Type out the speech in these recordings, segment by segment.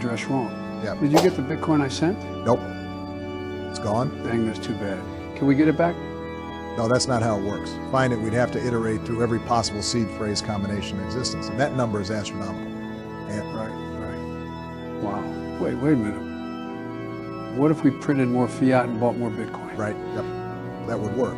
address wrong. Yeah. Did you get the Bitcoin I sent? Nope. It's gone. Dang, that's too bad. Can we get it back? No, that's not how it works. Find it, we'd have to iterate through every possible seed phrase combination in existence, and that number is astronomical. And Right. Wow. Wait a minute. What if we printed more fiat and bought more Bitcoin? right, yep, that would work.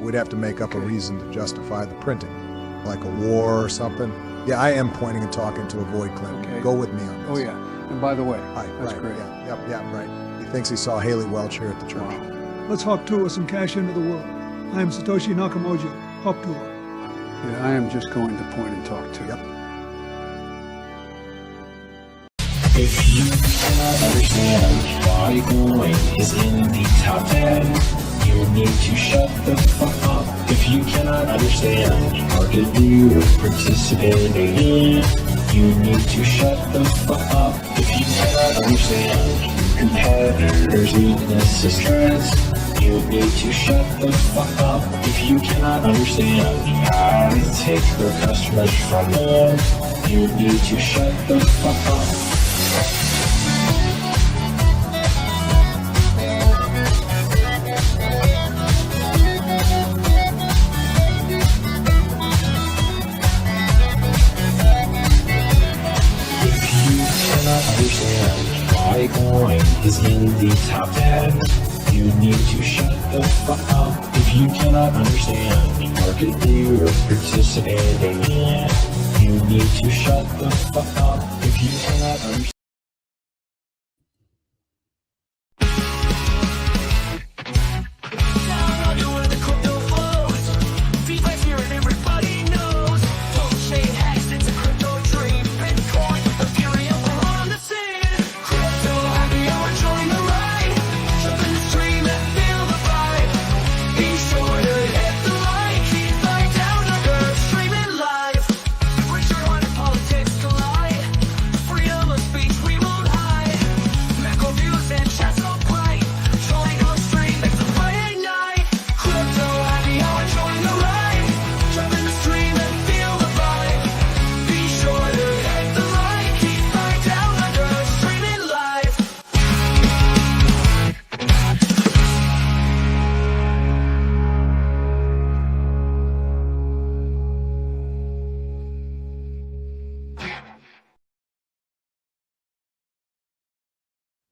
We'd have to make up a reason to justify the printing, like a war or something. Yeah, I am pointing and talking to avoid Clinton. Okay. Go with me on this. Oh, yeah. And by the way, that's right, great. Yeah, right. He thinks he saw Haley Welch here at the church. Wow. Let's hop tour some cash into the world. I am Satoshi Nakamoto. Hop tour. Yeah, I am just going to point and talk to. Yep. If you cannot understand why Bitcoin is in the top 10, you need to shut the fuck up. If you cannot understand market view of participating in, you need to shut the fuck up. If you cannot understand competitors' weaknesses, trends, you need to shut the fuck up. If you cannot understand how to take their customers from them, you need to shut the fuck up. Understand why Bitcoin is in the top 10, you need to shut the fuck up. If you cannot understand market view or participating in, you need to shut the fuck up. If you cannot understand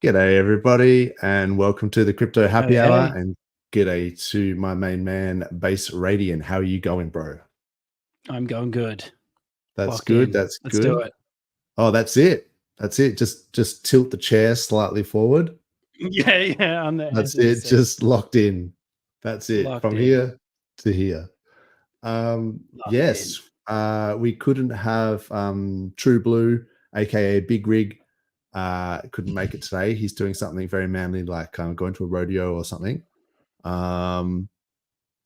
G'day everybody and welcome to the Crypto Happy Hey. Hour, and g'day to my main man Base Radiant. How are you going, bro? I'm going good. That's Locked good. in. That's Let's good. do it. Oh, that's it. That's it. Just tilt the chair slightly forward. Yeah. On the That's edge of the it. seat. Just locked in. That's it. Locked From in. here to here. Locked Yes. We couldn't have True Blue, aka Big Rig. Couldn't make it today. He's doing something very manly, like going to a rodeo or something. And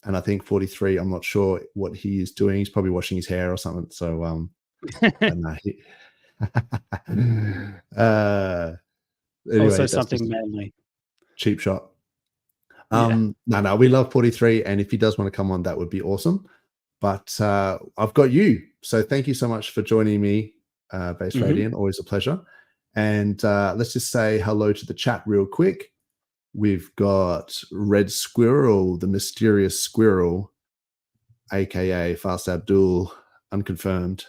I think 43, I'm not sure what he is doing. He's probably washing his hair or something. So anyway, Also that's something just manly. cheap shot. Yeah. No, we love 43, and if he does want to come on, that would be awesome. But I've got you, so thank you so much for joining me, Base Radiant. Always a pleasure. And let's just say hello to the chat real quick. We've got Red Squirrel, the mysterious squirrel, aka Fast Abdul, unconfirmed.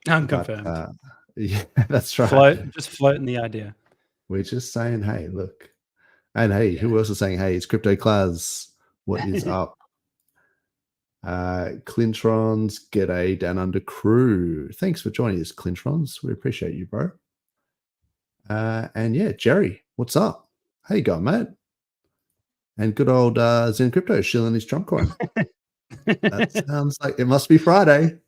Unconfirmed. But, yeah, that's right. Just floating the idea. We're just saying, hey, look. And hey, who else is saying, hey, it's Crypto Class. What is up? Clintrons, g'day, Down Under crew. Thanks for joining us, Clintrons. We appreciate you, bro. And yeah, Jerry, what's up? How you going, mate? And good old Zen Crypto shilling his Trump coin. That sounds like it must be Friday.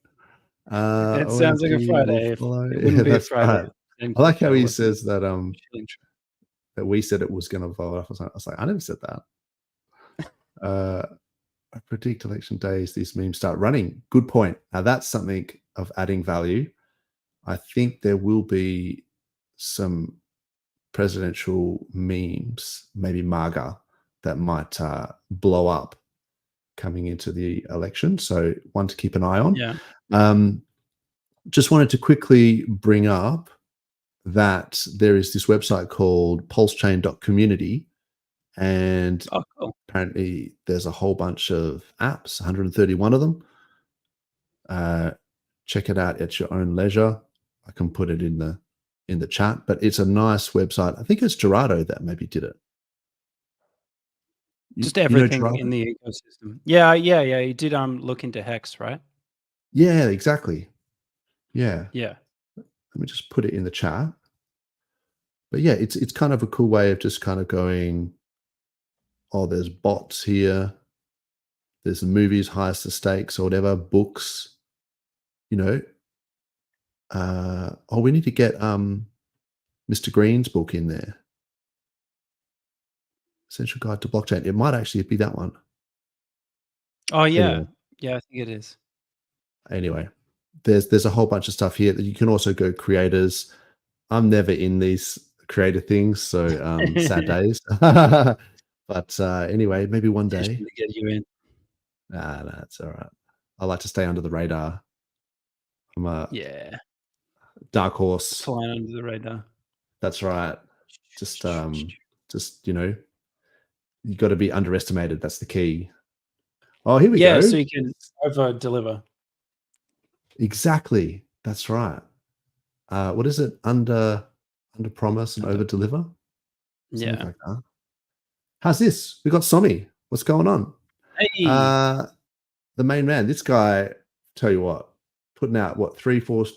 It sounds like a Friday. It wouldn't be a Friday. Right. I like how he says that that we said it was going to vote off. I was like, I never said that. I predict election days these memes start running. Good point. Now that's something of adding value. I think there will be some presidential memes, maybe MAGA, that might blow up coming into the election. So one to keep an eye on. Yeah. Just wanted to quickly bring up that there is this website called PulseChain.community, and apparently there's a whole bunch of apps, 131 of them. Check it out at your own leisure. I can put it in the chat, but it's a nice website. I think it's Gerardo that maybe did it. Just everything in the ecosystem. Yeah. You did look into Hex, right? Yeah, exactly. Yeah. Let me just put it in the chat. But yeah, it's kind of a cool way of just kind of going, oh, there's bots here. There's the movies, highest the stakes or whatever, books, we need to get Mr. Green's book in there. Essential Guide to Blockchain. It might actually be that one. Oh, yeah. Anyway. Yeah, I think it is. Anyway, there's a whole bunch of stuff here that you can also go creators. I'm never in these creator things, so sad days. But anyway, maybe one day. To get you in. Nah, it's all right. I like to stay under the radar. I'm a dark horse. Flying under the radar. That's right. Just you got to be underestimated. That's the key. Oh, here we go. Yeah, so you can over deliver. Exactly. That's right. What is it? Under promise and over deliver? Yeah. Like that. How's this? We got Somi. What's going on? Hey. The main man. This guy, tell you what, putting out 3-4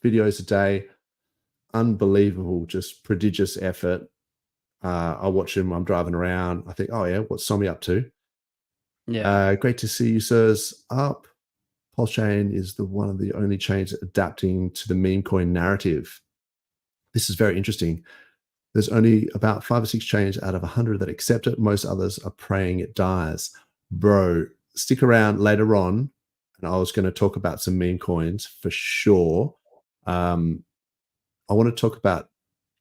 videos a day. Unbelievable, just prodigious effort. I watch him. I'm driving around. I think, oh yeah, what's Somi up to? Yeah. Great to see you, sirs. Up. PulseChain is one of the only chains adapting to the meme coin narrative. This is very interesting. There's only about 5 or 6 chains out of 100 that accept it. Most others are praying it dies. Bro, stick around later on, and I was going to talk about some meme coins for sure. I want to talk about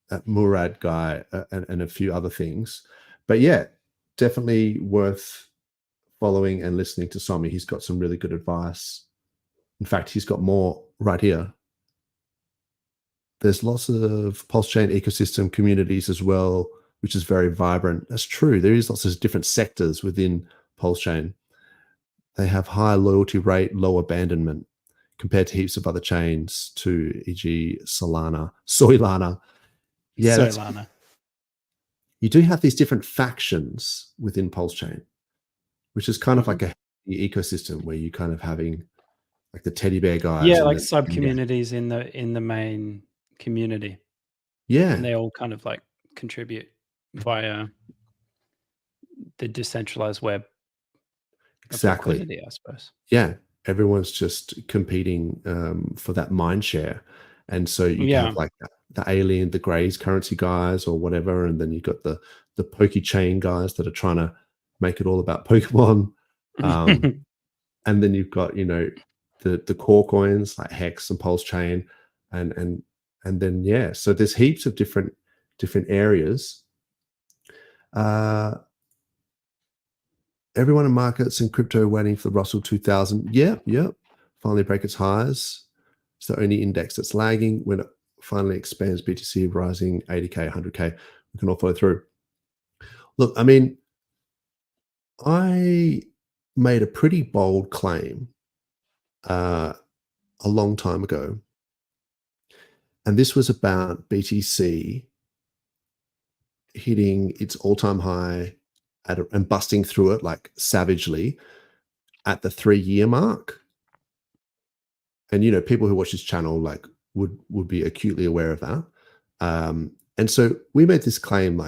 that Murad guy and a few other things. But yeah, definitely worth following and listening to Somi. He's got some really good advice. In fact, he's got more right here. There's lots of PulseChain ecosystem communities as well, which is very vibrant. That's true. There is lots of different sectors within PulseChain. They have high loyalty rate, low abandonment compared to heaps of other chains, to e.g. Solana. Yeah, Solana. You do have these different factions within PulseChain, which is kind of like a ecosystem where you kind of having like the teddy bear guys. Yeah, like sub communities in the main community. Yeah. And they all kind of like contribute via the decentralized web. Exactly. I suppose. Yeah. Everyone's just competing for that mind share. And so you have like the alien, the Grays currency guys or whatever. And then you've got the PokeChain guys that are trying to make it all about Pokemon. And then you've got, the core coins like Hex and PulseChain and then so there's heaps of different areas. Everyone in markets and crypto waiting for the Russell 2000. Yep. Finally break its highs. It's the only index that's lagging. When it finally expands, BTC rising 80K, 100K, we can all follow through. Look, I mean, I made a pretty bold claim a long time ago. And this was about BTC hitting its all-time high and busting through it like savagely at the 3-year mark. And, people who watch this channel like would be acutely aware of that. And so we made this claim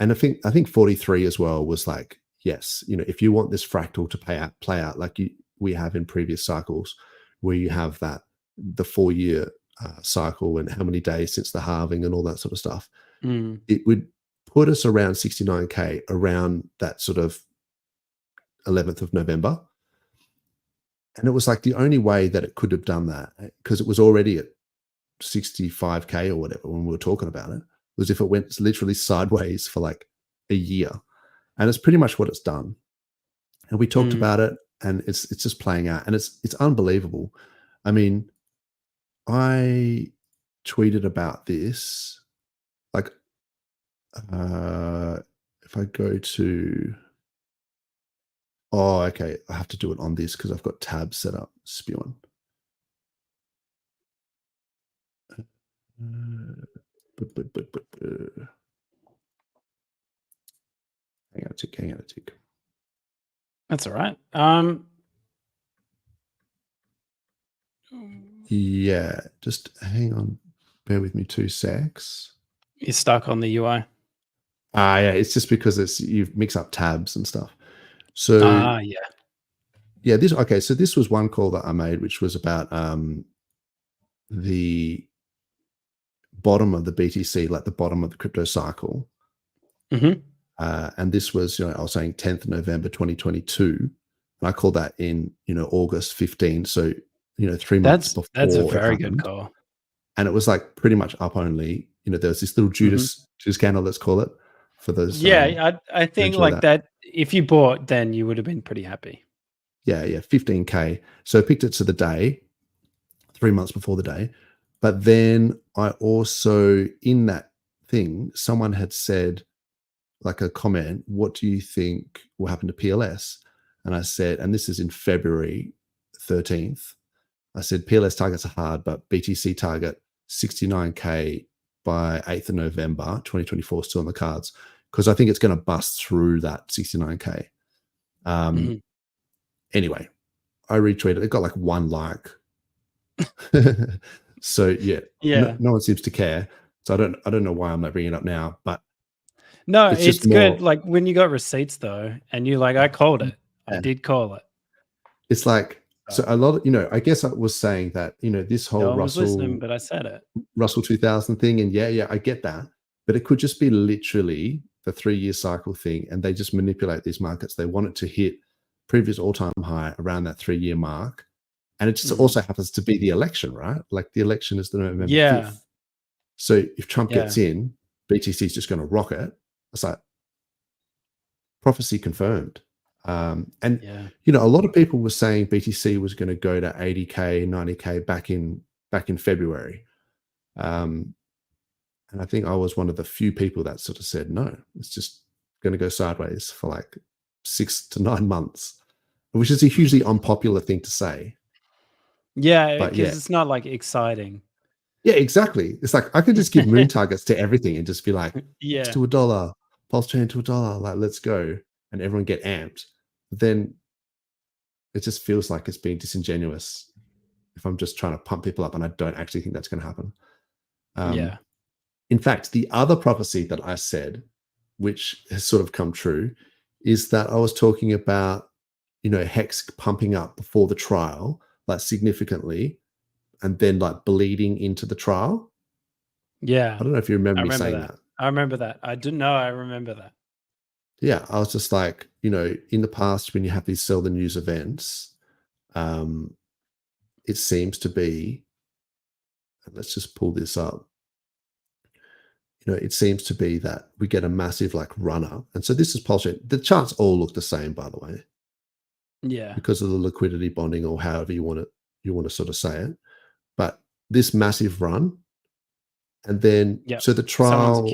and I think 43 as well was like, yes, if you want this fractal to play out like we have in previous cycles, where you have the 4-year cycle and how many days since the halving and all that sort of stuff, it would put us around 69K around that sort of 11th of November. And it was like the only way that it could have done that, because it was already at 65K or whatever when we were talking about it, was if it went literally sideways for like a year. And it's pretty much what it's done. And we talked about it, and it's just playing out, and it's unbelievable. I mean, I tweeted about this. Like, if I go to, oh, okay, I have to do it on this because I've got tabs set up. Spewing. Hang on a tick. That's all right. Yeah, just hang on. Bear with me 2 secs. You're stuck on the UI. Yeah, it's just because you mix up tabs and stuff. So yeah. So this was one call that I made, which was about the bottom of the BTC, like the bottom of the crypto cycle. Mm-hmm. And this was, I was saying 10th November 2022. And I called that in, August 15. So, 3 months before. That's a very good call. And it was like pretty much up only. There was this little Judas candle, let's call it, for those. Yeah, I think like that. If you bought, then you would have been pretty happy. Yeah, 15K. So I picked it to the day, 3 months before the day. But then I also, in that thing, someone had said, like a comment, what do you think will happen to PLS? And I said, and this is in February 13th, I said, PLS targets are hard, but BTC target 69K by 8th of November 2024 still on the cards, because I think it's going to bust through that 69K. Anyway, I retweeted. It got like 1 like. So no one seems to care. So I don't know why I'm not bringing it up now, but no, it's good. Like when you got receipts though, and you're like, I called it. I did call it. It's like, so a lot of, I guess I was saying that, this whole No one was listening, but I said it. Russell 2000 thing. And yeah, I get that. But it could just be literally the 3-year cycle thing. And they just manipulate these markets. They want it to hit previous all-time high around that 3-year mark. And it just also happens to be the election, right? Like the election is the November 5th. So if Trump gets in, BTC is just going to rocket. It's like prophecy confirmed. A lot of people were saying BTC was going to go to 80K, 90K back in February. And I think I was one of the few people that sort of said, no, it's just going to go sideways for like 6 to 9 months, which is a hugely unpopular thing to say. Yeah, because it's not like exciting. Yeah, exactly. It's like I could just give moon targets to everything and just be like, yeah, to $1, PulseChain to $1, like let's go, and everyone get amped. But then it just feels like it's being disingenuous if I'm just trying to pump people up, and I don't actually think that's going to happen. In fact, the other prophecy that I said, which has sort of come true, is that I was talking about, Hex pumping up before the trial, like significantly, and then like bleeding into the trial. Yeah. I don't know if you remember me saying that. I remember that. I didn't know. I remember that. Yeah. I was just like, in the past, when you have these sell the news events, it seems to be, and let's just pull this up. It seems to be that we get a massive like runner. And so this is PulseChain. The charts all look the same, by the way. Yeah. Because of the liquidity bonding, or however you want to sort of say it. But this massive run, and then so the trial.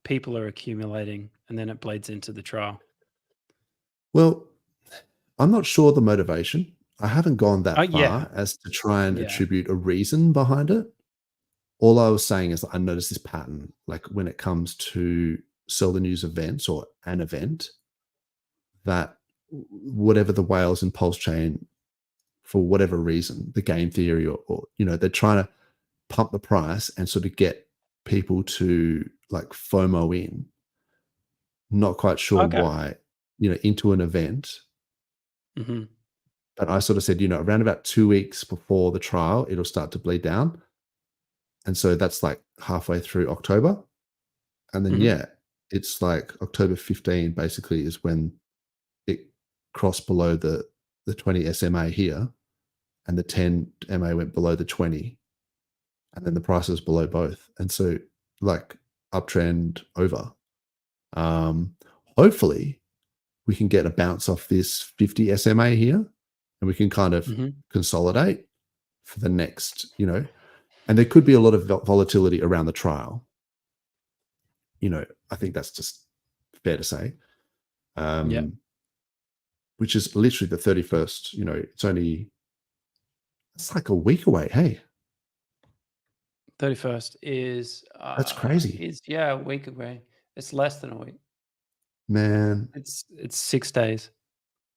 People are accumulating, and then it bleeds into the trial. Well, I'm not sure the motivation. I haven't gone that far Yeah. as to try and attribute a reason behind it. All I was saying is that I noticed this pattern, like when it comes to sell the news events or an event, that whatever the whales in PulseChain, for whatever reason, the game theory or they're trying to pump the price and sort of get people to like FOMO in. Not quite sure why, into an event. Mm-hmm. But I sort of said, around about 2 weeks before the trial, it'll start to bleed down. And so that's like halfway through October. And then, it's like October 15 basically is when it crossed below the 20 SMA here, and the 10 MA went below the 20. And then the price is below both. And so like uptrend over. Hopefully we can get a bounce off this 50 SMA here, and we can kind of consolidate for the next, And there could be a lot of volatility around the trial. I think that's just fair to say. Which is literally the 31st. It's like a week away. Hey, 31st is that's crazy. Is a week away. It's less than a week. Man, It's 6 days.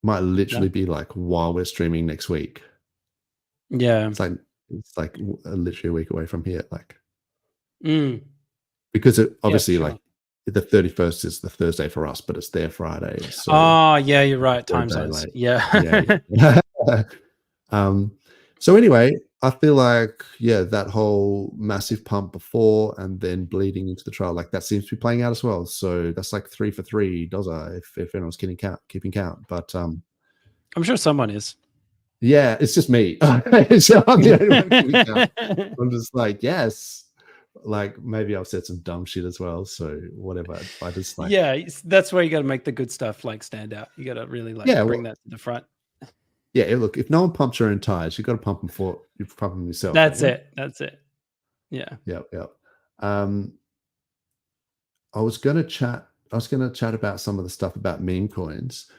might literally be like while we're streaming next week. Yeah. It's like literally a week away from here. Like, because it obviously sure. like the 31st is the Thursday for us, but it's their Friday. So yeah, you're right. Time zones. late. Yeah. So anyway, I feel like, that whole massive pump before and then bleeding into the trial, like that seems to be playing out as well. So that's like 3 for 3 Dozza if anyone's keeping count. But I'm sure someone is. Yeah, it's just me. So I'm the only one keeping count. I'm just like, yes. Like maybe I've said some dumb shit as well. So whatever. I just like, that's where you got to make the good stuff like stand out. You got to really bring that to the front. Yeah, look, if no one pumps your own tires, you've got to pump them you pump them yourself. That's it. Yeah. Yep. I was gonna chat about some of the stuff about meme coins,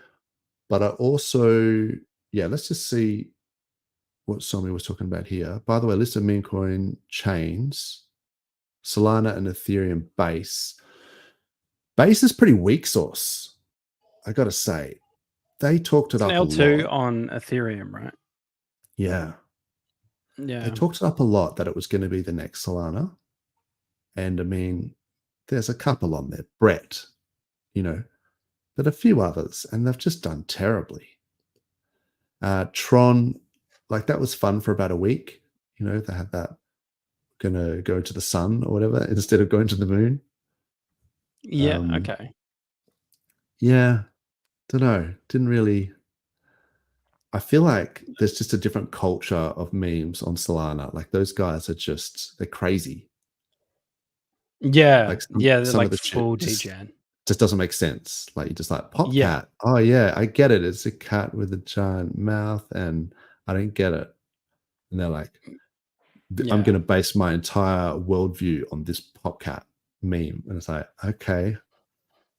but I also, let's just see what Somi was talking about here. By the way, list of meme coin chains, Solana and Ethereum base. Base is pretty weak source, I gotta say. They talked it up L2 a lot. on Ethereum, right? Yeah. They talked it up a lot that it was going to be the next Solana. And I mean, there's a couple on there, Brett, but a few others, and they've just done terribly. Tron, like that was fun for about a week. They had that going to go to the sun or whatever instead of going to the moon. Yeah. Okay. Yeah. Don't know. Didn't really. I feel like there's just a different culture of memes on Solana. Like those guys are they're crazy. Yeah. Like they're some like of the full shit degen. just doesn't make sense. Like you just like pop cat. Oh yeah, I get it. It's a cat with a giant mouth, and I don't get it. And they're like, I'm going to base my entire worldview on this pop cat meme, and it's like, okay,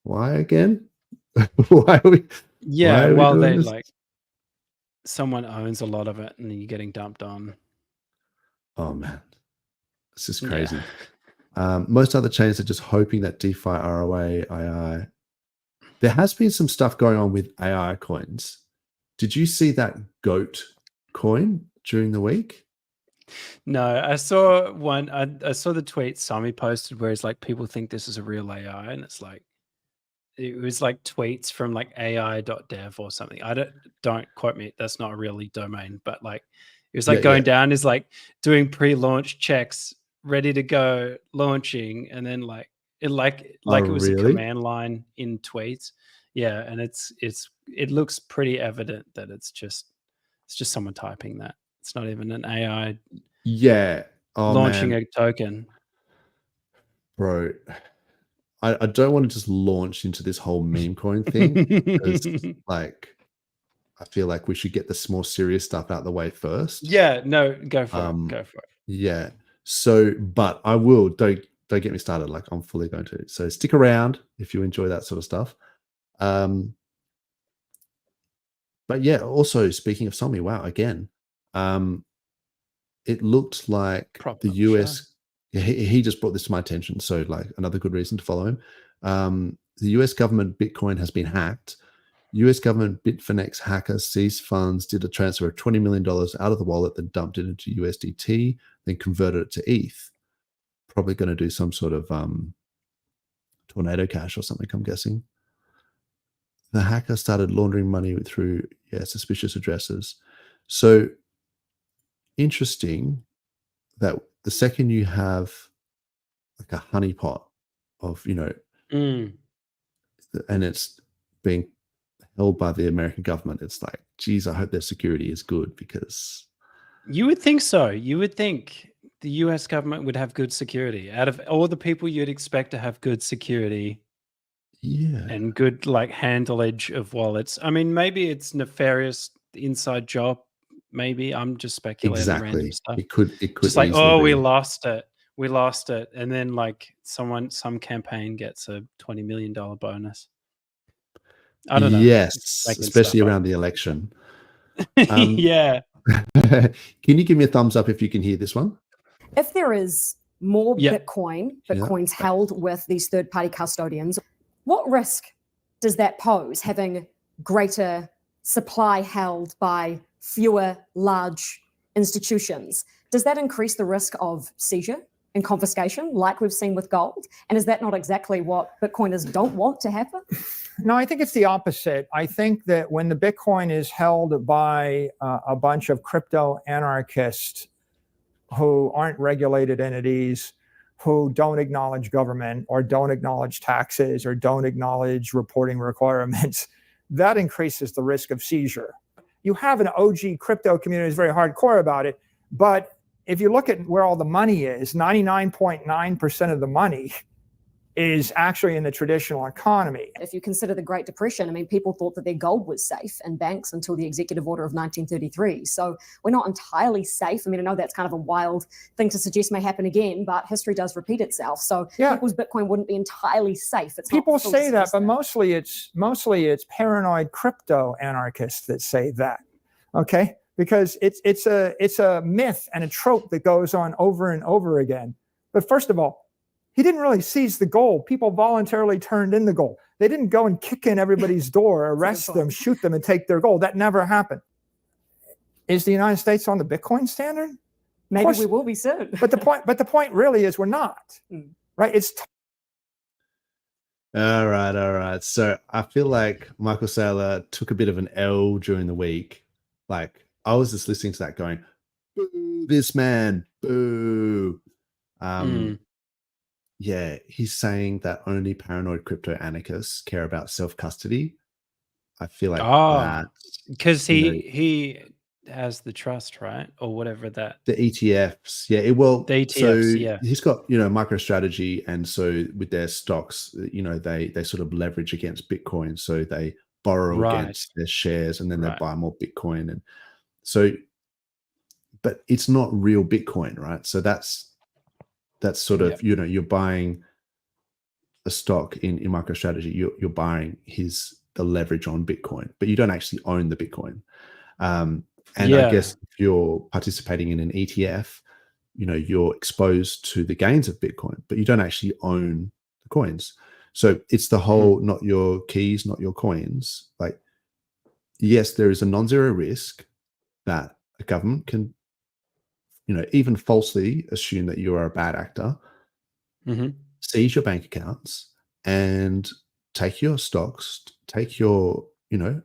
why again? Why are we? Well, they like someone owns a lot of it, and then you're getting dumped on. Oh man, this is crazy. Most other chains are just hoping that DeFi, ROA, AI. There has been some stuff going on with AI coins. Did you see that GOAT coin during the week? No, I saw one. I saw the tweet Sami posted where it's like people think this is a real AI, and it's like it was like tweets from like AI.dev or something. I don't quote me. That's not a really domain, but like it was like going down is like doing pre-launch checks, ready to go, launching, and then like it was a command line in tweets. Yeah, and it looks pretty evident that it's just someone typing that. It's not even an AI. Yeah. Launching a token. Bro, I don't want to just launch into this whole meme coin thing because like I feel like we should get this more serious stuff out of the way first. Yeah, no, go for it. Go for it. Yeah. So, but I will, don't get me started. Like I'm fully going to. So stick around if you enjoy that sort of stuff. But yeah, also speaking of Somi, wow, again, it looked like the US. He just brought this to my attention. So like another good reason to follow him. The US government Bitcoin has been hacked. US government Bitfinex hacker seized funds, did a transfer of $20 million out of the wallet, then dumped it into USDT, then converted it to ETH. Probably going to do some sort of tornado cash or something, I'm guessing. The hacker started laundering money through suspicious addresses. So interesting that the second you have like a honeypot of, and it's being held by the American government, it's like, geez, I hope their security is good because... You would think so. You would think the US government would have good security. Out of all the people you'd expect to have good security and good like handlage of wallets. I mean, maybe it's nefarious inside job maybe. I'm just speculating random Exactly. stuff. It could Just like, easily oh, be. we lost it, and then like some campaign gets a $20 million bonus. I don't know. Yes, Making especially stuff up. around the election. Yeah. Can you give me a thumbs up if you can hear this one? If there is more Yeah. Bitcoins held with these third-party custodians, what risk does that pose, having greater supply held by fewer large institutions? Does that increase the risk of seizure and confiscation like we've seen with gold? And is that not exactly what Bitcoiners don't want to happen? No, I think it's the opposite. I think that when the Bitcoin is held by a bunch of crypto anarchists who aren't regulated entities, who don't acknowledge government or don't acknowledge taxes or don't acknowledge reporting requirements, that increases the risk of seizure. You have an OG crypto community that's very hardcore about it, but if you look at where all the money is, 99.9% of the money is actually in the traditional economy. If you consider the Great Depression, I mean, people thought that their gold was safe in banks until the executive order of 1933. So we're not entirely safe. I mean, I know that's kind of a wild thing to suggest may happen again, but history does repeat itself. So people's Bitcoin wouldn't be entirely safe. It's people say that, but mostly it's paranoid crypto anarchists that say that. Okay, because it's a myth and a trope that goes on over and over again. But first of all, he didn't really seize the gold. People voluntarily turned in the gold. They didn't go and kick in everybody's door, arrest them, shoot them, and take their gold. That never happened. Is the United States on the Bitcoin standard? Maybe we will be soon. But the point really is we're not. Right? It's All right. So I feel like Michael Saylor took a bit of an L during the week. Like, I was just listening to that going, boo, this man, boo. Yeah, he's saying that only paranoid crypto anarchists care about self-custody. I feel like that, because he has the trust, right? Or whatever that. The ETFs. Yeah, the ETFs, so he's got, MicroStrategy, and so with their stocks, they sort of leverage against Bitcoin. So they borrow against their shares, and then they buy more Bitcoin. And so, but it's not real Bitcoin, right? So that's sort of, you're buying a stock in MicroStrategy, you're buying the leverage on Bitcoin, but you don't actually own the Bitcoin. I guess if you're participating in an ETF, you're exposed to the gains of Bitcoin, but you don't actually own the coins. So it's the whole, not your keys, not your coins. Like, yes, there is a non-zero risk that a government can, even falsely assume that you are a bad actor, seize your bank accounts and take your stocks, take your, your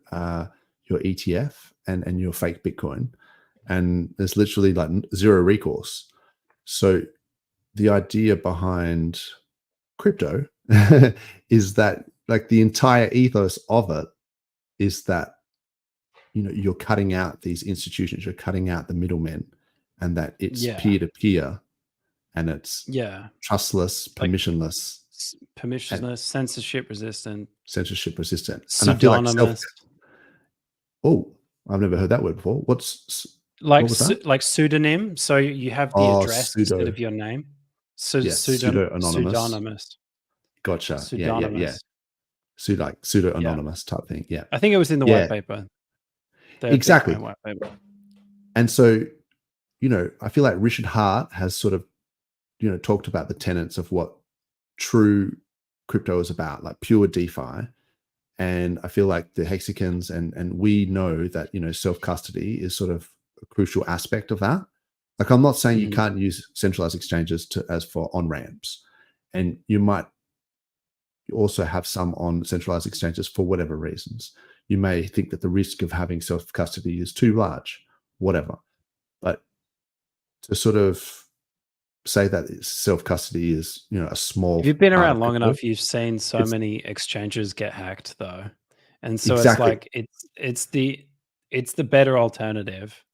ETF and your fake Bitcoin. And there's literally like zero recourse. So the idea behind crypto is that, like, the entire ethos of it is that, you're cutting out these institutions, you're cutting out the middlemen, and that it's peer-to-peer, and it's trustless, permissionless, censorship resistant, pseudonymous. I've never heard that word before. What like pseudonym? So you have the address instead of your name. Pseudo-anonymous. Gotcha. Yeah. Pseudo-anonymous type thing. Yeah. I think it was in the white paper. Exactly. White paper. And so, I feel like Richard Hart has sort of, talked about the tenets of what true crypto is about, like pure DeFi. And I feel like the Hexicans and we know that, self-custody is sort of a crucial aspect of that. Like, I'm not saying you can't use centralized exchanges as for on-ramps. And you might also have some on centralized exchanges for whatever reasons. You may think that the risk of having self-custody is too large, whatever. But to sort of say that self-custody is, a small... If you've been around long enough, you've seen so many exchanges get hacked, though. And so it's like, it's the better alternative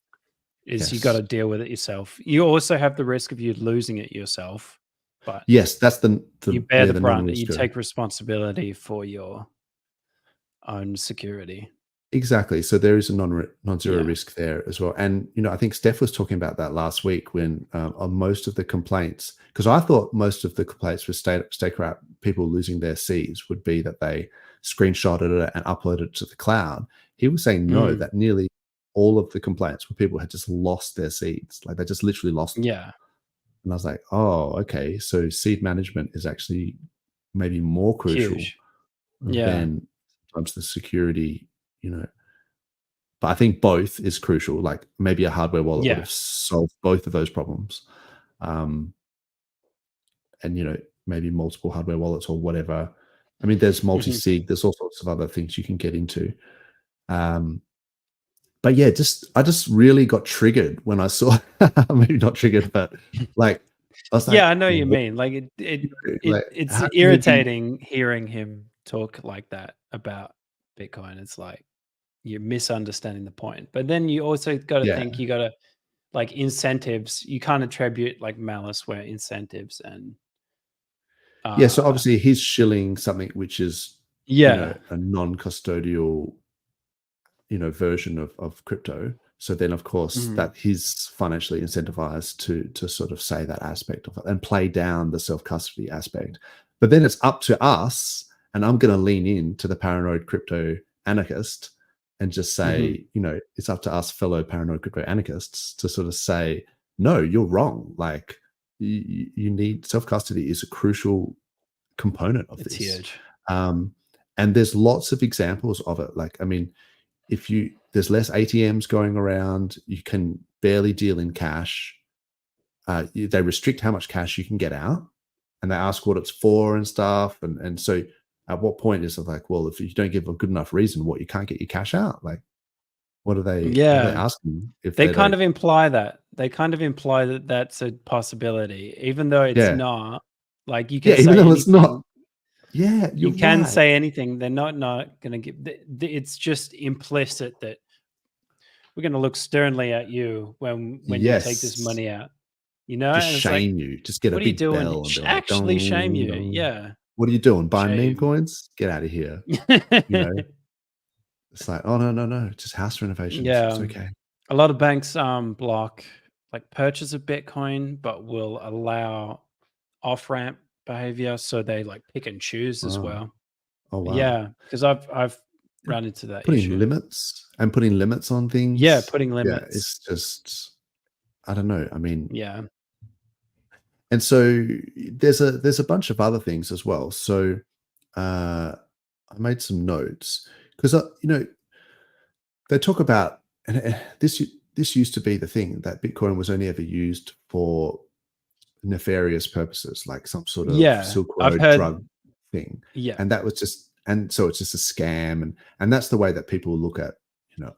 is you got to deal with it yourself. You also have the risk of you losing it yourself. But yes, that's you bear the brunt. You take responsibility for your own security. Exactly. So there is a non-zero Yeah. risk there as well. And, I think Steph was talking about that last week when on most of the complaints, because I thought most of the complaints with staker app people losing their seeds would be that they screenshotted it and uploaded it to the cloud. He was saying no, that nearly all of the complaints were people had just lost their seeds. Like they just literally lost them. Yeah. And I was like, oh, okay. So seed management is actually maybe more crucial Huge. Yeah. than sometimes the security, but I think both is crucial. Like maybe a hardware wallet would have solved both of those problems. And, maybe multiple hardware wallets or whatever. I mean, there's multi-sig, there's all sorts of other things you can get into. But yeah, I just really got triggered when I saw, maybe not triggered, but like, I was like, I know what you mean. Like it's irritating hearing him talk like that about Bitcoin. It's like you're misunderstanding the point. But then you also got to think you got to like incentives. You can't attribute like malice where incentives and so obviously he's shilling something which is a non-custodial version of crypto. So then of course that he's financially incentivized to sort of say that aspect of it and play down the self-custody aspect. But then it's up to us, and I'm going to lean into the paranoid crypto anarchist and just say, it's up to us fellow paranoid crypto anarchists to sort of say, no, you're wrong. Like you need self-custody is a crucial component of this. It's huge. And there's lots of examples of it. Like, I mean, there's less ATMs going around, you can barely deal in cash. They restrict how much cash you can get out, and they ask what it's for and stuff. And so at what point is it like, well, if you don't give a good enough reason what you can't get your cash out, like what are they asking? If they kind of imply that that's a possibility, even though it's not. Like you can say even though anything. it's not. Yeah, you can say anything. They're not going to give. It's just implicit that we're going to look sternly at you when you take this money out. Just shame you. Just get a big bell. What are you doing? Actually shame you. Yeah. What are you doing? Buying meme coins? Get out of here. It's like, oh no, just house renovations. Yeah, it's okay. A lot of banks block like purchase of Bitcoin, but will allow off-ramp behavior, so they like pick and choose as well. Oh wow. Yeah, because I've run into that putting issue. putting limits on things. Yeah, putting limits. Yeah, it's just, I don't know. I mean, yeah. And so there's a bunch of other things as well. So I made some notes because they talk about, and this used to be the thing, that Bitcoin was only ever used for nefarious purposes, like some sort of Silk Road drug thing. Yeah. And that was just, and so it's just a scam, and that's the way that people look at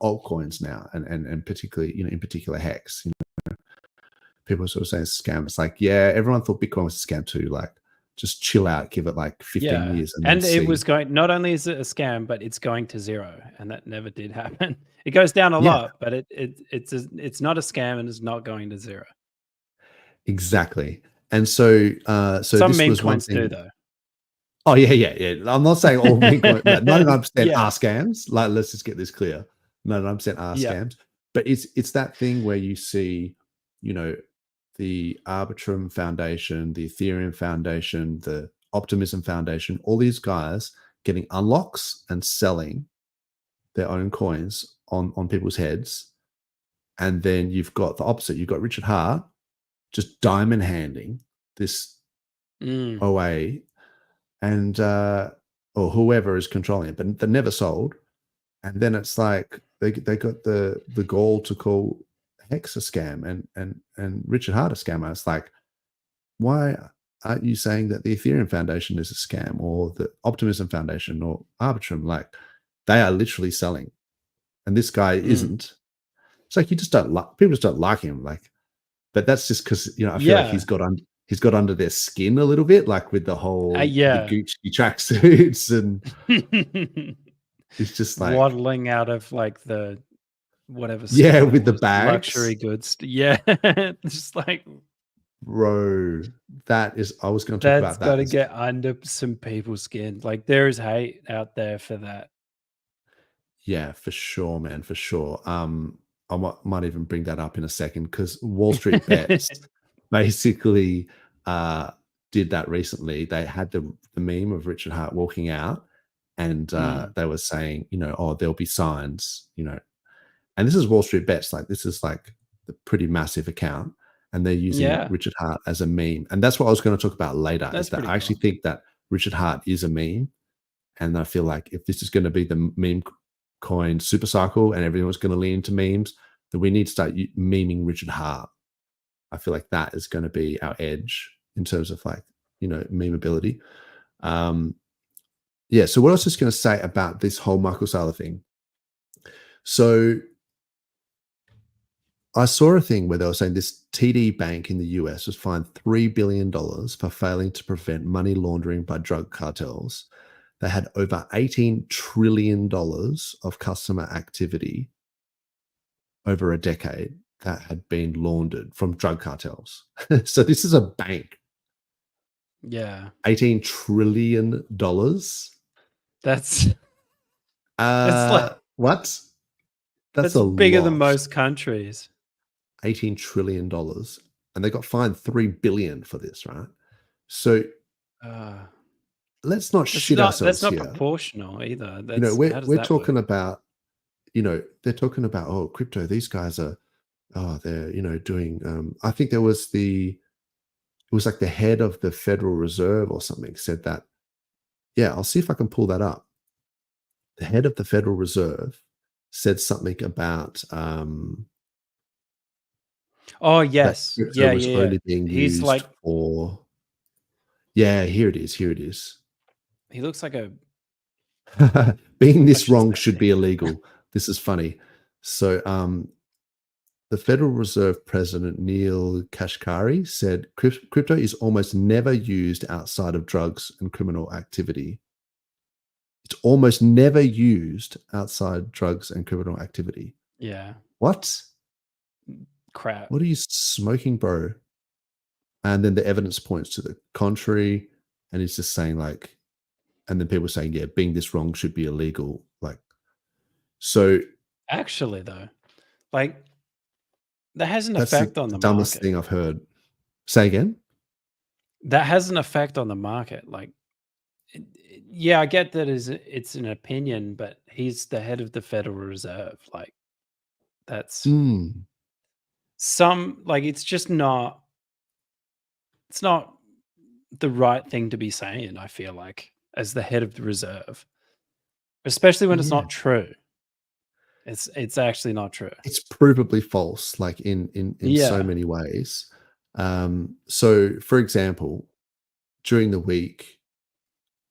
altcoins now, and particularly in particular Hex. People are sort of saying it's a scam. It's like, yeah, everyone thought Bitcoin was a scam too. Like, just chill out, give it like 15 years. And it was going, not only is it a scam, but it's going to zero. And that never did happen. It goes down a lot, but it's not a scam, and it's not going to zero. Exactly. And so, some this meme was one coins thing. do though. Oh yeah. I'm not saying all meme coins, 99% are scams. Like, let's just get this clear. 99% are scams. But it's that thing where you see, the Arbitrum Foundation, the Ethereum Foundation, the Optimism Foundation, all these guys getting unlocks and selling their own coins on people's heads. And then you've got the opposite. You've got Richard Hart just diamond handing this OA and or whoever is controlling it, but they're never sold. And then it's like they got the gall to call Hex a scam and Richard Hart a scammer. It's like, why aren't you saying that the Ethereum Foundation is a scam, or the Optimism Foundation, or Arbitrum? Like, they are literally selling, and this guy isn't. It's like, you just don't like, people just don't like him. Like, but that's just because I feel like he's got under their skin a little bit, like with the whole the Gucci tracksuits, and it's just like waddling out of like the whatever. With the bags, luxury goods. Yeah, just like, bro, that is. I was going to talk about that. That's got to get under some people's skin. Like, there is hate out there for that. Yeah, for sure, man, for sure. I might even bring that up in a second because Wall Street Bets basically did that recently. They had the meme of Richard Hart walking out, and they were saying, oh, there'll be signs, and this is Wall Street Bets. Like, this is like the pretty massive account, and they're using Yeah. Richard Hart as a meme. And that's what I was going to talk about later. That's Is that pretty I actually cool. think that Richard Hart is a meme, and I feel like if this is going to be the meme coin super cycle and everyone's going to lean into memes, then we need to start memeing Richard Hart. I feel like that is going to be our edge in terms of like, memeability. Yeah. So what I was just going to say about this whole Michael Saylor thing. So I saw a thing where they were saying this TD bank in the US was fined $3 billion for failing to prevent money laundering by drug cartels. They had over $18 trillion of customer activity over a decade that had been laundered from drug cartels. So this is a bank. Yeah. $18 trillion. That's like, what? that's a bigger than lot. most countries. $18 trillion. And they got fined $3 billion for this, right? So let's not shit ourselves That's not here. proportional either. We're talking about, they're talking about, oh, crypto, these guys are, they're, doing, I think it was like the head of the Federal Reserve or something said that. Yeah, I'll see if I can pull that up. The head of the Federal Reserve said something about, oh yes, yeah. Only being He's used like, for. Yeah, here it is. he looks like a. Being this wrong should be illegal. This is funny. So, the Federal Reserve President Neil Kashkari said crypto is almost never used outside of drugs and criminal activity. It's almost never used outside drugs and criminal activity. Yeah. What? Crap. What are you smoking, bro? And then the evidence points to the contrary. And he's just saying like, and then people saying, yeah, being this wrong should be illegal. Like, so. Actually, though, like, that has an that's effect on the dumbest market. thing I've heard. Say again? That has an effect on the market. Like, yeah, I get that it's an opinion, but he's the head of the Federal Reserve. Like, that's it's just not. It's not the right thing to be saying. I feel like as the head of the reserve, especially when it's not true. It's actually not true. It's provably false, like in so many ways. So, for example, during the week,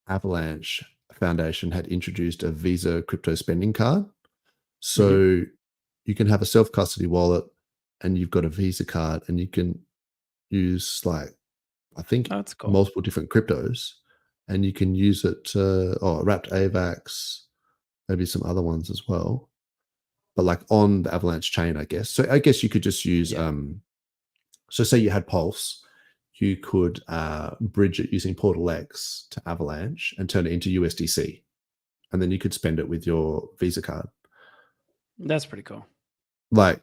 Avalanche Foundation had introduced a Visa crypto spending card. So you can have a self-custody wallet and you've got a Visa card and you can use like, I think, multiple different cryptos, and you can use it to, wrapped AVAX, maybe some other ones as well. But like on the Avalanche chain, I guess. So I guess you could just use, so say you had Pulse, you could bridge it using PortalX to Avalanche and turn it into USDC. And then you could spend it with your Visa card. That's pretty cool. Like,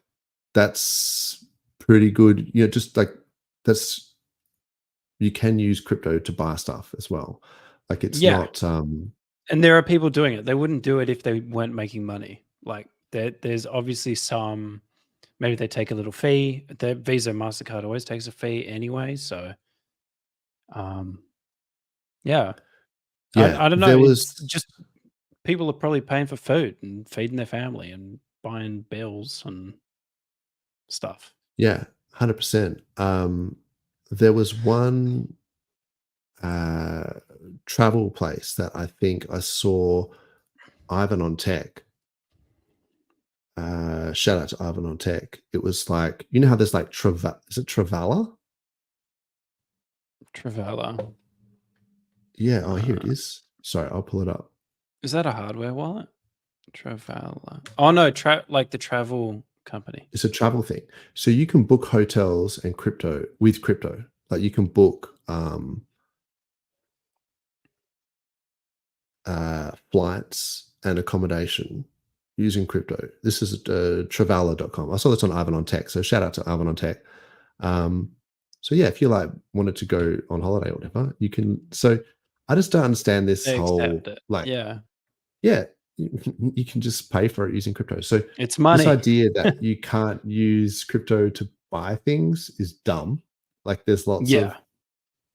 that's pretty good. Just like you can use crypto to buy stuff as well. Like, it's not. And there are people doing it. They wouldn't do it if they weren't making money. Like, there's obviously some, maybe they take a little fee. The Visa, MasterCard always takes a fee anyway. So, yeah. I don't know. There It's just people are probably paying for food and feeding their family and buying bills and stuff. Yeah, 100%. There was one travel place that I think I saw Ivan on Tech. Shout out to Ivan on Tech. It was like, how there's like is it Travala? Travala. Yeah. Here it is. Sorry, I'll pull it up. Is that a hardware wallet? Travala. Oh no, like the travel company. It's a travel thing. So you can book hotels and crypto with crypto. Like you can book flights and accommodation using crypto. This is Travala.com. I saw this on Ivan on Tech, so shout out to Ivan on Tech. So yeah, if you like wanted to go on holiday or whatever, you can. So I just don't understand this They whole accept it. like Yeah. you can just pay for it using crypto. So It's money. this idea that you can't use crypto to buy things is dumb. Like there's lots of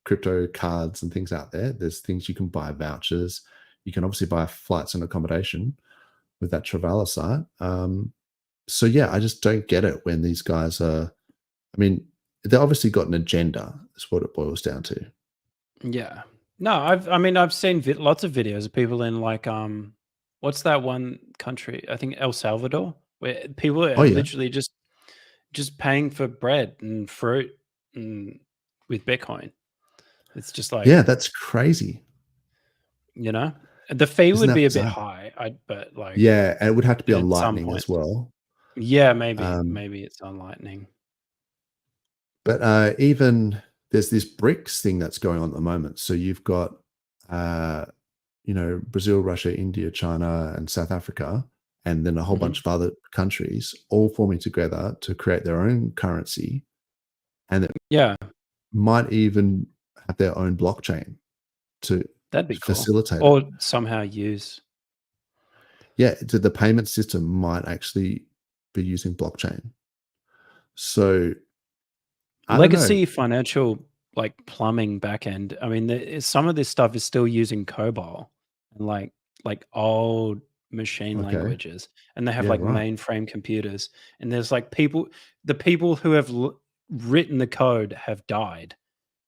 crypto cards and things out there. There's things you can buy, vouchers. You can obviously buy flights and accommodation with that Travala site. So yeah, I just don't get it when these guys are, I mean, they obviously got an agenda is what it boils down to. Yeah. No, I've seen lots of videos of people in like, what's that one country? I think El Salvador, where people are literally just paying for bread and fruit and with Bitcoin. It's just like, yeah, that's crazy. You know, the fee Isn't would that be a bit bizarre? high, but like, Yeah, and it would have to be on at some Lightning as point. well. Yeah, maybe it's on Lightning. But even there's this BRICS thing that's going on at the moment. So you've got, Brazil, Russia, India, China, and South Africa, and then a whole bunch of other countries all forming together to create their own currency, and it might even have their own blockchain to That'd be cool. facilitate Or it. somehow use. Yeah, the payment system might actually be using blockchain. So I don't know. Legacy financial like plumbing backend. I mean, some of this stuff is still using COBOL and like old machine Okay. languages, and they have Yeah, like right. mainframe computers. And there's like the people who have written the code have died,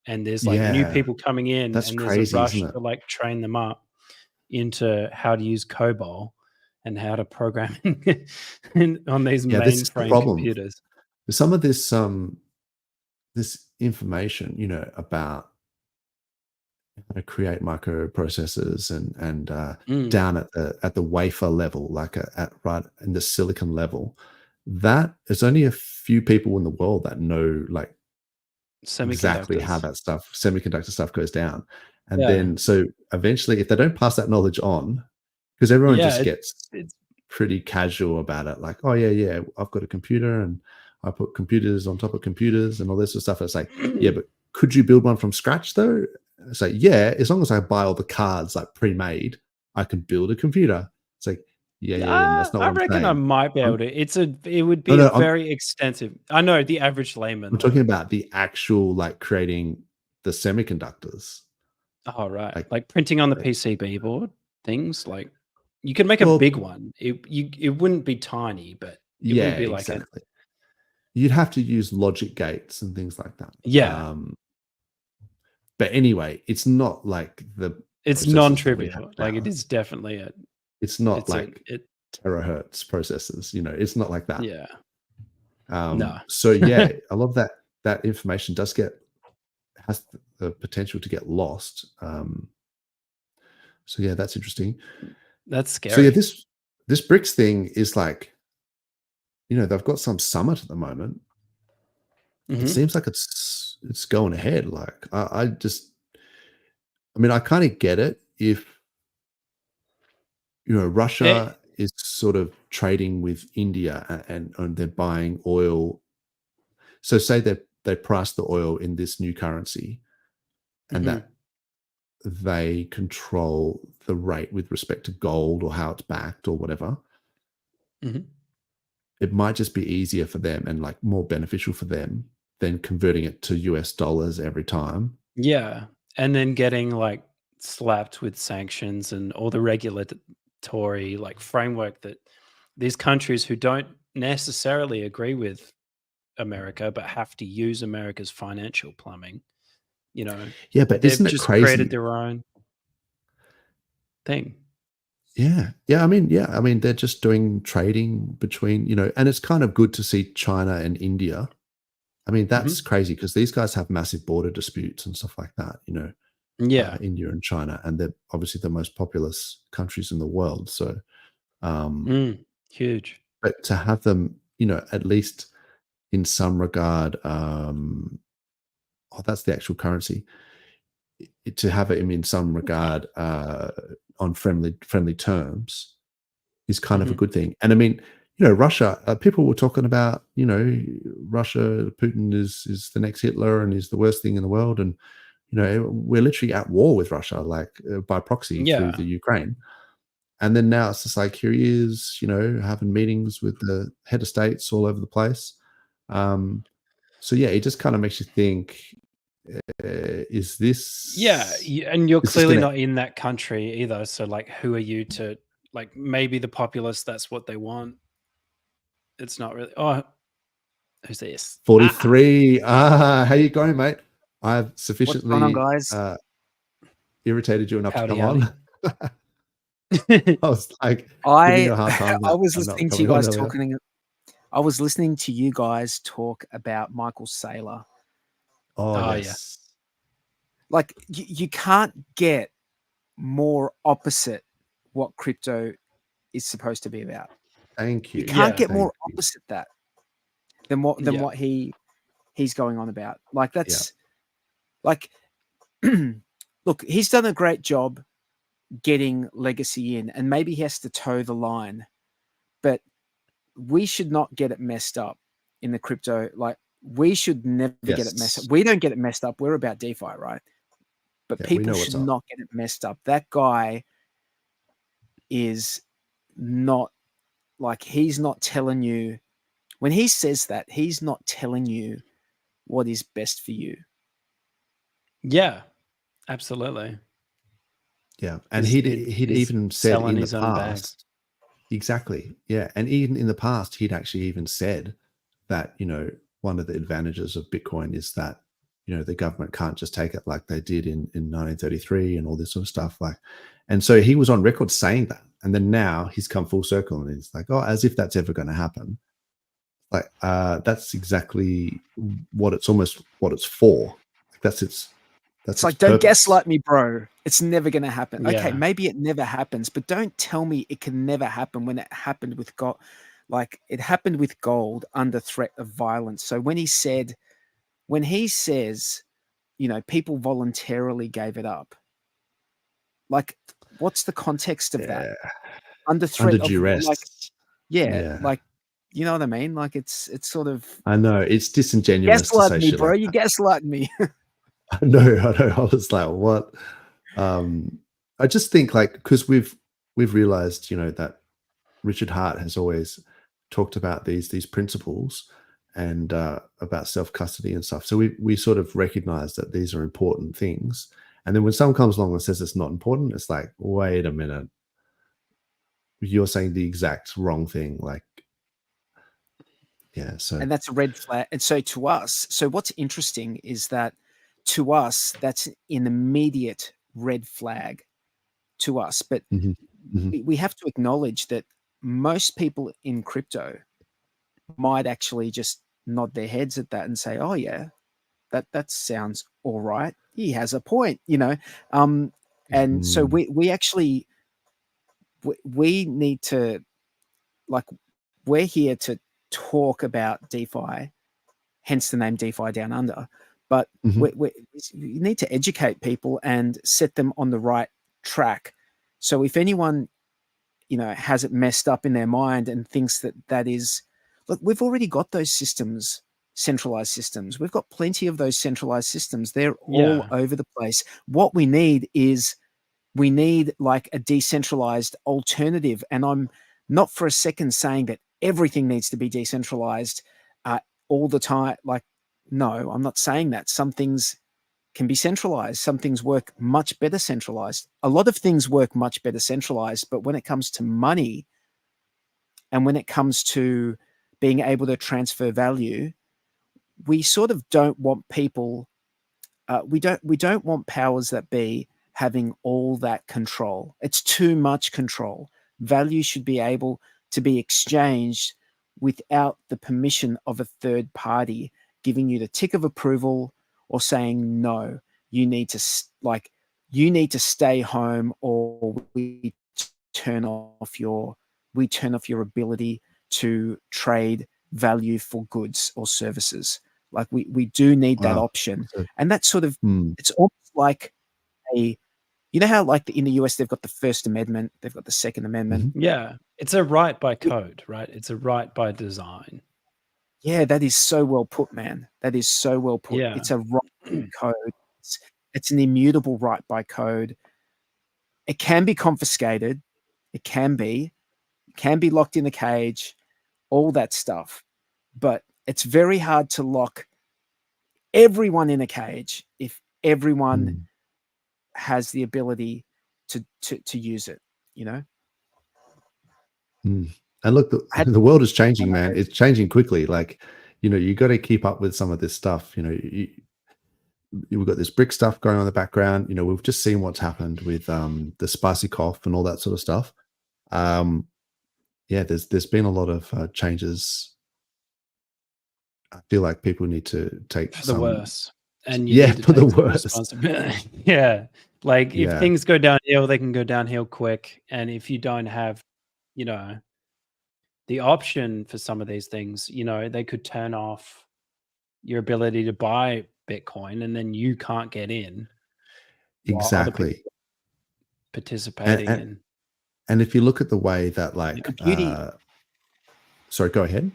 and there's like new Yeah, people coming in, that's and there's crazy, a rush isn't it? to like train them up into how to use COBOL and how to program on these Yeah, this is the mainframe problem. computers. Some of this this information, about how to create microprocessors and down at the wafer level, like at right in the silicon level, that there's only a few people in the world that know like exactly how Semiconductors. that stuff, semiconductor stuff goes down. And Yeah. then so eventually, if they don't pass that knowledge on, because everyone Yeah, just gets it's pretty casual about it, like, oh yeah, I've got a computer and I put computers on top of computers and all this sort of stuff. It's like, yeah, but could you build one from scratch though? It's like, yeah, as long as I buy all the cards like pre-made, I can build a computer. It's like, yeah, that's not what I I'm reckon I saying. might be able to. It would be no, a very extensive. I know the average layman. I'm talking about the actual like creating the semiconductors. Oh right, like printing on the PCB board things. Like you could make a Well, big one. It wouldn't be tiny, but it wouldn't be like exactly. You'd have to use logic gates and things like that. Yeah. But anyway, it's not like it's processors that we non-trivial. have Like it now. is definitely It's not it's like terahertz processors. It's not like that. Yeah. No. So yeah, a lot of that information has the potential to get lost. So yeah, that's interesting. That's scary. So yeah, this BRICS thing is like, they've got some summit at the moment. It seems like it's going ahead. Like I kind of get it if Russia is sort of trading with India and they're buying oil. So say they price the oil in this new currency, and that they control the rate with respect to gold or how it's backed or whatever. It might just be easier for them and like more beneficial for them than converting it to US dollars every time. Yeah. And then getting like slapped with sanctions and all the regulatory like framework that these countries who don't necessarily agree with America but have to use America's financial plumbing, Yeah, but they've isn't it just crazy? created their own thing. Yeah. I mean, they're just doing trading between, and it's kind of good to see China and India. I mean, that's crazy because these guys have massive border disputes and stuff like that, Yeah. India and China, and they're obviously the most populous countries in the world. So, huge. but to have them, at least in some regard, that's the actual currency. To have it in some regard on friendly terms, is kind of a good thing. And I mean, Russia, people were talking about, Russia, Putin is the next Hitler and is the worst thing in the world. And, we're literally at war with Russia, like by proxy through the Ukraine. And then now it's just like, here he is, having meetings with the head of states all over the place. So yeah, it just kind of makes you think, is this... Yeah, and you're is this clearly gonna- not in that country either. So like, who are you to, like, maybe the populace, that's what they want. It's not really... Oh, who's this? 43. How you going, mate? I've sufficiently What's going on, guys? irritated you enough Howdy, to come howdy. on. I was like, giving you a hard time I that was I'm not listening to you coming on guys earlier. talking. I was listening to you guys talk about Michael Saylor. Oh, Oh, yes. Like you can't get more opposite what crypto is supposed to be about. Thank you. You can't get Thank more you. opposite that than what he's going on about. Like that's like look, he's done a great job getting legacy in, and maybe he has to toe the line, but we should not get it messed up in the crypto. Like we should never get it messed up. We don't get it messed up. We're about DeFi, right? But Yeah, we people know what's should up. not get it messed up. That guy is not like, he's not telling you, when he says that, he's not telling you what is best for you. Yeah, absolutely. Yeah, and He's- he'd he's even said selling in his the own bag. past, exactly, yeah, and even in the past, he'd actually even said that one of the advantages of Bitcoin is that the government can't just take it like they did in 1933 and all this sort of stuff, like, and so he was on record saying that, and then now he's come full circle and he's like, oh, as if that's ever going to happen. Like that's exactly what it's for. It's like, its don't purpose. gaslight me, bro. It's never going to happen. Yeah. Okay, maybe it never happens, but don't tell me it can never happen when it happened with gold. Like it happened with gold under threat of violence. So when he says, people voluntarily gave it up, like, what's the context of that? Under threat Under of duress. like, Yeah. like, you know what I mean? Like it's sort of I know it's disingenuous to gaslight say me, shit bro. like You that. gaslight me. I know. I was like, what? I just think because we've realized, that Richard Hart has always talked about these principles and about self-custody and stuff. So we sort of recognize that these are important things. And then when someone comes along and says it's not important, it's like, wait a minute. You're saying the exact wrong thing. Like, yeah. So And that's a red flag. And so to us, so what's interesting is that to us, that's an immediate red flag to us. But we have to acknowledge that most people in crypto might actually just nod their heads at that and say, oh yeah, that sounds all right. He has a point, and so we actually we need to, like, we're here to talk about DeFi, hence the name DeFi Down Under. But we need to educate people and set them on the right track. So if anyone, has it messed up in their mind and thinks that is, look, we've already got those systems, centralized systems. We've got plenty of those centralized systems. They're all over the place. What we need is, like a decentralized alternative. And I'm not for a second saying that everything needs to be decentralized all the time. Like, no, I'm not saying that. Some things can be centralized. Some things work much better centralized. A lot of things work much better centralized, but when it comes to money and when it comes to being able to transfer value, we sort of don't want people, we don't want powers that be having all that control. It's too much control. Value should be able to be exchanged without the permission of a third party giving you the tick of approval or saying, no, you need to stay home, or we turn off your ability to trade value for goods or services. Like we do need that option. And that's sort of, it's almost like a, You know how like in the US they've got the First Amendment, they've got the Second Amendment. Yeah, it's a right by code, right? It's a right by design. Yeah, that is so well put, man. That is so well put. Yeah. It's a right by code. It's an immutable right by code. It can be confiscated. It can be locked in a cage, all that stuff. But it's very hard to lock everyone in a cage if everyone has the ability to use it, you know? And look, the world is changing, man. It's changing quickly. Like, you know, you got to keep up with some of this stuff. You know, we've got this brick stuff going on in the background. You know, we've just seen what's happened with the spicy cough and all that sort of stuff. Yeah, there's been a lot of changes. I feel like people need to take For the worse. And you yeah, need to for the take some worse. responsibility. Yeah. Like if things go downhill, they can go downhill quick. And if you don't have, you know, the option for some of these things, you know, they could turn off your ability to buy Bitcoin and then you can't get in. Exactly. Participating in. And if you look at the way that like the beauty, sorry, go ahead.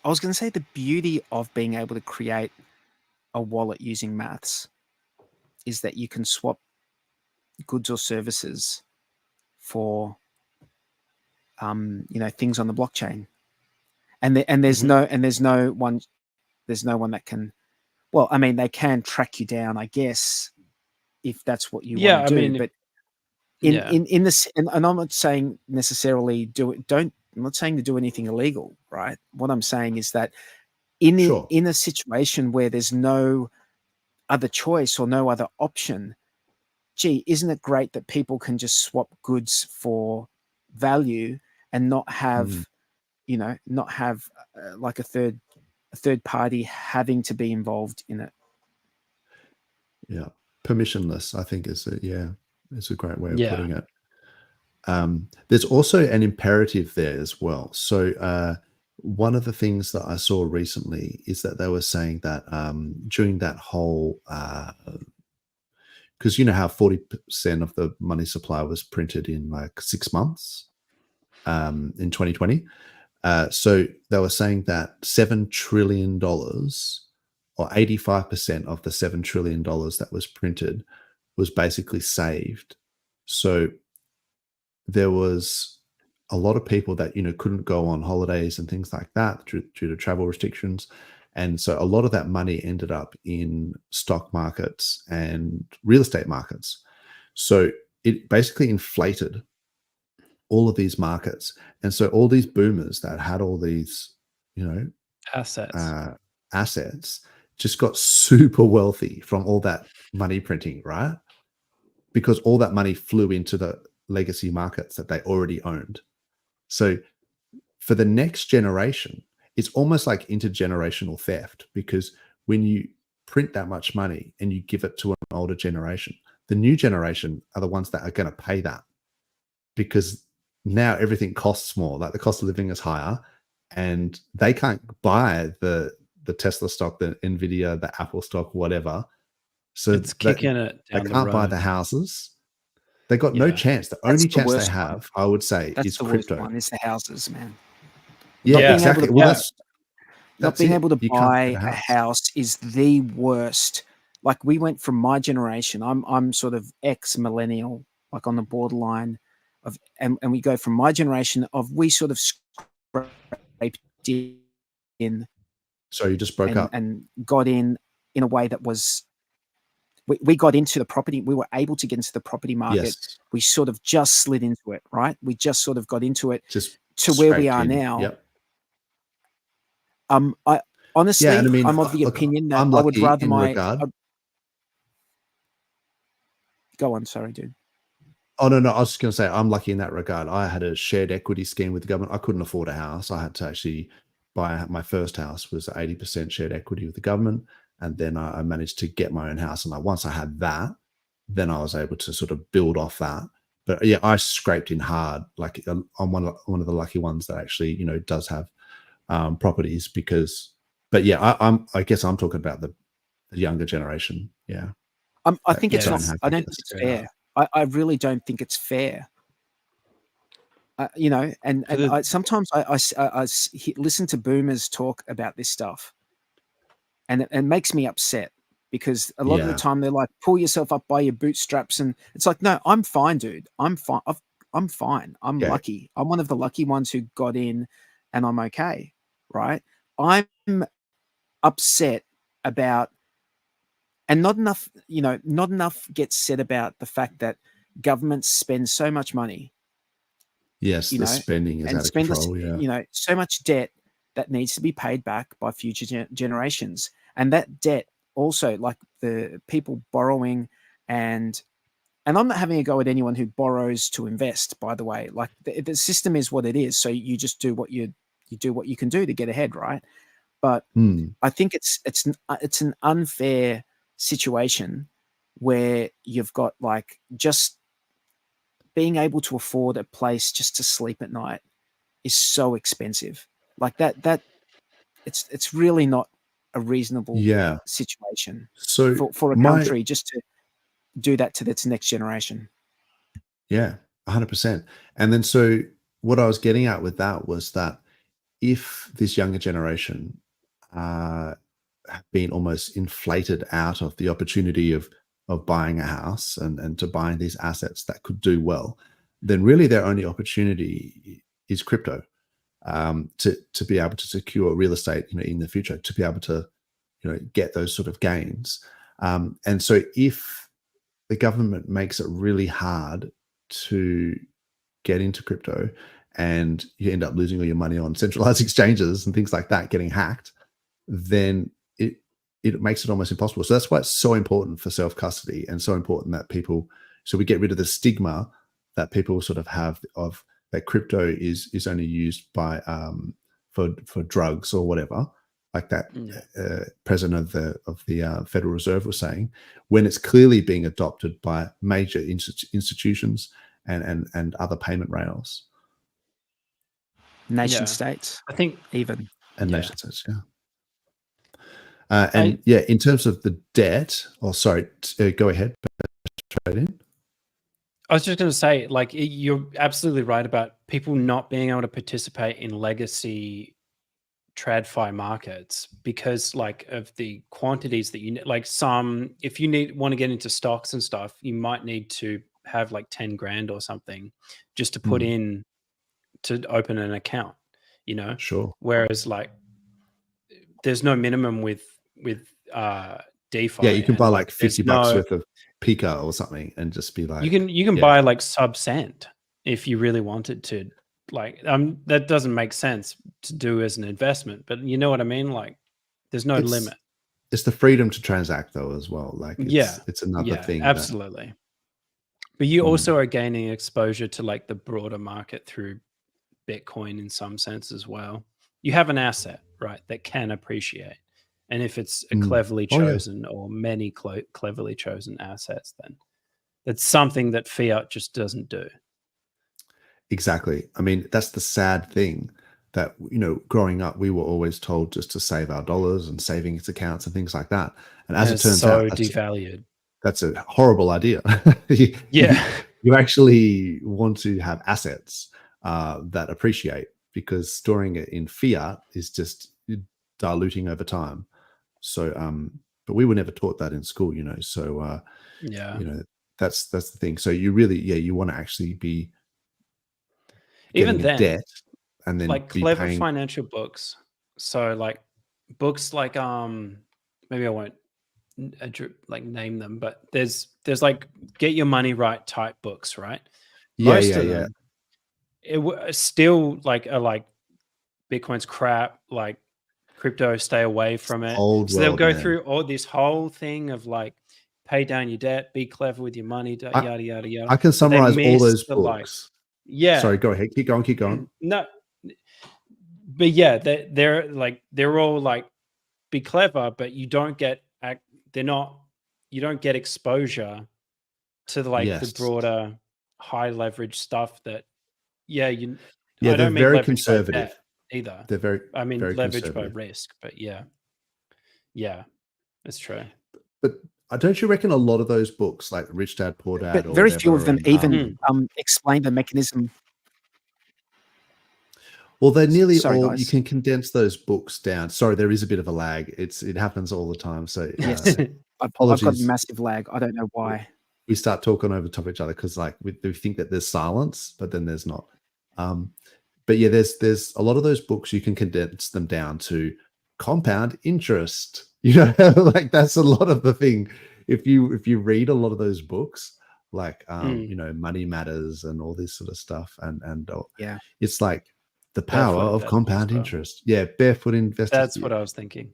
I was going to say the beauty of being able to create a wallet using maths is that you can swap goods or services for you know, things on the blockchain, and there's no one that can, well, I mean, they can track you down, I guess, if that's what you want to do. But in this, and I'm not saying necessarily I'm not saying to do anything illegal, right? What I'm saying is that in a situation where there's no other choice or no other option, gee, isn't it great that people can just swap goods for value and not have, you know, like a third party having to be involved in it. Yeah, permissionless, I think is a great way of putting it. There's also an imperative there as well. So one of the things that I saw recently is that they were saying that during that whole, because you know how 40% of the money supply was printed in like 6 months in 2020. So they were saying that $7 trillion or 85% of the $7 trillion that was printed was basically saved. So there was a lot of people that, you know, couldn't go on holidays and things like that due to travel restrictions. And so a lot of that money ended up in stock markets and real estate markets. So it basically inflated all of these markets. And so all these boomers that had all these, you know, assets just got super wealthy from all that money printing, right? Because all that money flew into the legacy markets that they already owned. So for the next generation, it's almost like intergenerational theft, because when you print that much money and you give it to an older generation, the new generation are the ones that are going to pay that, because now everything costs more. Like the cost of living is higher, and they can't buy the Tesla stock, the Nvidia, the Apple stock, whatever. So it's kicking it down they can't buy the houses. They got no chance. The only chance they have, I would say, is crypto. One is the houses, man. Yeah, exactly. Not being able to buy a house is the worst. Like we went from my generation. I'm sort of ex-millennial, like on the borderline of, and we go from my generation of, we sort of scraped in. So you just broke up and got in a way that was. We got into the property. We were able to get into the property market. Yes. We sort of just slid into it, right? We just sort of got into it just to where we are now. Yep. I honestly, I mean, I'm of the opinion that I would rather Go on, sorry, dude. Oh no, I was just going to say I'm lucky in that regard. I had a shared equity scheme with the government. I couldn't afford a house. I had to actually buy my first house was 80% shared equity with the government. And then I managed to get my own house. And like once I had that, then I was able to sort of build off that. But yeah, I scraped in hard, like I'm one of the lucky ones that actually, you know, does have properties because, but yeah, I guess I'm talking about the younger generation. Yeah. I think it's not, I don't think it's fair. I really don't think it's fair. You know, and sometimes I listen to boomers talk about this stuff, and it makes me upset because a lot of the time they're like, pull yourself up by your bootstraps, and it's like, no, I'm fine, dude. I'm fine. I'm fine. I'm lucky. I'm one of the lucky ones who got in, and I'm okay, right? I'm upset about, and not enough gets said about the fact that governments spend so much money. Yes, the spending is out of control. You know, so much debt that needs to be paid back by future generations, and that debt also, like the people borrowing, and I'm not having a go at anyone who borrows to invest. By the way, like the system is what it is, so you just do what you do what you can do to get ahead, right? But I think it's an unfair situation where you've got like just being able to afford a place just to sleep at night is so expensive. Like that it's really not a reasonable situation for a country just to do that to its next generation. Yeah, 100%. And then so what I was getting at with that was that if this younger generation have been almost inflated out of the opportunity of buying a house and to buying these assets that could do well, then really their only opportunity is crypto, to be able to secure real estate, you know, in the future, to be able to, you know, get those sort of gains. And so if the government makes it really hard to get into crypto and you end up losing all your money on centralized exchanges and things like that, getting hacked, then it makes it almost impossible. So that's why it's so important for self-custody, and so important that people, so we get rid of the stigma that people sort of have of that crypto is only used by for drugs or whatever, like that president of the Federal Reserve was saying, when it's clearly being adopted by major institutions and other payment rails. Nation states, I think, even. And nation states, in terms of the debt, go ahead. I was just going to say, like, you're absolutely right about people not being able to participate in legacy TradFi markets because, like, of the quantities that you need. Like, if you want to get into stocks and stuff, you might need to have like 10 grand or something just to put in to open an account, you know? Sure. Whereas, like, there's no minimum with DeFi. Yeah, you can buy like $50 worth of Pika or something and just be like, you can buy like sub-cent if you really wanted to. Like, that doesn't make sense to do as an investment, but you know what I mean? Like, there's no limit. It's the freedom to transact though as well. Like, it's another thing. Absolutely. But you also are gaining exposure to like the broader market through Bitcoin in some sense as well. You have an asset, right, that can appreciate. And if it's a cleverly chosen or many cleverly chosen assets, then that's something that fiat just doesn't do. Exactly. I mean, that's the sad thing that, you know, growing up, we were always told just to save our dollars and savings accounts and things like that. And as it turns out, devalued. That's a horrible idea. You actually want to have assets that appreciate, because storing it in fiat is just diluting over time. So, but we were never taught that in school, you know. So, you know, that's the thing. So you really, you want to actually be even then debt, and then like clever financial books. So like books like maybe I won't like name them, but there's like Get Your Money Right type books, right? Most of them, it still like are like Bitcoin's crap, like crypto, stay away from it. So they'll go through all this whole thing of like pay down your debt, be clever with your money, yada yada yada. I can summarize all those books. Sorry, go ahead, keep going. No, but yeah, they're all like be clever, but you don't get you don't get exposure to the broader high leverage stuff that I they're very conservative either. They're very leverage by risk, but yeah, that's true. But don't you reckon a lot of those books, like Rich Dad Poor Dad, But or very few of whatever, them even explain the mechanism. Well, they're nearly Sorry, all. guys. You can condense those books down. Sorry, there is a bit of a lag. It happens all the time. So Yes, I've got a massive lag. I don't know why. we start talking over top of each other because like we think that there's silence, but then there's not. But yeah, there's a lot of those books you can condense them down to compound interest. You know, like that's a lot of the thing. If you read a lot of those books, like you know, Money Matters and all this sort of stuff, and Yeah, it's like the power of compound interest. Yeah, barefoot investors. That's what I was thinking.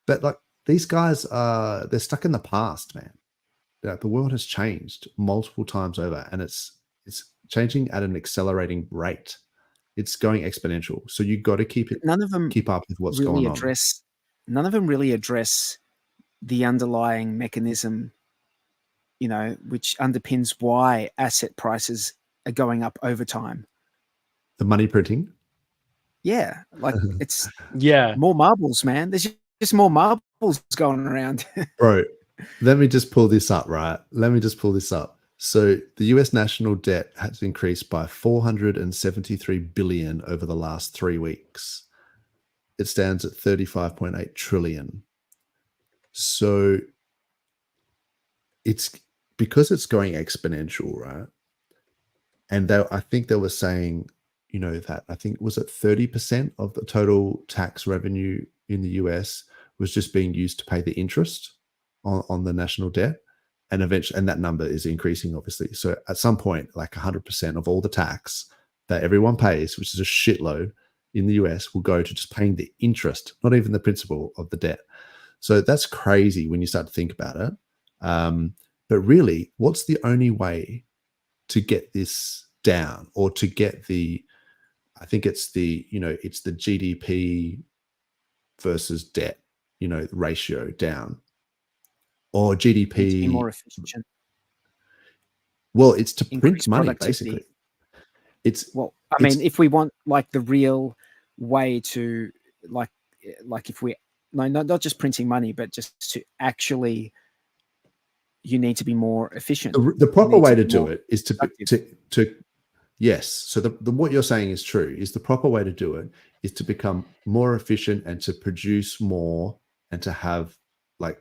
But like these guys they're stuck in the past, man. The world has changed multiple times over, and it's changing at an accelerating rate. It's going exponential. So you got to keep up with what's going on. None of them really address the underlying mechanism, you know, which underpins why asset prices are going up over time. The money printing. Yeah, like it's Yeah, more marbles, man. There's just more marbles going around. Bro, let me just pull this up, right? Let me just pull this up. So the US national debt has increased by 473 billion over the last 3 weeks. It stands at 35.8 trillion. So it's because it's going exponential, right? And I think they were saying, you know, that I think was it 30% of the total tax revenue in the US was just being used to pay the interest on the national debt. And eventually, and that number is increasing, obviously. So at some point, like 100% of all the tax that everyone pays, which is a shitload in the US, will go to just paying the interest, not even the principal of the debt. So that's crazy when you start to think about it. But really, what's the only way to get this down, or to get I think it's the GDP versus debt, you know, ratio down, or GDP. To be more efficient. Well, it's to Increase print money, productivity. basically. I mean, if we want like the real way to like if we not just printing money, but just to actually, you need to be more efficient. The proper way to do it is to yes. So the what you're saying is true. Is the proper way to do it is to become more efficient and to produce more and to have like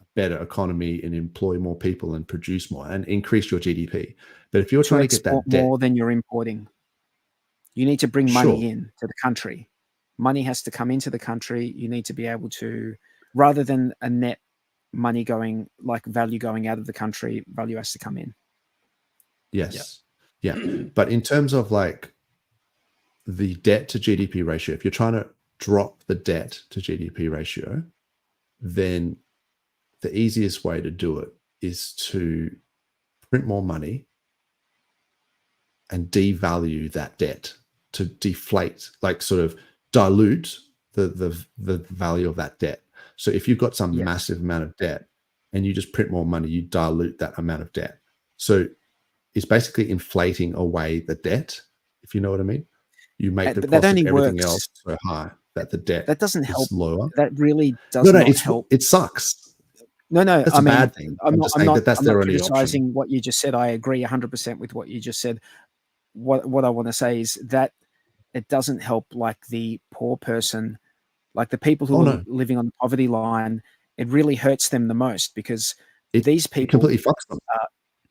a better economy and employ more people and produce more and increase your GDP. But if you're trying to get that more than you're importing, you need to bring money in to the country. Money has to come into the country. You need to be able to, rather than a net money going, like value going out of the country, value has to come in. Yes. Yeah. But in terms of like the debt to GDP ratio, if you're trying to drop the debt to GDP ratio, then the easiest way to do it is to print more money and devalue that debt, to deflate, like sort of dilute the value of that debt. So if you've got some massive amount of debt and you just print more money, you dilute that amount of debt. So it's basically inflating away the debt, if you know what I mean. You make the cost of everything else so high that the debt doesn't help. is lower. That really does not help. It sucks. No, that's a bad thing. I'm not criticizing option. What you just said. I agree 100% with what you just said. What I want to say is that it doesn't help like the poor person, like the people who are living on the poverty line. It really hurts them the most because these people completely fucks them.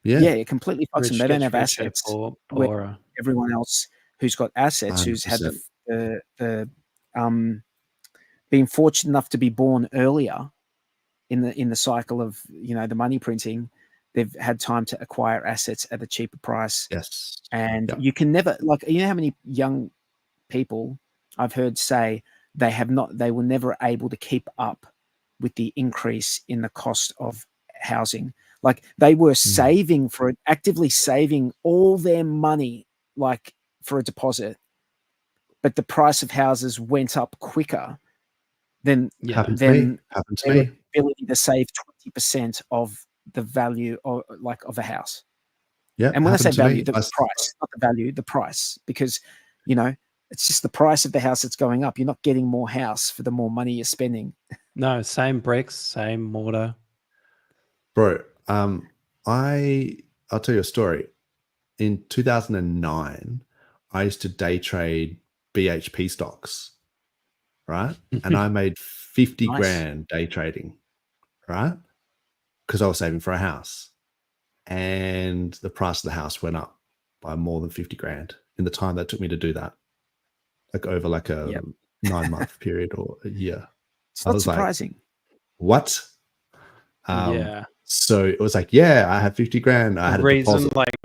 It completely fucks them. They don't have assets. Where everyone else who's got assets, 100%. Who's had the being fortunate enough to be born earlier in the cycle of, you know, the money printing, they've had time to acquire assets at a cheaper price. Yes. And you can never, like, you know how many young people I've heard say they were never able to keep up with the increase in the cost of housing. Like they were saving for it, actively saving all their money, like for a deposit, but the price of houses went up quicker than their ability to save 20% of the value of a house. Yeah. And when I say value, the price, not the value, the price, because, you know, it's just the price of the house that's going up. You're not getting more house for the more money you're spending. No, same bricks, same mortar. Bro, I'll tell you a story. In 2009, I used to day trade BHP stocks, right? And I made 50 Nice. grand day trading, right? Because I was saving for a house. And the price of the house went up by more than 50 grand in the time that took me to do that. Like over like a 9-month period or a year. It's I not was like, surprising. what? Yeah. So it was like, yeah, I had 50 grand. I The had a reason deposit. like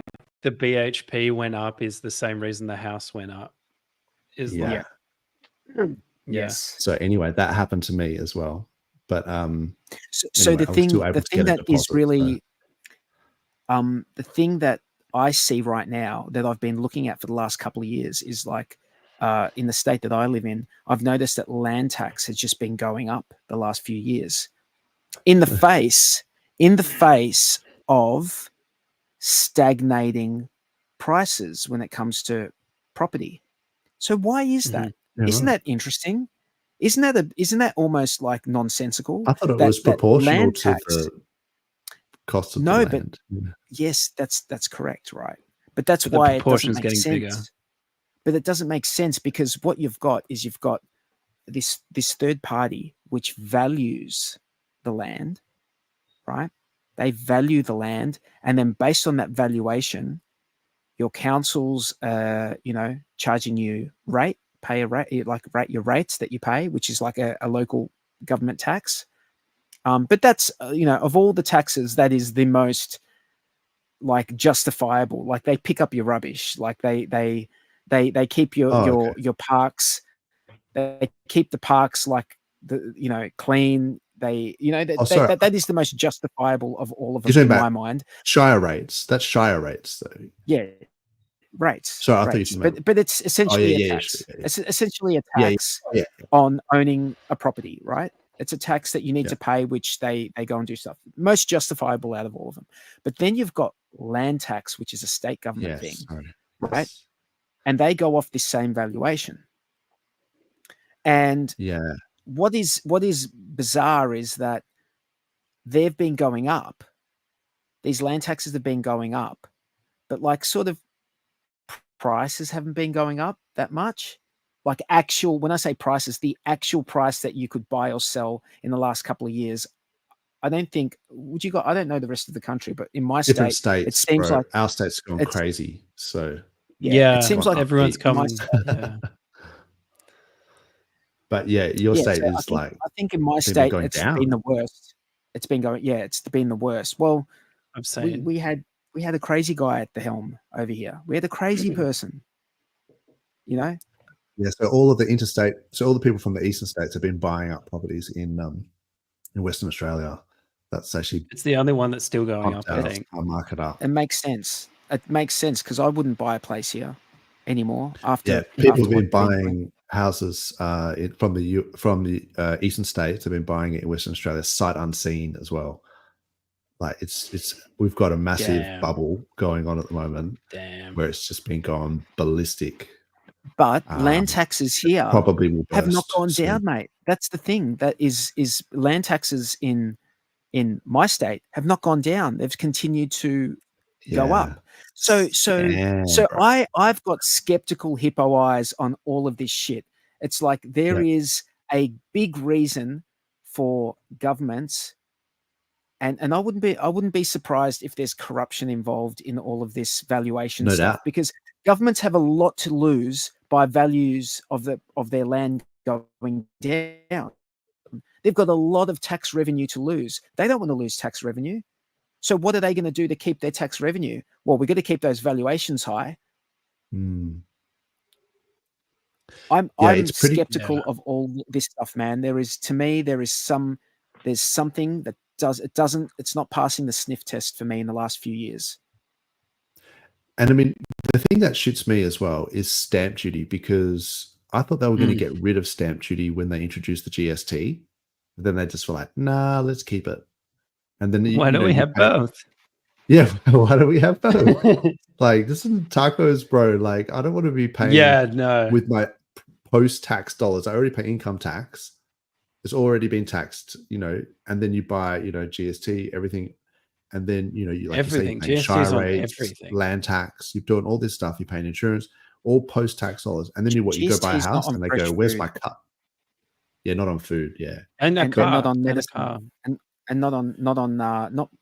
the BHP went up is the same reason the house went up. Is Yeah. like, Yes. So anyway, that happened to me as well. But So anyway, the I was thing, still able the to thing get a that is deposit, really, the thing that I see right now that I've been looking at for the last couple of years is like, in the state that I live in, I've noticed that land tax has just been going up the last few years, in the face of stagnating prices when it comes to property. So why is that? Yeah, Isn't right. that interesting? Isn't that almost like nonsensical? I thought it that, was that proportional land to tax, the cost of No, the but land. Yeah. yes, that's correct, right? But that's But the why it doesn't proportion's make getting sense. bigger. But it doesn't make sense because what you've got this third party which values the land, right? They value the land, and then based on that valuation, your council's charging you pay a rate, like your rates that you pay, which is like a local government tax. But that's of all the taxes, that is the most like justifiable. Like they pick up your rubbish, like they keep your parks, they keep the parks like clean. That is the most justifiable of all of them in my mind. Shire rates. That's shire rates, though. Yeah, rates. Sorry, I thought you rates. were talking about. But it's essentially yeah, a tax. sure, yeah. It's essentially a Yeah, tax yeah. on owning a property, right? It's a tax that you need to pay, which they go and do stuff. Most justifiable out of all of them. But then you've got land tax, which is a state government thing, right? Yes. And they go off this same valuation. And what is bizarre is that they've been going up. These land taxes have been going up, but like sort of prices haven't been going up that much. Like when I say prices, the actual price that you could buy or sell in the last couple of years, I don't think, I don't know the rest of the country, but in my Different state, states, it seems bro. like Our state's gone crazy. So it seems like everyone's coming. But yeah, your state so is I think in my state it's down. been the worst. It's been the worst. Well, I'm saying we had a crazy guy at the helm over here. We had a crazy person, Yeah, so all the people from the eastern states have been buying up properties in Western Australia. That's actually it's the only one that's still going up, I think. I'll mark it up. It makes sense. It makes sense because I wouldn't buy a place here anymore. People have been buying houses from the eastern states. Have been buying it in Western Australia sight unseen as well. Like we've got a massive bubble going on at the moment. Where it's just been gone ballistic. But land taxes here probably will have not burst gone soon. down, mate. That's the thing. That is land taxes in my state have not gone down. They've continued to go up. So I've got skeptical hippo eyes on all of this shit. It's like there is a big reason for governments, and I wouldn't be surprised if there's corruption involved in all of this valuation stuff, because governments have a lot to lose by values of their land going down. They've got a lot of tax revenue to lose. They don't want to lose tax revenue. So what are they going to do to keep their tax revenue? Well, we've got to keep those valuations high. I'm skeptical of all this stuff, man. There's something that it's not passing the sniff test for me in the last few years. And I mean, the thing that shoots me as well is stamp duty, because I thought they were going to get rid of stamp duty when they introduced the GST. But then they just were like, nah, let's keep it. And then why don't we have both? Yeah, why don't we have both? Like, this is tacos, bro. Like, I don't want to be paying with my post-tax dollars. I already pay income tax. It's already been taxed, and then you buy, GST, everything. And then, you like everything. you say, you're paying GST is shire on rates, everything. land tax, you're doing all this stuff, you're paying insurance, all post-tax dollars. And then you go buy a GST is not house on and they fresh go, where's food. my cut? Yeah, not on food. Yeah. And a and car. not on and a medicine, car. and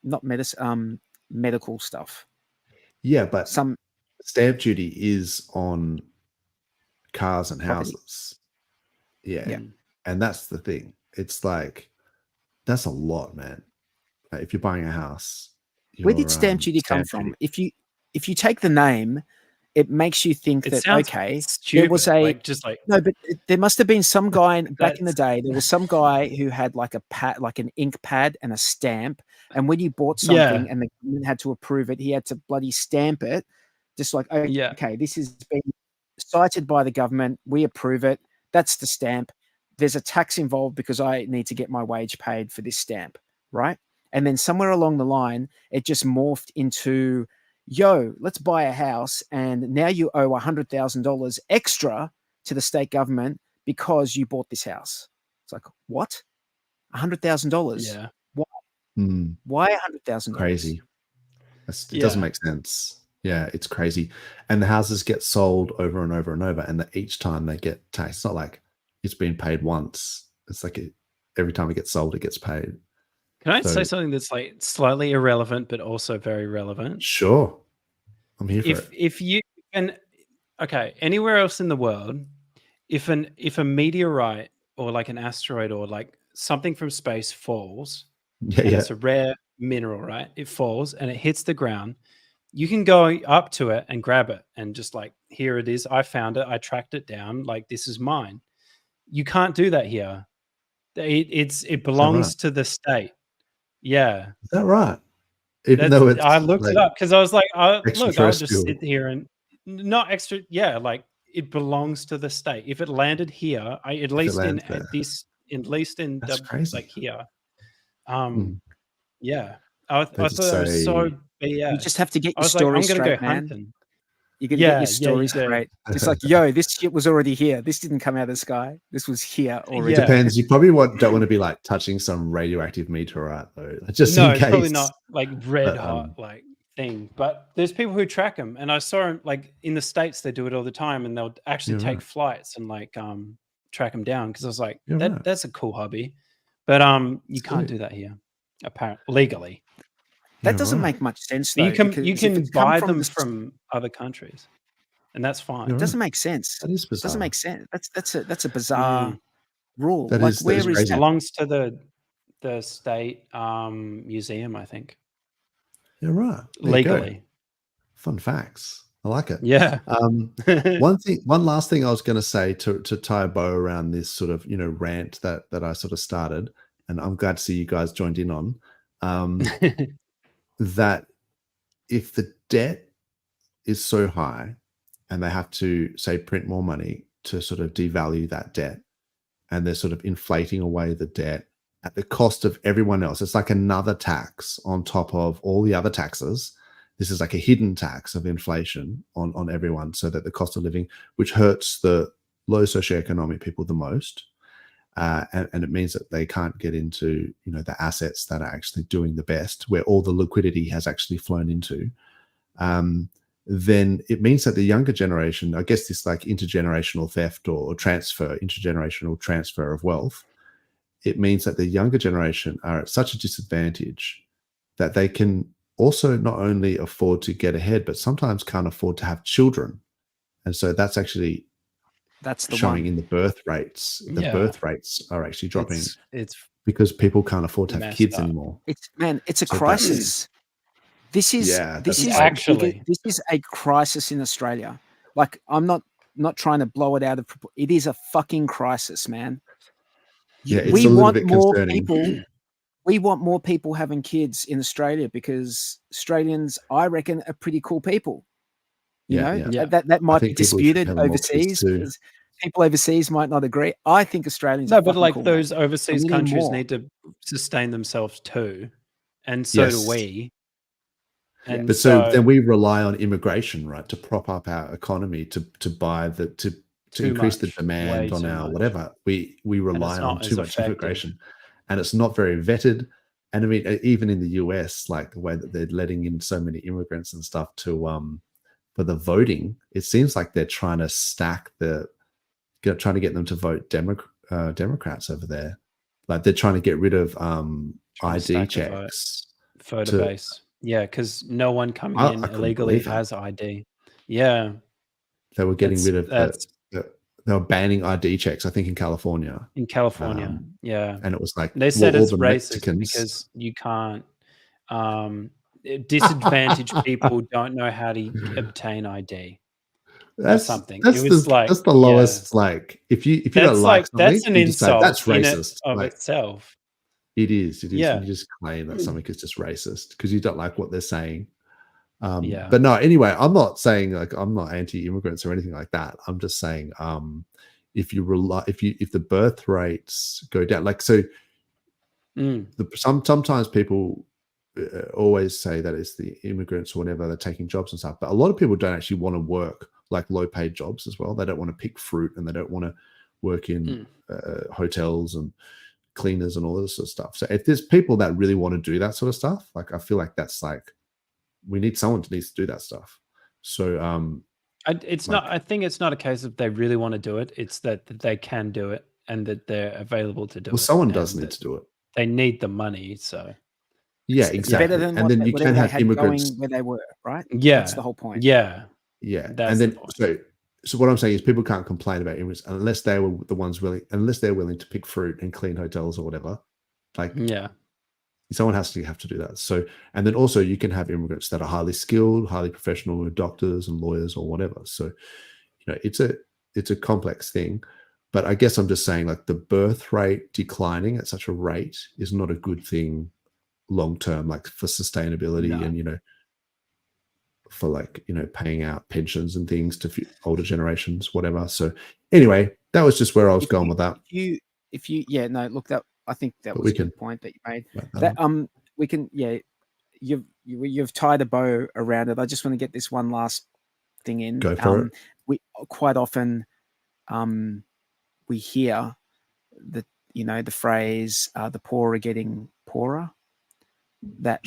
not medicine, medical stuff. Yeah, but Some stamp duty is on cars and Property. houses. Yeah. Yeah. And that's the thing. It's like, that's a lot, man. Like, if you're buying a house, where did stamp duty come from? If you take the name, it makes you think It that sounds okay, stupid. there was a just like no, but there must have been some guy back in the That's- day. There was some guy who had like a pad, like an ink pad and a stamp. And when you bought something and the government had to approve it, he had to bloody stamp it. Just like, okay, Yeah. this has been cited by the government. We approve it. That's the stamp. There's a tax involved because I need to get my wage paid for this stamp, right? And then somewhere along the line, it just morphed into, yo, let's buy a house, and now you owe $100,000 extra to the state government because you bought this house. It's like, what? $100,000? Yeah. Why $100,000? Crazy. It doesn't make sense. Yeah, it's crazy. And the houses get sold over and over and over, and each time they get taxed. It's not like it's been paid once. It's like every time it gets sold, it gets paid. Can I say something that's like slightly irrelevant, but also very relevant? Sure. I'm here for it. If you can, okay, anywhere else in the world, if a meteorite or like an asteroid or like something from space falls, it's a rare mineral, right? It falls and it hits the ground. You can go up to it and grab it and just like, here it is. I found it. I tracked it down. Like, this is mine. You can't do that here. It belongs to the state. Yeah. Is that right? Even though it's I looked it up because I was like, look, I'll just extraterrestrial. sit here and not extra. Yeah, like it belongs to the state. If it landed here, at least in That's crazy. like here. Yeah. I They thought just that was so say- BS. You just have to get I your was like, story I'm gonna straight, go man. hunting. You're gonna Yeah, get your yeah, story you do. straight. It's like, yo, this shit was already here. This didn't come out of the sky. This was here already. Yeah. Depends. You probably don't want to be like touching some radioactive meteorite though, just No, in it's case. probably not like red But, hot like thing. But there's people who track them, and I saw them like in the States. They do it all the time, and they'll actually Yeah, take right. flights and like track them down. Because I was like, Yeah, right. that's a cool hobby, but you can't do that here, apparently legally. That doesn't make much sense though. You can because if can it's come buy from them the- from other countries, and that's fine. You're It doesn't make sense. That is It bizarre. doesn't make sense. That's a bizarre rule. That like, is where is crazy. It that? belongs to the state museum, I think, You're right. There you go. legally. Fun facts. I like it. Yeah. One last thing I was going to say to tie a bow around this sort of rant that I sort of started, and I'm glad to see you guys joined in on that. If the debt is so high, and they have to say print more money to sort of devalue that debt, and they're sort of inflating away the debt at the cost of everyone else, it's like another tax on top of all the other taxes. This is like a hidden tax of inflation on everyone, so that the cost of living, which hurts the low socioeconomic people the most, and it means that they can't get into the assets that are actually doing the best, where all the liquidity has actually flown into. Then it means that the younger generation, I guess this like intergenerational theft or intergenerational transfer of wealth, it means that the younger generation are at such a disadvantage that they can also not only afford to get ahead, but sometimes can't afford to have children. And so that's actually That's the showing one. in the birth rates. The Yeah. birth rates are actually dropping It's because people can't afford to have messed kids up. anymore. It's a So crisis. This is Yeah, this that's is actually- this is a crisis in Australia. Like, I'm not trying to blow it out of proportion. It is a fucking crisis, man. Yeah, it's we a little want bit more concerning. people. We want more people having kids in Australia because Australians, I reckon, are pretty cool people. You Yeah, know, yeah. that might be think people should disputed have more kids overseas too. because people overseas might not agree. I think Australians No, are but fucking like cool, those man. overseas we need countries more. need to sustain themselves too, and so Yes. do we. And But so then we rely on immigration, right, to prop up our economy, to buy to Too increase the much, demand way on too our much. whatever. We rely on not too as much effective. immigration, and it's not very vetted, And I mean, even in the US, like the way that they're letting in so many immigrants and stuff to for the voting, it seems like they're trying to stack trying to get them to vote Democrats over there. Like they're trying to get rid of ID checks. Photo base. Yeah, because no one coming in illegally has ID. Yeah. They were getting rid of they were banning ID checks, I think, in California. In California, yeah. And it was like they said it's racist because you can't disadvantaged people don't know how to obtain ID. That's something. That's it was that's the lowest. Like if you don't like something, that's an insult. That's racist of itself. It is. Yeah. You just claim that something is just racist because you don't like what they're saying. Yeah. But no, anyway, I'm not saying like I'm not anti-immigrants or anything like that. I'm just saying if the birth rates go down, like so, sometimes people always say that it's the immigrants or whatever, they're taking jobs and stuff. But a lot of people don't actually want to work like low-paid jobs as well. They don't want to pick fruit and they don't want to work in hotels and cleaners and all this sort of stuff. So if there's people that really want to do that sort of stuff, like I feel like that's like we need someone to needs to do that stuff. So it's like, not. I think it's not a case of they really want to do it. It's that they can do it and that they're available to do it. Well, someone does need to do it. They need the money, so yeah, exactly. Better than and then you can have immigrants where they were, right? Yeah, that's the whole point. Yeah, that's and then so what I'm saying is people can't complain about immigrants unless they were the ones unless they're willing to pick fruit and clean hotels or whatever. Like someone has to do that. So and then also you can have immigrants that are highly skilled, highly professional, doctors and lawyers or whatever. So it's a complex thing. But I guess I'm just saying like the birth rate declining at such a rate is not a good thing long term, like for sustainability and for like paying out pensions and things to older generations, whatever. So anyway, that was just where I was going with that. If you look, that I think that was a good point that you made. That we can you've tied a bow around it. I just want to get this one last thing in. Go for it. We quite often we hear the phrase the poor are getting poorer. That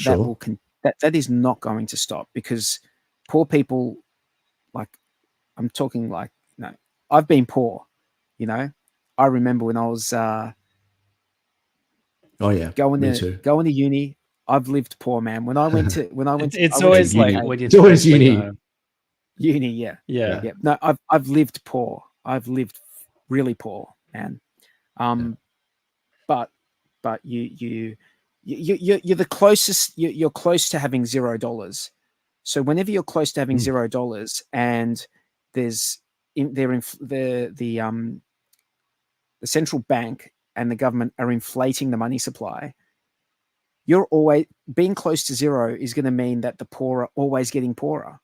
is not going to stop because poor people, like I'm talking like I've been poor. I remember when I was going to uni. I've lived poor, man. When I went to it's always like uni. It's always uni. Uni, yeah. No, I've lived poor. I've lived really poor, man. But you're the closest. You're close to having $0. So whenever you're close to having $0, and the central bank and the government are inflating the money supply, you're always being close to zero is going to mean that the poor are always getting poorer,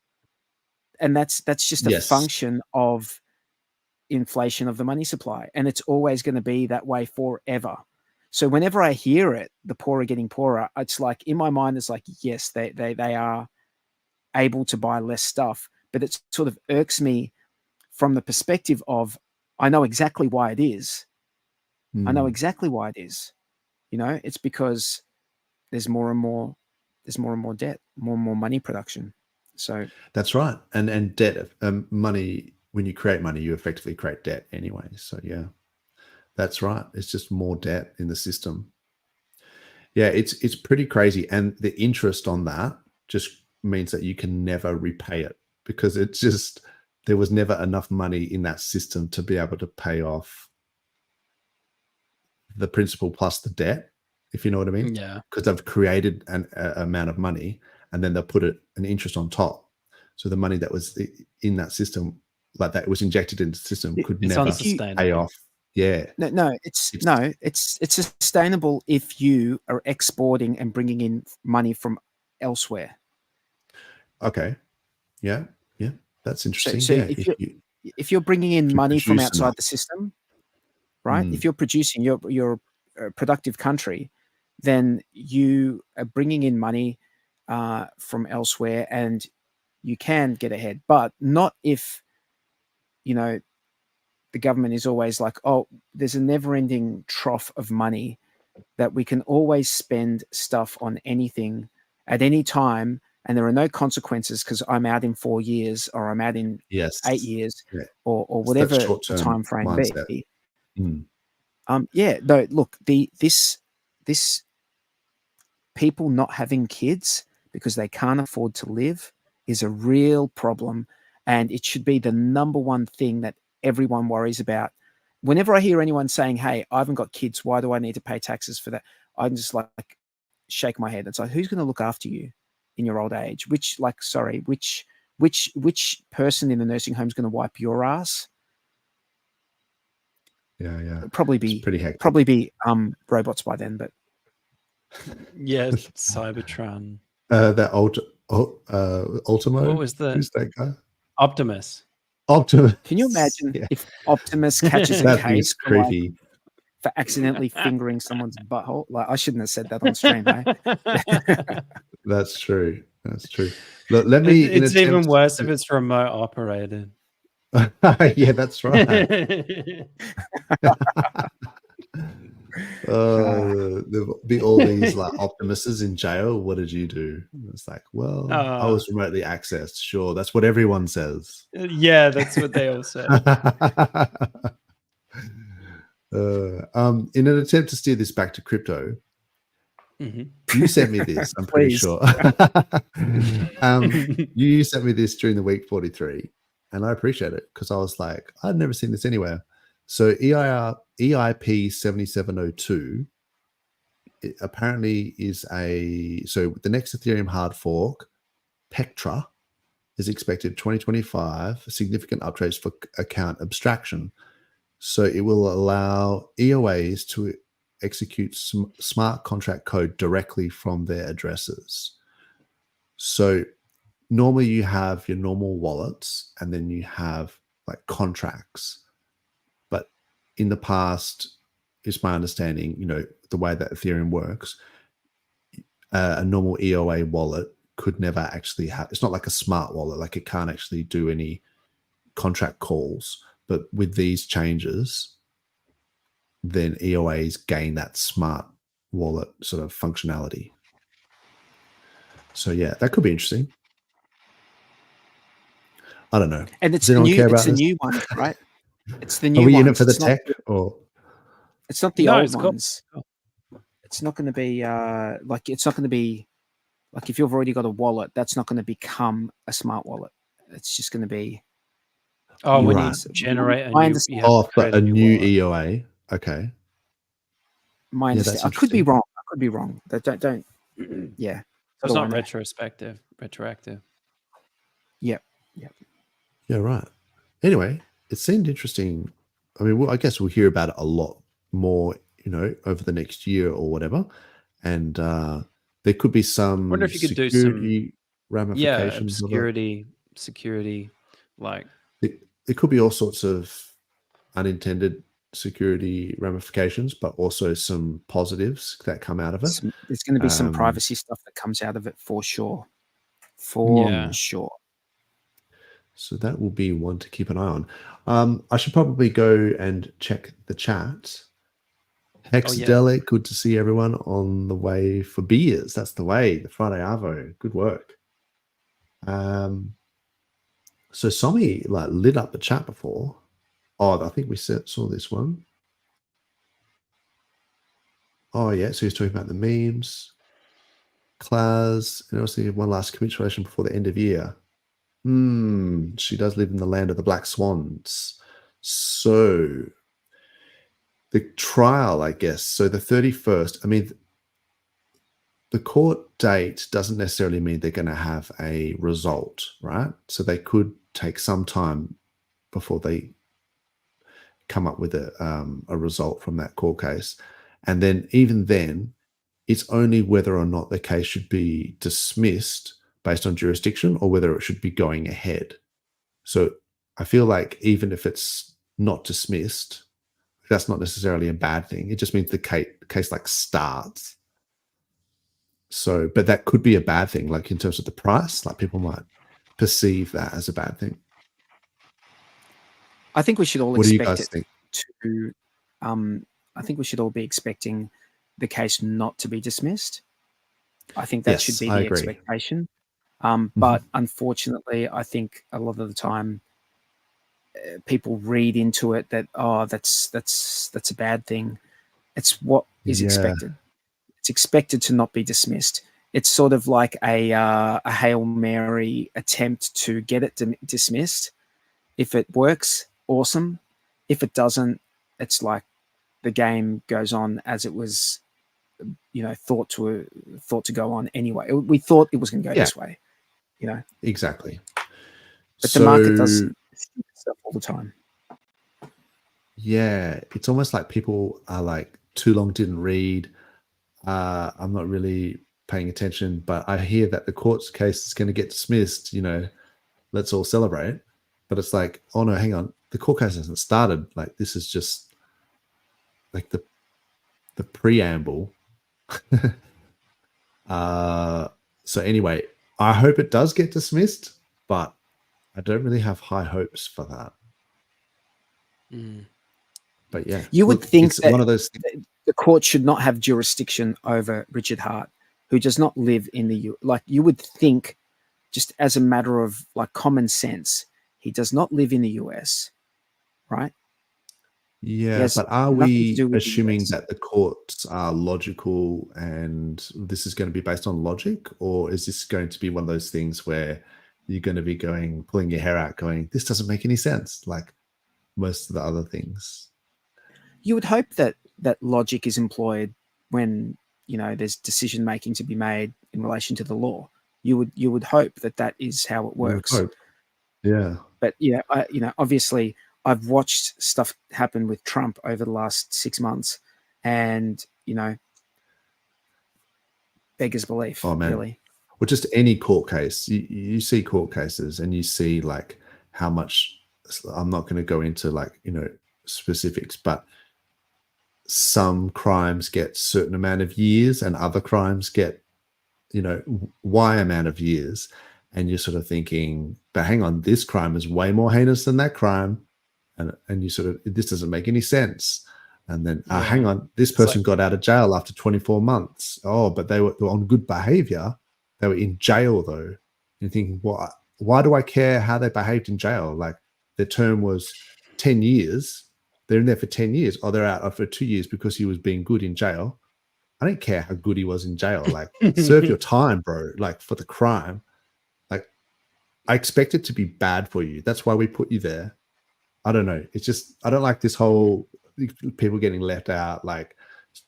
and that's just a function of inflation of the money supply, and it's always going to be that way forever. So whenever I hear it, the poor are getting poorer, it's like in my mind, it's like, yes, they are able to buy less stuff, but it sort of irks me from the perspective of, I know exactly why it is. I know exactly why it is. It's because there's more and more debt, more and more money production. So that's right. And debt, money, when you create money, you effectively create debt anyway. So yeah. That's right. It's just more debt in the system. Yeah, it's pretty crazy. And the interest on that just means that you can never repay it because it's just, there was never enough money in that system to be able to pay off the principal plus the debt, if you know what I mean. Yeah. Because they've created an amount of money and then they'll put an interest on top. So the money that was in that system, like that was injected into the system, could never pay off. Yeah. No, it's sustainable if you are exporting and bringing in money from elsewhere. Okay. Yeah. That's interesting. So if you're bringing in money from outside the system, right? If you're producing, you're a productive country, then you are bringing in money from elsewhere, and you can get ahead. But not if the government is always like, oh, there's a never-ending trough of money that we can always spend stuff on anything at any time, and there are no consequences because I'm out in 4 years or I'm out in 8 years or It's that whatever the short-term time frame mindset. be. Mm. Yeah, no, look, this people not having kids because they can't afford to live is a real problem, and it should be the number one thing that everyone worries about. Whenever I hear anyone saying, "Hey, I haven't got kids, why do I need to pay taxes for that?" I'm just like shake my head. It's like, who's going to look after you in your old age? Which person in the nursing home is going to wipe your ass? Yeah. It'll probably It's be pretty hectic. robots by then, but Yeah, Cybertron. That Ultimo. What was Who's that guy? Optimus? Optimus. can you imagine Yeah. if Optimus catches a That thing case is creepy. for accidentally fingering someone's butthole? Like, I shouldn't have said that on stream, eh? That's true. That's true. Look, let me. It's even worse if it's remote operated. Yeah, that's right. There'll be all these like Optimuses in jail. What did you do? It's like, well, I was remotely accessed. Sure, that's what everyone says. Yeah, that's what they all say. In an attempt to steer this back to crypto, you sent me this. I'm pretty sure. You sent me this during the week 43, and I appreciate it because I was like, I'd never seen this anywhere. So EIP 7702 it apparently is so the next Ethereum hard fork, Pectra, is expected 2025, significant updates for account abstraction. So it will allow EOAs to execute smart contract code directly from their addresses. So normally you have your normal wallets and then you have like contracts. But in the past, is my understanding, the way that Ethereum works, a normal EOA wallet could never actually have, it's not like a smart wallet, like it can't actually do any contract calls. But with these changes, then EOAs gain that smart wallet sort of functionality. So yeah, that could be interesting. I don't know. And it's the new one, right? It's the new one. Are we ones. in it for the tech or? It's not the old ones. Cool. It's not going to be it's not going to be like if you've already got a wallet, that's not going to become a smart wallet. It's just going to be. Oh, when you generate a new EOA. Okay. My understanding. I could be wrong. Don't. Yeah. So it's not retroactive. Yep. Yeah, right. Anyway, it seemed interesting. I mean, I guess we'll hear about it a lot more, over the next year or whatever. And there could be some. I wonder if you could do some ramifications. Security, like. It could be all sorts of unintended security ramifications, but also some positives that come out of it. There's going to be some privacy stuff that comes out of it for sure. For sure. So that will be one to keep an eye on. I should probably go and check the chat. Hexdelic, good to see everyone on the way for beers. That's the way, the Friday Arvo. Good work. So Somi lit up the chat before. Oh, I think we saw this one. Oh yeah, so he's talking about the memes. Class, and also one last capitulation before the end of year. She does live in the land of the black swans. So the trial, I guess. So the 31st, I mean, the court date doesn't necessarily mean they're going to have a result, right? So they could take some time before they come up with a result from that court case. And then even then, it's only whether or not the case should be dismissed based on jurisdiction or whether it should be going ahead. So I feel like even if it's not dismissed, that's not necessarily a bad thing. It just means the case starts. So, but that could be a bad thing, like in terms of the price, like people might perceive that as a bad thing. I think we should all expect it to. I think we should all be expecting the case not to be dismissed. I think that should Yes, be I the agree. expectation. But unfortunately, I think a lot of the time people read into it that, oh, that's a bad thing. It's what is Yeah. expected. It's expected to not be dismissed. It's sort of like a Hail Mary attempt to get it dismissed. If it works, awesome. If it doesn't, it's like the game goes on as it was, thought to go on anyway. We thought it was going to go this way, Exactly. But the market does stuff all the time. Yeah, it's almost like people are like, too long didn't read. I'm not really paying attention, but I hear that the court's case is going to get dismissed. Let's all celebrate. But it's like, oh no, hang on, the court case hasn't started. Like, this is just like the preamble. So anyway, I hope it does get dismissed, but I don't really have high hopes for that. But yeah, you would think it's that one of those the court should not have jurisdiction over Richard Hart, who does not live in the U. Like, you would think, just as a matter of like common sense, he does not live in the US, right? Yeah, but are nothing to we do with the assuming US. that the courts are logical and this is going to be based on logic, or is this going to be one of those things where you're going to be pulling your hair out going, this doesn't make any sense, like most of the other things? You would hope that logic is employed when there's decision making to be made in relation to the law. You would hope that is how it You would works. hope. Yeah. But obviously, I've watched stuff happen with Trump over the last 6 months, and beggars belief. Oh man. Really. Well, just any court case, you see court cases and you see like how much, I'm not going to go into like, specifics, but some crimes get certain amount of years and other crimes get, Y amount of years. And you're sort of thinking, but hang on, this crime is way more heinous than that crime. And you sort of, this doesn't make any sense. And then, hang on, this person got out of jail after 24 months. Oh, but they were on good behavior. They were in jail though. You're thinking, why do I care how they behaved in jail? Like, their term was 10 years. They're in there for 10 years. Oh, they're out for 2 years because he was being good in jail. I don't care how good he was in jail. Like, serve your time, bro. Like, for the crime. Like, I expect it to be bad for you. That's why we put you there. I don't know. It's just, I don't like this whole people getting left out. Like,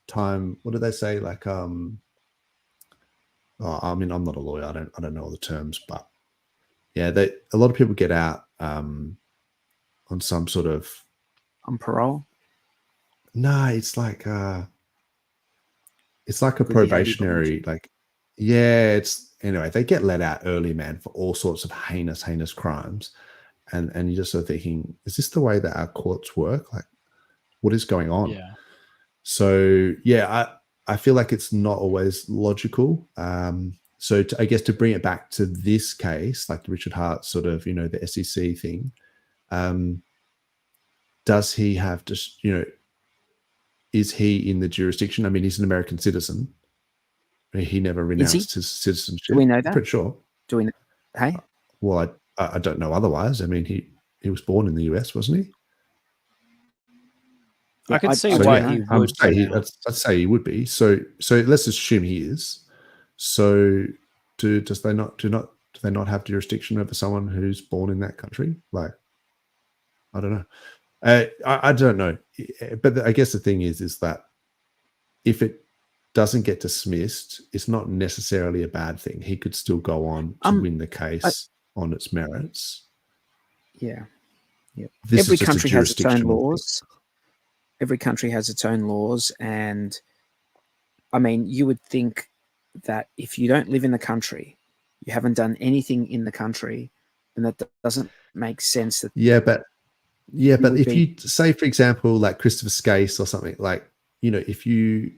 time. What do they say? Like, I mean, I'm not a lawyer. I don't know all the terms, but yeah, a lot of people get out on some sort of, On parole? no, it's like a probationary, like, yeah, it's, anyway, they get let out early, man, for all sorts of heinous crimes. And you're just sort of thinking, is this the way that our courts work? Like, what is going on? Yeah. So yeah, I feel like it's not always logical. So I guess to bring it back to this case, like the Richard Hart sort of, the SEC thing, does he have just, is he in the jurisdiction? I mean, he's an American citizen. He never renounced his citizenship. Do we know that? Pretty sure. Do we know? Hey? Well, I don't know otherwise. I mean, he was born in the US, wasn't he? I can see I why don't he know. would. I'd say he would be. So let's assume he is. So do they not have jurisdiction over someone who's born in that country? Like, I don't know. I don't know. But I guess the thing is that if it doesn't get dismissed, it's not necessarily a bad thing. He could still go on to win the case on its merits. Yeah. This Every is just a country has its own jurisdictional laws. Every country has its own laws. And I mean, you would think that if you don't live in the country, you haven't done anything in the country, and that doesn't make sense. But if you say, for example, like Christopher Skase or something, like, if you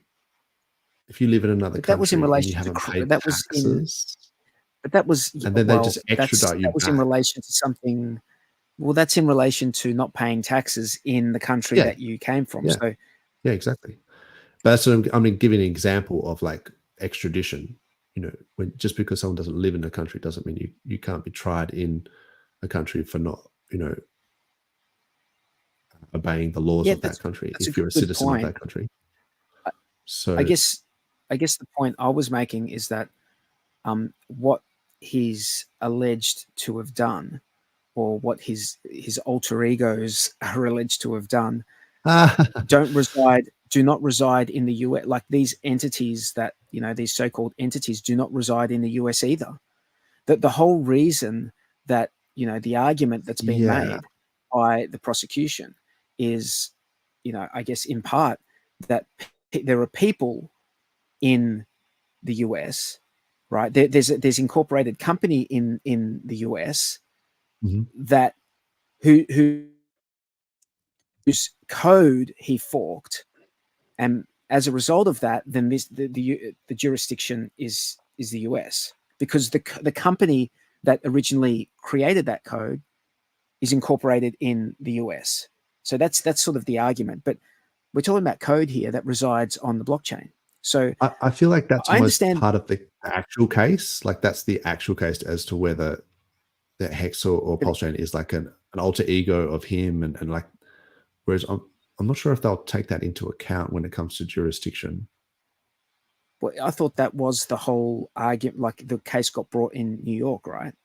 live in another country, that was in relation and you to haven't paid that taxes, was but that was, and then they just extradite you that was back. in relation to something. Well, that's in relation to not paying taxes in the country that you came from. Yeah. So yeah, exactly. But that's what I'm giving an example of like extradition. You know, when just because someone doesn't live in a country doesn't mean you can't be tried in a country for not, you know, obeying the laws of that country if you're a citizen of that country. So I guess the point I was making is that what he's alleged to have done, or what his alter egos are alleged to have done, do not reside in the US. Like these entities that, you know, these so-called entities do not reside in the US either. That the whole reason that, you know, the argument that's been made by the prosecution is, you know, I guess in part that there are people in the US, right? There's incorporated company in the US that whose code he forked, and as a result of that, then the jurisdiction is the US, because the company that originally created that code is incorporated in the US. So that's sort of the argument. But we're talking about code here that resides on the blockchain. So I feel like that's almost part of the actual case. Like that's the actual case as to whether the Hex or PulseChain is like an alter ego of him, and like, whereas I'm not sure if they'll take that into account when it comes to jurisdiction. Well, I thought that was the whole argument. Like the case got brought in New York, right?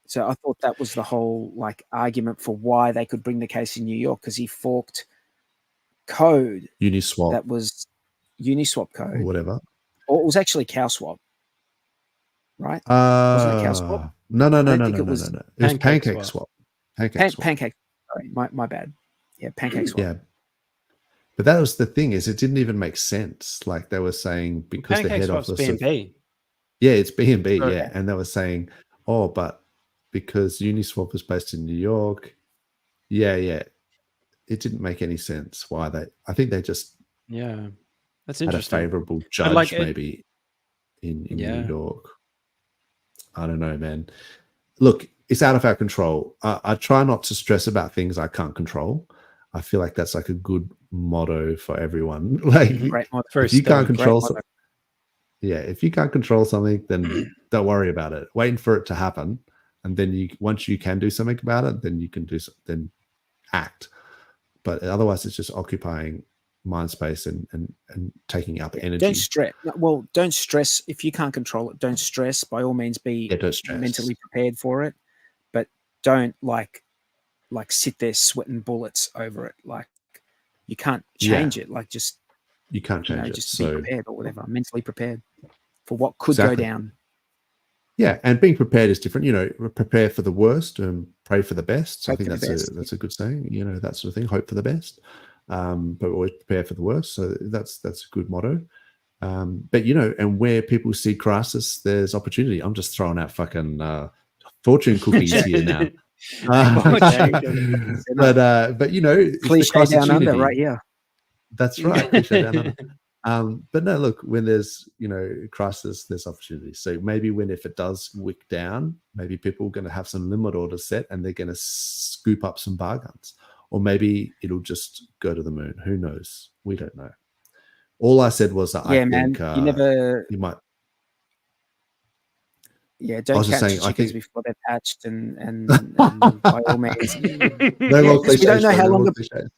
So I thought that was the whole like argument for why they could bring the case in New York, because he forked code Uniswap, that was Uniswap code, or whatever, or it was actually CowSwap, right? Wasn't it CowSwap? No. It It was Pancake Swap. Pancake. Sorry, my bad. Yeah, Pancake Swap. Yeah, but that was the thing, is it didn't even make sense. Like they were saying, because the head office BNB. Yeah, it's BNB. Okay. Yeah, and they were saying, oh, but because Uniswap was based in New York, yeah, it didn't make any sense why they. I think they just that's had interesting. a favorable judge like maybe in New York. I don't know, man. Look, it's out of our control. I try not to stress about things I can't control. I feel like that's like a good motto for everyone. Like if you can't control something, if you can't control something, then don't worry about it. Waiting for it to happen, and then once you can do something about it, then you can then act. But otherwise, it's just occupying mind space and taking up energy. Don't stress. Well, don't stress if you can't control it. Don't stress. By all means, be mentally prepared for it, but don't like sit there sweating bullets over it. Like you can't change it. Like just you can't change it. Just be prepared or whatever. Mentally prepared for what could go down. Yeah, and being prepared is different. You know, prepare for the worst and pray for the best. So I think that's a good saying. You know, that sort of thing. Hope for the best, but always prepare for the worst. So that's a good motto. But you know, and where people see crisis, there's opportunity. I'm just throwing out fucking fortune cookies here now. But you know, cliche down under, right? Yeah, that's right. Cliche down under. But no, look, when there's, you know, crisis, there's opportunity. So maybe if it does wick down, maybe people are going to have some limit orders set and they're going to scoop up some bargains, or maybe it'll just go to the moon. Who knows? We don't know. All I said was that I think you might. Yeah, don't catch chickens before they're hatched, and by all means, no more cliches. We don't know how long.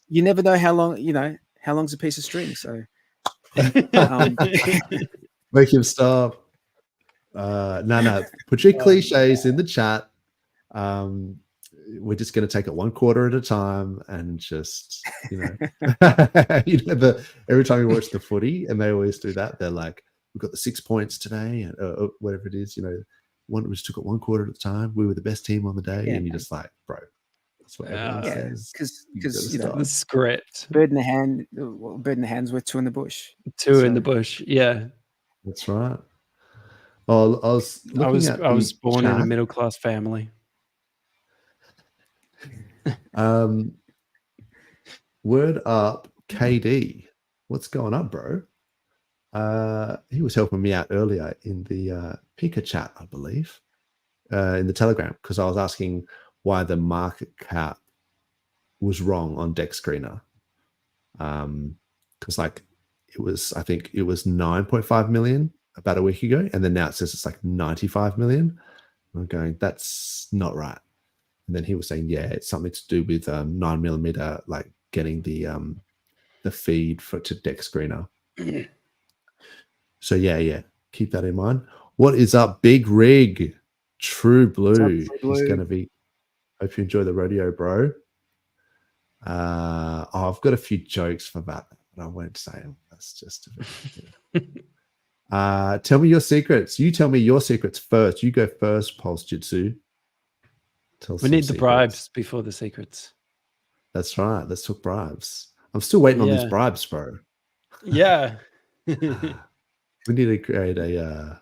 You never know how long. You know how long's a piece of string. So. Make him stop. No. Put your cliches in the chat. We're just going to take it one quarter at a time, and just every time you watch the footy, and they always do that. They're like, "We've got the 6 points today," and whatever it is. You know, we just took it one quarter at a time. We were the best team on the day, and you're just like, bro. Because the script, bird in the hand's worth two in the bush. In the bush, yeah, that's right. Oh, I was born in a middle class family. Word up, KD. What's going on, bro? He was helping me out earlier in the Pika chat, I believe, in the Telegram, because I was asking why the market cap was wrong on Deck Screener. because like I think it was 9.5 million about a week ago, and then now it says it's like 95 million. I'm going, that's not right. And then he was saying, yeah, it's something to do with 9mm, like getting the feed to Dex Screener. So yeah, keep that in mind. What is up, Big Rig? True Blue. He's going to be. Hope you enjoy the rodeo, bro. I've got a few jokes for that, but I won't say them. That's just a bit. Tell me your secrets. You tell me your secrets first. You go first, Pulse Jitsu. We need the bribes before the secrets. That's right. Let's talk bribes. I'm still waiting on these bribes, bro. Yeah. We need to create a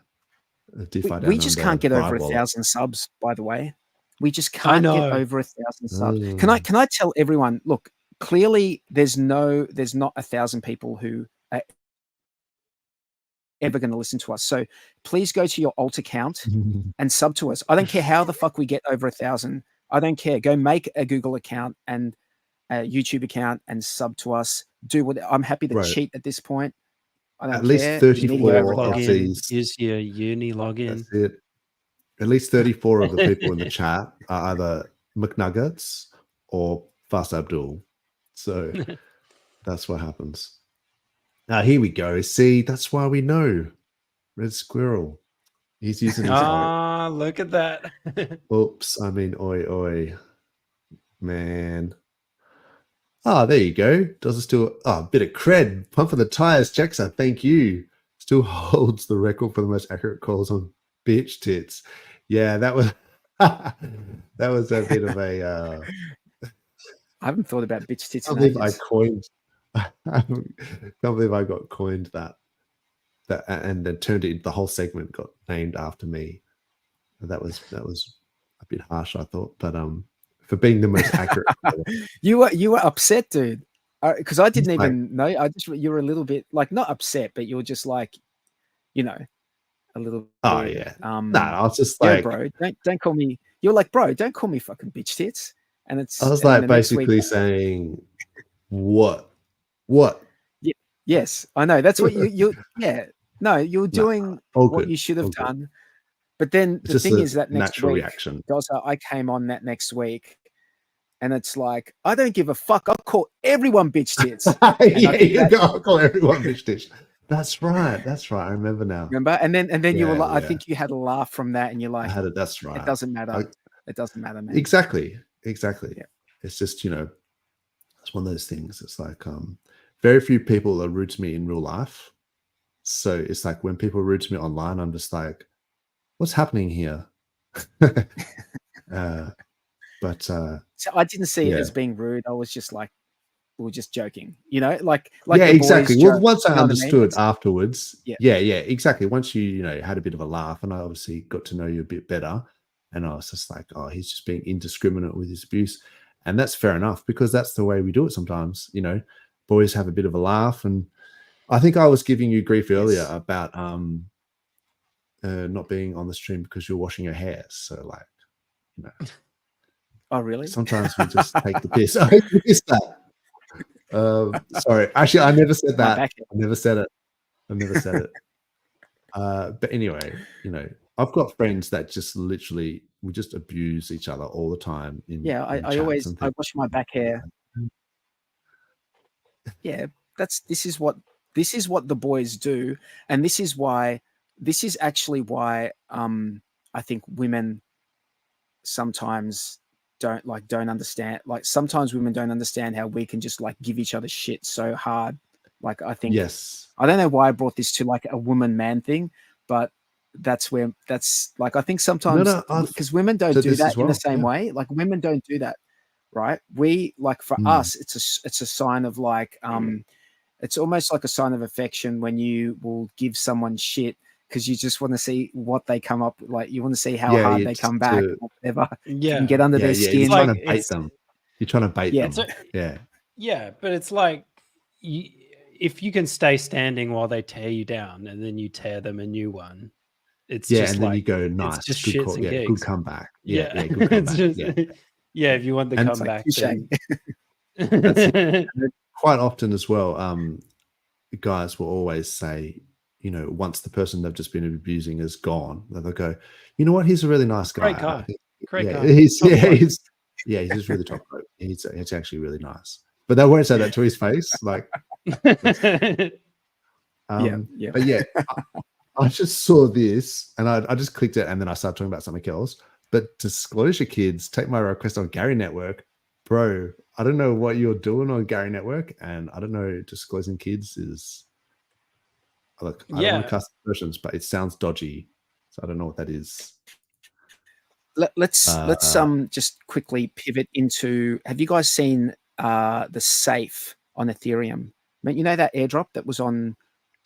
DeFi Down We just Under can't get bribe over wallet. 1,000 subs, by the way. We just can't get over 1,000 subs. Can I tell everyone, look, clearly there's not 1,000 people who are ever going to listen to us. So please go to your alt account and sub to us. I don't care how the fuck we get over 1,000. I don't care. Go make a Google account and a YouTube account and sub to us. Do what I'm happy to cheat at this point. I don't At least care. 34 of these. Use your uni login. That's it. At least 34 of the people in the chat are either McNuggets or Fast Abdul. So that's what happens. Now, here we go. See, that's why we know. Red Squirrel. He's using his look at that. Oops. I mean, oi. Man. There you go. Does it still... a bit of cred. Pump for the tires, Jaxa. Thank you. Still holds the record for the most accurate calls on bitch tits. Yeah, that was... that was a bit of a... I haven't thought about bitch tits. I believe I can't believe I got coined that and then turned it into the whole segment got named after me. That was a bit harsh, I thought, but for being the most accurate. You were upset, dude, because I didn't even know. You were a little bit like not upset, but you were just like, a little. Oh bit, yeah. No, I was just like, bro, don't call me. You're like, bro, don't call me fucking bitch tits. And it's. I was like basically saying, what? Yeah, yes, I know. That's what you. Yeah. No, you're doing what you should have done. But then the thing is that next week, reaction. Dozza, I came on that next week, and it's like, I don't give a fuck. I'll call everyone bitch tits. I'll call everyone bitch tits. That's right. I remember now. Remember? And then you were like, I think you had a laugh from that, and you're like, that's right. It doesn't matter. It doesn't matter, man. Exactly. Yeah. It's just, it's one of those things. It's like very few people are rude to me in real life. So it's like when people are rude to me online, I'm just like, what's happening here? But so I didn't see it as being rude. I was just like, we were just joking, like yeah, exactly. Well, once I understood afterwards, yeah, exactly. Once you had a bit of a laugh, and I obviously got to know you a bit better, and I was just like, oh, he's just being indiscriminate with his abuse, and that's fair enough because that's the way we do it sometimes. Boys have a bit of a laugh, and I think I was giving you grief earlier about not being on the stream because you're washing your hair. So like, oh really? Sometimes we just take the piss. I missed that. Sorry, actually, I never said that. I never said it. But anyway, I've got friends that just literally we just abuse each other all the time. I always wash my back hair. Yeah, this is what the boys do, and this is actually why I think women sometimes don't understand. Like sometimes women don't understand how we can just like give each other shit so hard. Like I think I don't know why I brought this to like a woman-man thing, but that's like I think sometimes because women don't do that in the same way. Like women don't do that, right? We like for us, it's a sign of like it's almost like a sign of affection when you will give someone shit because you just want to see what they come up like. You want to see how hard they come back, or whatever. Yeah, and get under their skin. You're trying to bait them. You're trying to bait them. Yeah, but it's like if you can stay standing while they tear you down, and then you tear them a new one. It's just and like, then you go nice, it's just good shits call, and gigs. good comeback. Good comeback. It's just, if you want the comeback, then... Quite often as well, guys will always say, you know, once the person they've just been abusing is gone, they'll go, you know what, he's a really nice guy. Great guy. Great yeah, guy. he's Top bloke. he's just really top bloke. He's actually really nice. But they won't say that to his face. Like, Yeah. But yeah, I just saw this and I just clicked it and then I started talking about something else. But disclosure kids, take my request on Gary Network. Bro, I don't know what you're doing on Gary Network, and I don't know, disclosing kids is, look, I don't want to cast aspersions, but it sounds dodgy. So I don't know what that is. Let's just quickly pivot into, have you guys seen the safe on Ethereum? I mean, you know that airdrop that was on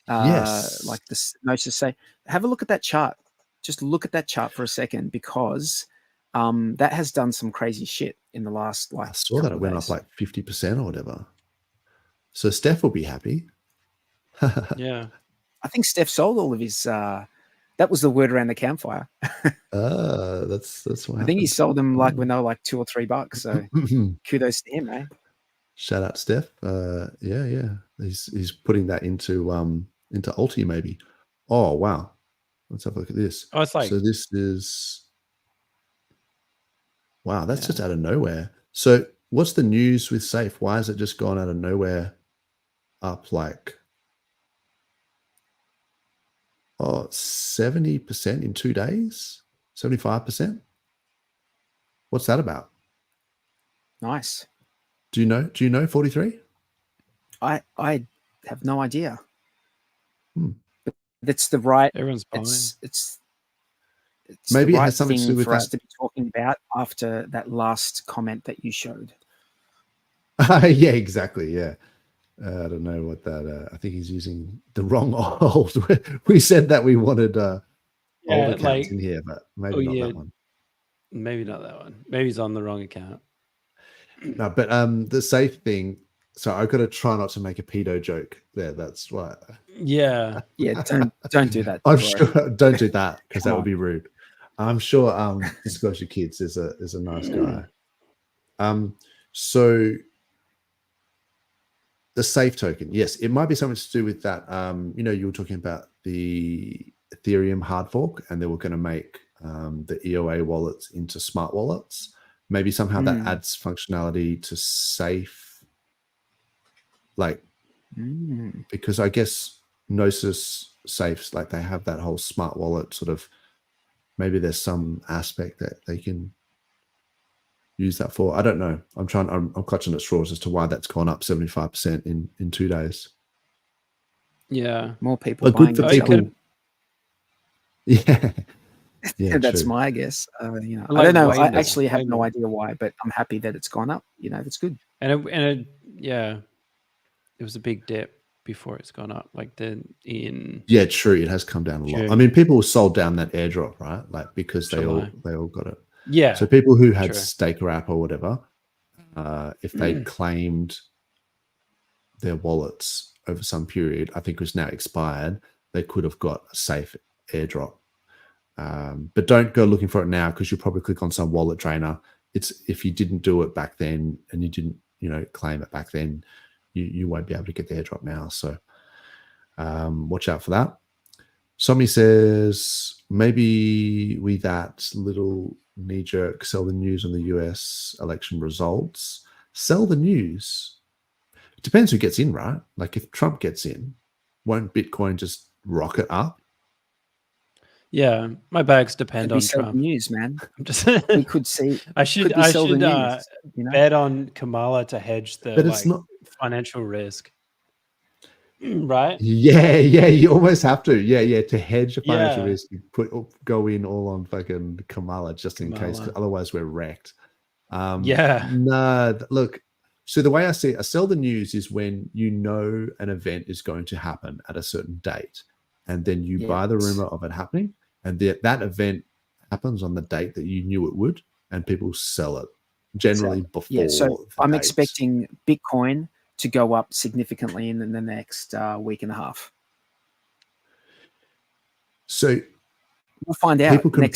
yes, like this Gnosis safe? Have a look at that chart. Just look at that chart for a second, because that has done some crazy shit in the last, like, I saw that it went up like 50% or whatever. So Steph will be happy. Yeah. I think Steph sold all of his that was the word around the campfire. That's what I think he happened. sold them like when they were like $2 or $3. So kudos to him, eh? Shout out Steph. Yeah. He's putting that into Ulti maybe. Oh wow. Let's have a look at this. Oh, it's like, So this is, wow, that's just out of nowhere. So what's the news with Safe? Why has it just gone out of nowhere up like 70% in 2 days? 75%? What's that about? Nice. Do you know 43? I have no idea. But that's the right. Everyone's buying. It's maybe the it right has something to do thing with for us that. to be talking about after that last comment that you showed. Yeah, exactly. Yeah. I don't know what that. I think he's using the wrong old. We said that we wanted old accounts like, in here, but maybe not that one. Maybe not that one. Maybe he's on the wrong account. No, but the safe thing. So I've got to try not to make a pedo joke there. That's why. Yeah. Don't do that. I'm sure. Don't do that, because that would be rude. I'm sure Disclosure Kids is a nice guy. So the safe token, yes, it might be something to do with that. You know, you were talking about the Ethereum hard fork, and they were going to make the EOA wallets into smart wallets. Maybe somehow that adds functionality to safe. Like, because I guess Gnosis safes, like, they have that whole smart wallet sort of, maybe there's some aspect that they can use that for. I don't know. I'm clutching at straws as to why that's gone up 75% in 2 days. Yeah. More people good for buying people. Yeah. Yeah, that's true. my guess. You know, Like I don't know. I Wayne actually have Wayne. no idea why, but I'm happy that it's gone up. You know, that's good. And it it was a big dip before it's gone up. Like Yeah, true. It has come down a lot. True. I mean, people sold down that airdrop, right? Like, because they all got it. Yeah. So people who had True. Staker app or whatever, if they claimed their wallets over some period, I think was now expired, they could have got a safe airdrop. But don't go looking for it now, because you'll probably click on some wallet drainer. It's, if you didn't do it back then and you didn't, claim it back then, you won't be able to get the airdrop now. So watch out for that. Somebody says, maybe we that little knee-jerk sell the news on the US election results. Sell the news. It depends who gets in, right? Like, if Trump gets in, won't Bitcoin just rocket up? Yeah, my bags depend Could on be sell Trump. the news, man. I'm just We could see. I should sell the news, you know? bet on Kamala to hedge the But it's not financial risk. Right? Yeah, you almost have to. Yeah, to hedge a financial Yeah. risk, you go in all on fucking Kamala just in case, 'cause otherwise we're wrecked. Yeah. No, look. So the way I see it, a sell the news is when an event is going to happen at a certain date, and then you buy the rumor of it happening, and that event happens on the date that you knew it would, and people sell it generally before. Yeah, so the I'm date. expecting Bitcoin to go up significantly in the next week and a half. So we'll find out. People can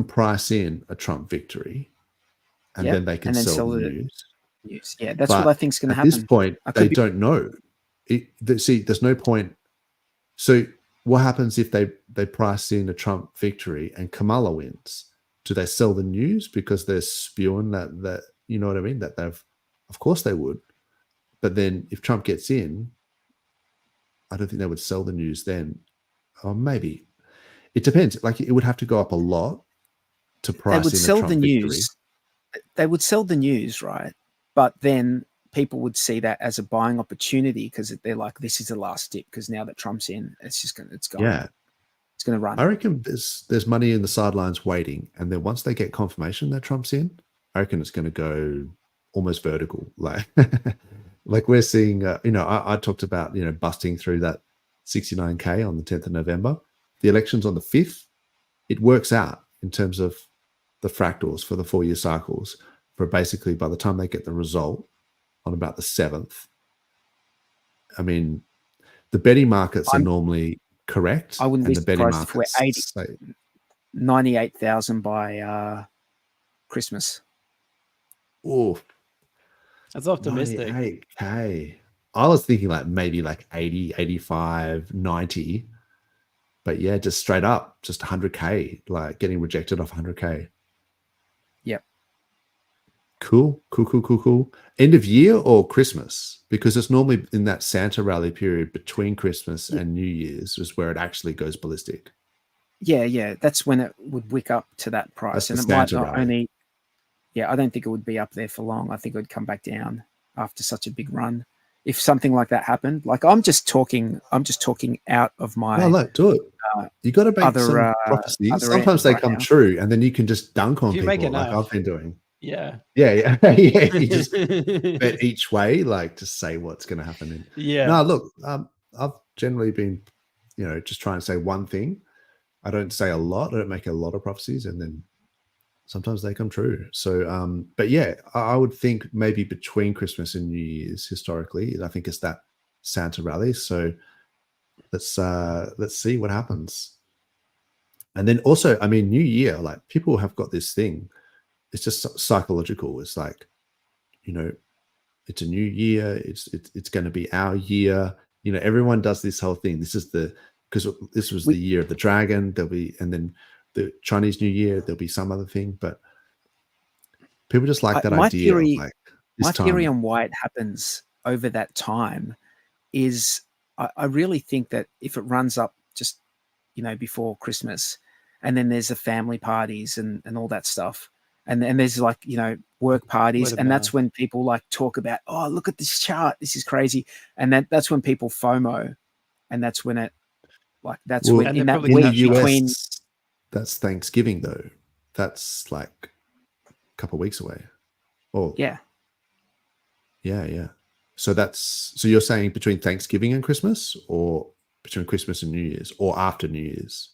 price in a Trump victory, and then they can sell the news. Yeah, that's what I think is going to happen. At this point, they don't know see, there's no point. So what happens if they price in a Trump victory and Kamala wins? Do they sell the news because they're spewing that you know what I mean? That they've, of course they would. But then if Trump gets in, I don't think they would sell the news then. Or maybe. It depends. Like it would have to go up a lot to price in a Trump victory. They would sell the news. They would sell the news, right? But then people would see that as a buying opportunity because they're like, this is the last dip because now that Trump's in, it's going. Yeah. It's going to run. I reckon there's money in the sidelines waiting, and then once they get confirmation that Trump's in, I reckon it's going to go almost vertical. Like, like we're seeing. I talked about busting through that 69K on the 10th of November. The election's on the 5th. It works out in terms of the fractals for the 4-year cycles. For basically by the time they get the result on about the 7th, I mean, the betting markets are normally correct. I wouldn't be the betting surprised if we're 98,000 by Christmas. Oh, that's optimistic. 98K. I was thinking like maybe like 80, 85, 90. But yeah, just straight up, just 100K, like getting rejected off 100K. Yep. Cool. End of year or Christmas? Because it's normally in that Santa rally period between Christmas and New Year's is where it actually goes ballistic. Yeah. That's when it would wick up to that price. That's and the it might Santa not rally. only, I don't think it would be up there for long. I think it would come back down after such a big run. If something like that happened, like I'm just talking out of my. No, look, do it. You got to make some prophecies. Sometimes they come true, and then you can just dunk on people like I've been doing. Yeah. You just bet each way, like to say what's going to happen. No, look, I've generally been, just trying to say one thing. I don't say a lot. I don't make a lot of prophecies, and then sometimes they come true. So, but yeah, I would think maybe between Christmas and New Year's, historically, I think it's that Santa rally. So let's see what happens. And then also, I mean, New Year, like people have got this thing. It's just psychological. It's like, it's a new year. It's going to be our year. Everyone does this whole thing. Because this was the year of the dragon. And then the Chinese New Year, there'll be some other thing, but people just like that idea. My theory on why it happens over that time is I really think that if it runs up just, before Christmas and then there's the family parties and all that stuff. And there's like, work parties. And that's when people like talk about, oh, look at this chart. This is crazy. And that's when people FOMO. And that's when it when in that week between. That's Thanksgiving though. That's like a couple of weeks away. Oh yeah. So you're saying between Thanksgiving and Christmas, or between Christmas and New Year's, or after New Year's?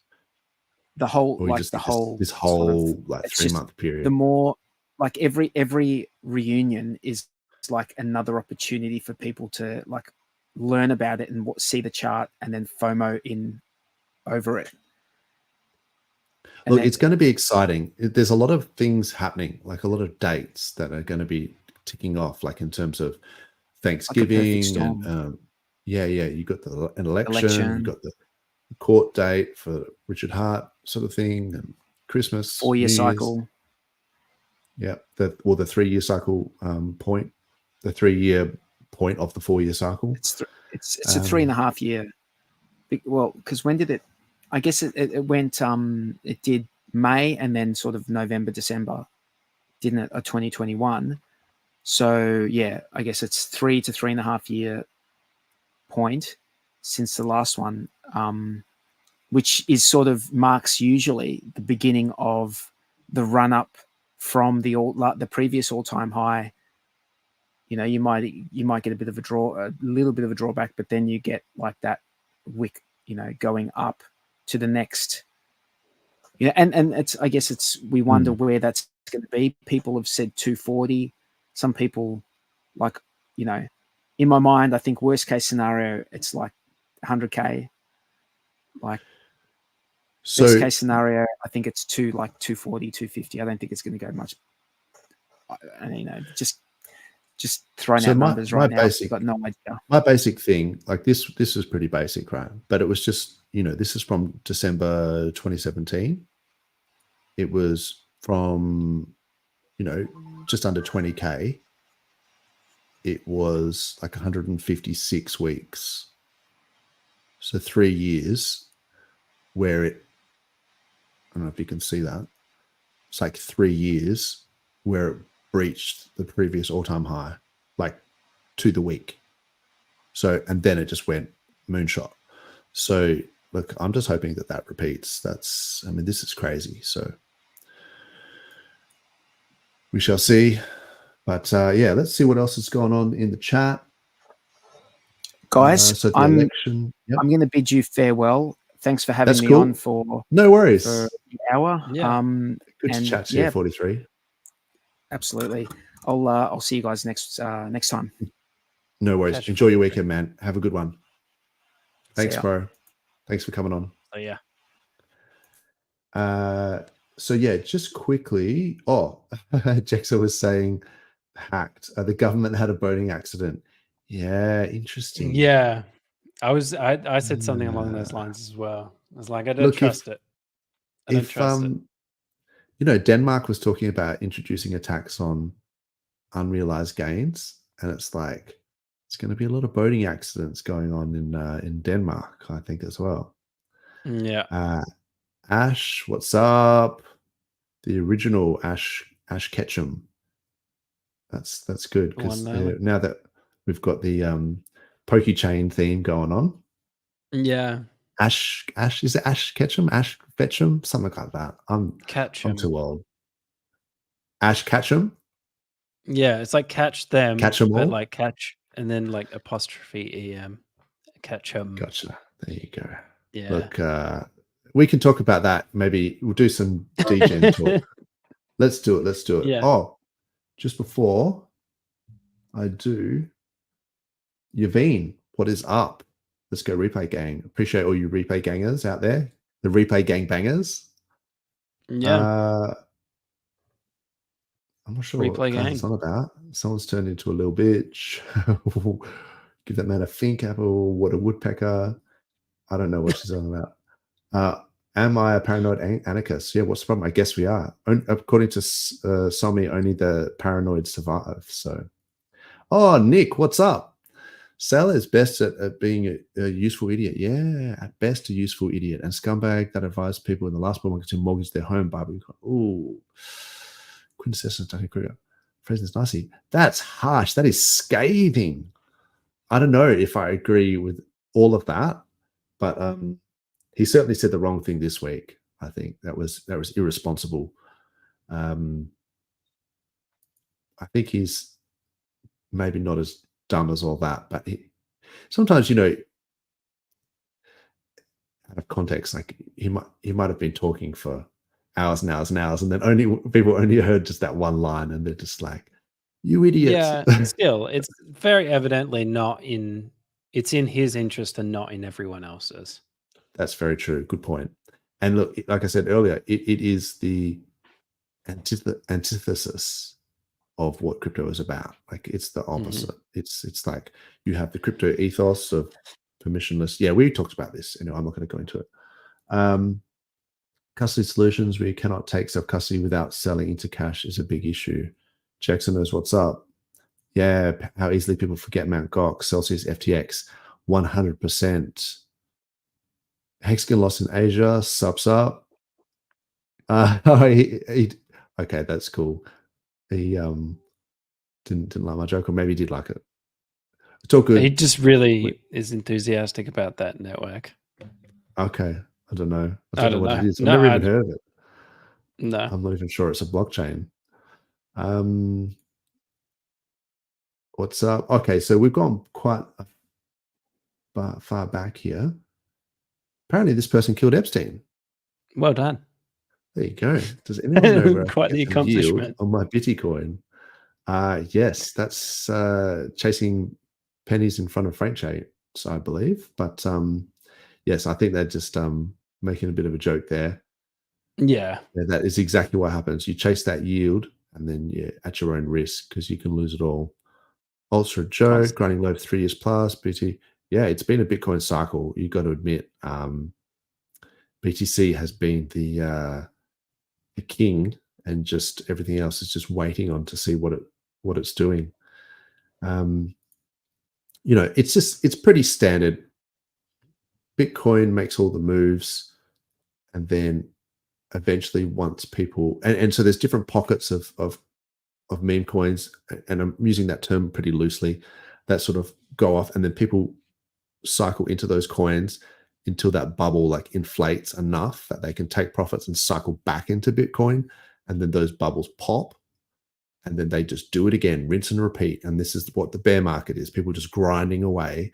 The whole this whole sort of, like 3-month period. The more like every reunion is like another opportunity for people to like learn about it and see the chart and then FOMO in over it. Look, it's going to be exciting. There's a lot of things happening, like a lot of dates that are going to be ticking off, like in terms of Thanksgiving and you got an election, you got the court date for Richard Hart sort of thing, and Christmas, 4-year cycle. Yeah, the 3-year cycle point, the 3-year point of the 4-year cycle. It's a 3.5 year. Well, because when did it? I guess it went. It did May and then sort of November, December, didn't it? 2021. So yeah, I guess it's 3 to 3.5 year point since the last one, which is sort of marks usually the beginning of the run up from the previous all-time high. You might get a little bit of a drawback, but then you get like that wick, going up to the next. And I guess we wonder where that's going to be. People have said 240. Some people, like, in my mind, I think worst case scenario, it's like 100K. Like, best case scenario, I think it's 240, 250. I don't think it's going to go much. And just Just throwing So out my numbers my right now. I've basic got no idea. my basic thing, like this is pretty basic, right? But it was just, this is from December 2017. It was from, just under 20K. It was like 156 weeks. So 3 years where I don't know if you can see that. It's like 3 years where it breached the previous all-time high, like to the week. So, and then it just went moonshot. So look, I'm just hoping that repeats. This is crazy. So we shall see. But let's see what else is going on in the chat. Guys, So the I'm election. Yep. going to bid you farewell. Thanks for having That's me cool. on for No worries. the hour. Yeah. Good to chat to you, 43. Absolutely. I'll see you guys next time. No worries. Catch Enjoy your weekend, man. Have a good one. Thanks, ya. bro. Thanks for coming on. Oh yeah. So yeah, just quickly. Oh, Jexa was saying hacked. The government had a boating accident. Yeah, interesting. Yeah. I said something along those lines as well. I was like, I don't Look, trust it. I don't trust it. Denmark was talking about introducing a tax on unrealized gains, and it's like it's going to be a lot of boating accidents going on in Denmark, I think, as well. Yeah. Ash, what's up? The original Ash Ketchum. That's good because now that we've got the PulseChain theme going on. Yeah. Ash is it Ash Ketchum? Ash Fetchum? Something like that. I'm too old. Ash Ketchum? Yeah, it's like catch them, Catch 'em but all? like catch and then like apostrophe em. Catch them. Gotcha. There you go. Yeah. Look, we can talk about that. Maybe we'll do some DGen talk. Let's do it. Yeah. Oh, just before I do, Yaveen, what is up? Let's go replay gang. Appreciate all you replay gangers out there. The replay gang bangers. Yeah. I'm not sure Replay what gang. it's on about. Someone's turned into a little bitch. Give that man a think apple. What a woodpecker. I don't know what she's on about. Am I a paranoid anarchist? Yeah, what's the problem? I guess we are. According to Somi, only the paranoid survive. So, oh, Nick, what's up? Sailor is best at being a useful idiot. Yeah, at best a useful idiot. And scumbag that advised people in the last moment to mortgage their home by Bitcoin. Ooh. Quintessential Duncan Kruger. President's nicey. That's harsh. That is scathing. I don't know if I agree with all of that, but he certainly said the wrong thing this week. I think that was irresponsible. I think he's maybe not as dumb as all that, but sometimes, out of context, like he might have been talking for hours and hours and hours, and then people only heard just that one line, and they're just like, "You idiots!" Yeah, still, it's very evidently it's in his interest and not in everyone else's. That's very true. Good point. And look, like I said earlier, it is the antithesis of what crypto is about. Like it's the opposite. It's like you have the crypto ethos of permissionless. Yeah, we talked about this. I'm not going to go into it. Custody solutions where you cannot take self-custody without selling into cash is a big issue. Jackson knows what's up. Yeah, how easily people forget Mt. Gox, Celsius, FTX, 100%. Hexagon lost in Asia, subs up. Okay, that's cool. He didn't like my joke, or maybe he did like it. It's all good. He just really is enthusiastic about that network. Okay, I don't know. I don't know what it is. I've No, never even heard of it. No. I'm not even sure it's a blockchain. What's up? Okay, so we've gone quite far back here. Apparently, this person killed Epstein. Well done. There you go. Does anyone know where Quite the accomplishment on my Bitcoin? Yes, that's chasing pennies in front of freight chains, I believe. But yes, I think they're just making a bit of a joke there. Yeah, that is exactly what happens. You chase that yield, and then you're at your own risk because you can lose it all. Ultra Joe, grinding low for 3 years plus. BT, yeah, it's been a Bitcoin cycle. You got to admit, BTC has been the king, and just everything else is just waiting on to see what it's doing. It's pretty standard. Bitcoin makes all the moves, and then eventually once people and so there's different pockets of meme coins, and I'm using that term pretty loosely, that sort of go off, and then people cycle into those coins until that bubble like inflates enough that they can take profits and cycle back into Bitcoin, and then those bubbles pop, and then they just do it again, rinse and repeat. And this is what the bear market is: people just grinding away,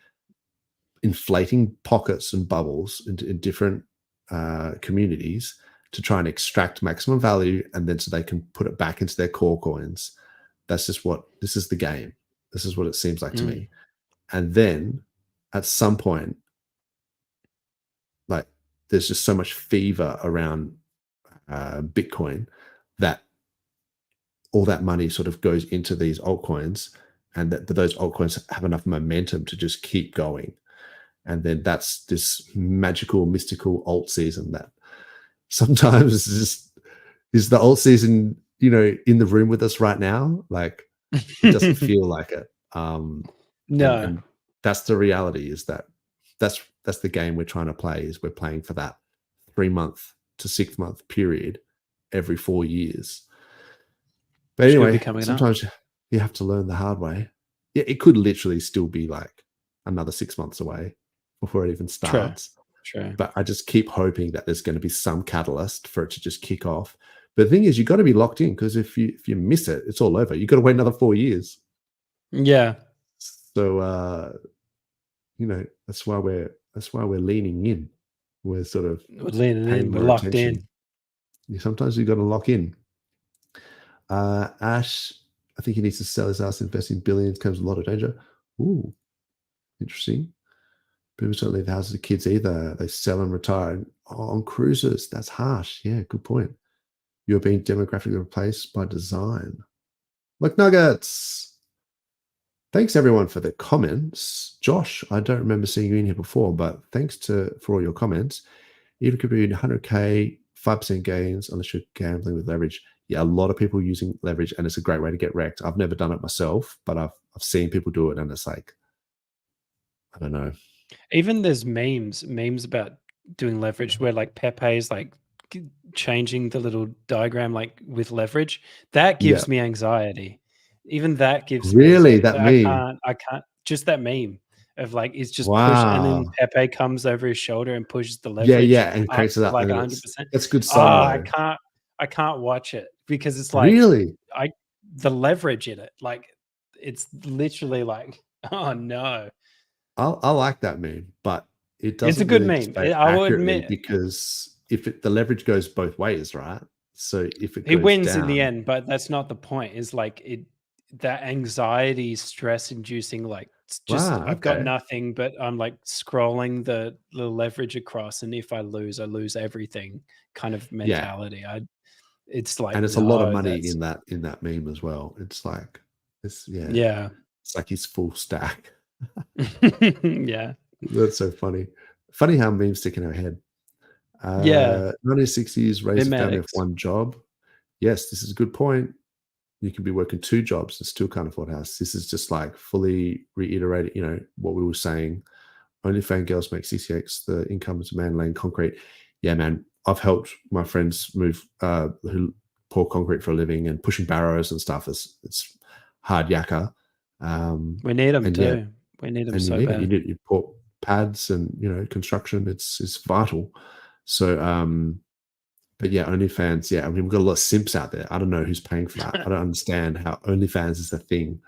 inflating pockets and bubbles in different communities to try and extract maximum value, and then so they can put it back into their core coins. This is the game. This is what it seems like to me. And then at some point, like, there's just so much fever around Bitcoin that all that money sort of goes into these altcoins, and that those altcoins have enough momentum to just keep going. And then that's this magical, mystical alt season that sometimes is the alt season, in the room with us right now. Like, it doesn't feel like it. No. And that's the reality, is that's the game we're trying to play, is we're playing for that 3-month to 6-month period every 4 years. But anyway, sometimes you have to learn the hard way. Yeah, it could literally still be like another 6 months away before it even starts. True. But I just keep hoping that there's going to be some catalyst for it to just kick off. But the thing is, you've got to be locked in, because if you miss it, it's all over. You've got to wait another 4 years. Yeah. So that's why we're leaning in. We're sort of leaning in. We're locked in. Sometimes you've got to lock in. Ash, I think he needs to sell his house. Investing billions comes with a lot of danger. Ooh, interesting. People don't leave the houses to kids either. They sell and retire on cruises. That's harsh. Yeah, good point. You're being demographically replaced by design. McNuggets. Thanks everyone for the comments. Josh, I don't remember seeing you in here before, but thanks for all your comments. Even could be 100K, 5% gains unless you're gambling with leverage. Yeah, a lot of people using leverage, and it's a great way to get wrecked. I've never done it myself, but I've seen people do it, and it's like, I don't know. Even there's memes about doing leverage where like Pepe's like changing the little diagram like with leverage. That gives me anxiety. Even that gives really me that meme. I can't just that meme of like it's just wow. push, and then Pepe comes over his shoulder and pushes the leverage. And creates that like 100%. That's good stuff. I can't watch it because it's like really the leverage in it. Like it's literally like, oh no. I like that meme, but it doesn't. It's a good really meme. I will admit, because if the leverage goes both ways, right? So if it goes he wins down, in the end, but that's not the point. Is like that anxiety, stress inducing, like just I've got nothing, but I'm like scrolling the leverage across, and if I lose everything kind of mentality. It's like, and it's a lot of money in that meme as well. It's like it's it's like his full stack. Yeah, that's so funny. Funny how memes stick in our head. 1960s raised a family of one job. Yes, this is a good point. You can be working 2 jobs and still can't afford a house. This is just like fully reiterating, what we were saying. OnlyFans girls make 60x the income as a man laying concrete. Yeah, man. I've helped my friends move who pour concrete for a living, and pushing barrows and stuff. It's hard yakka. We need them too. We need them so bad. You pour pads and construction. It's vital. So but yeah, OnlyFans. Yeah, I mean, we've got a lot of simps out there. I don't know who's paying for that. I don't understand how OnlyFans is a thing.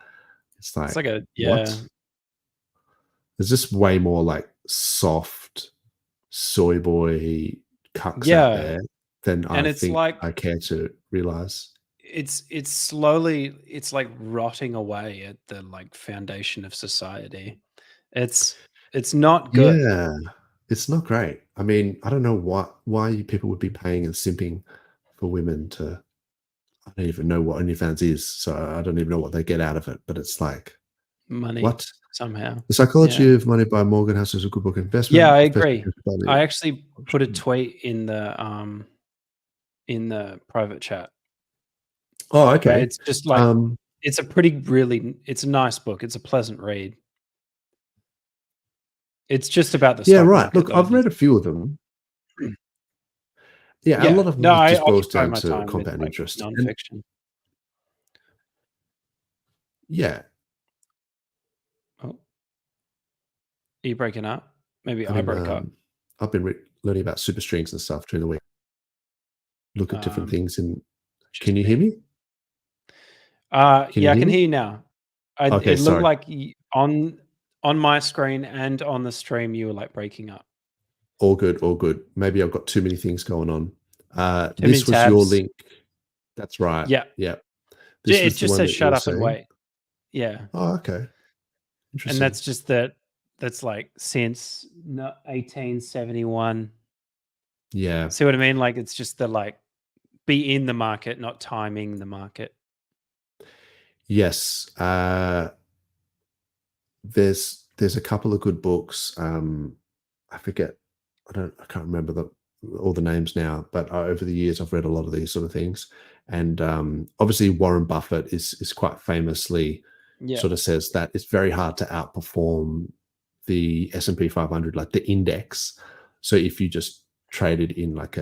It's like what? There's just way more like soft soy boy cucks out there than I think I care to realize. It's slowly, it's like rotting away at the like foundation of society. It's not good. Yeah, it's not great. I mean, I don't know why people would be paying and simping for women to. I don't even know what OnlyFans is, so I don't even know what they get out of it. But it's like money What? somehow. The Psychology of Money by Morgan House is a good book. Investment. Yeah, I agree. I actually put a tweet in the private chat. Oh, okay. It's just like it's a nice book. It's a pleasant read. It's just about the stock right. market, Look, though. I've read a few of them. Yeah, a lot of them just boils down to compound interest. Nonfiction. Yeah. Oh, are you breaking up? Maybe I broke up. I've been learning about super strings and stuff during the week. Look at different things. And can you hear me? I can hear you now. Okay, it looked like on my screen and on the stream you were like breaking up. All good, all good. Maybe I've got too many things going on. tabs. This was your link. That's right. Yeah. Yeah. It just says shut up and wait. Yeah. Oh, okay. Interesting. And that's just that's like since 1871. Yeah. See what I mean? Like it's just the like be in the market, not timing the market. Yes. There's a couple of good books. I forget. I can't remember all the names now, but over the years I've read a lot of these sort of things. And obviously Warren Buffett is quite famously sort of says that it's very hard to outperform the S&P 500, like the index. So if you just traded in like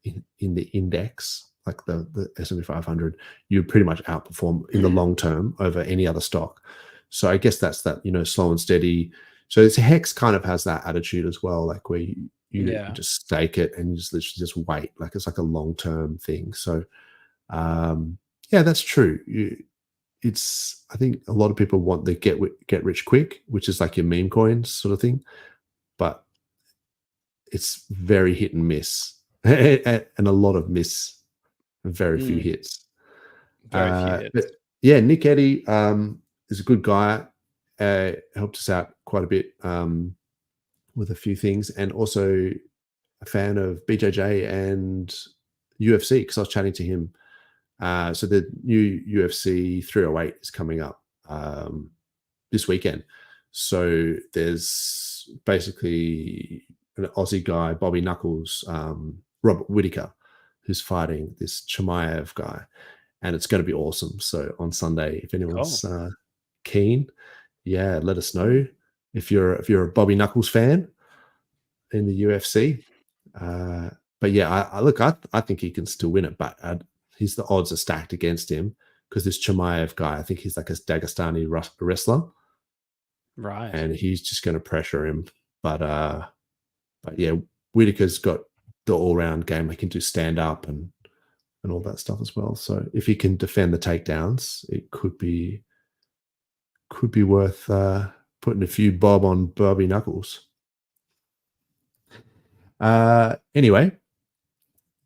in the index, like the S&P 500, you pretty much outperform in the long term over any other stock. So I guess that's that, slow and steady. So it's Hex kind of has that attitude as well, like where you just stake it and you just literally just wait, like it's like a long-term thing. So that's true. I think a lot of people want the get rich quick, which is like your meme coins sort of thing, but it's very hit and miss and a lot of miss and very few hits. Very few hits. But yeah, Nick Eddy is a good guy. Helped us out quite a bit with a few things, and also a fan of BJJ and UFC because I was chatting to him. So the new UFC 308 is coming up this weekend. So there's basically an Aussie guy, Bobby Knuckles, Robert Whittaker, who's fighting this Chimaev guy, and it's going to be awesome. So on Sunday, if anyone's keen, let us know if you're a Bobby Knuckles fan in the UFC. But yeah, I think he can still win it, but the odds are stacked against him because this Chimaev guy, I think he's like a Dagestani wrestler, right? And he's just going to pressure him. But yeah, Whittaker's got the all-round game. He can do stand up and all that stuff as well. So if he can defend the takedowns, it could be worth putting a few bob on Bobby Knuckles. Anyway,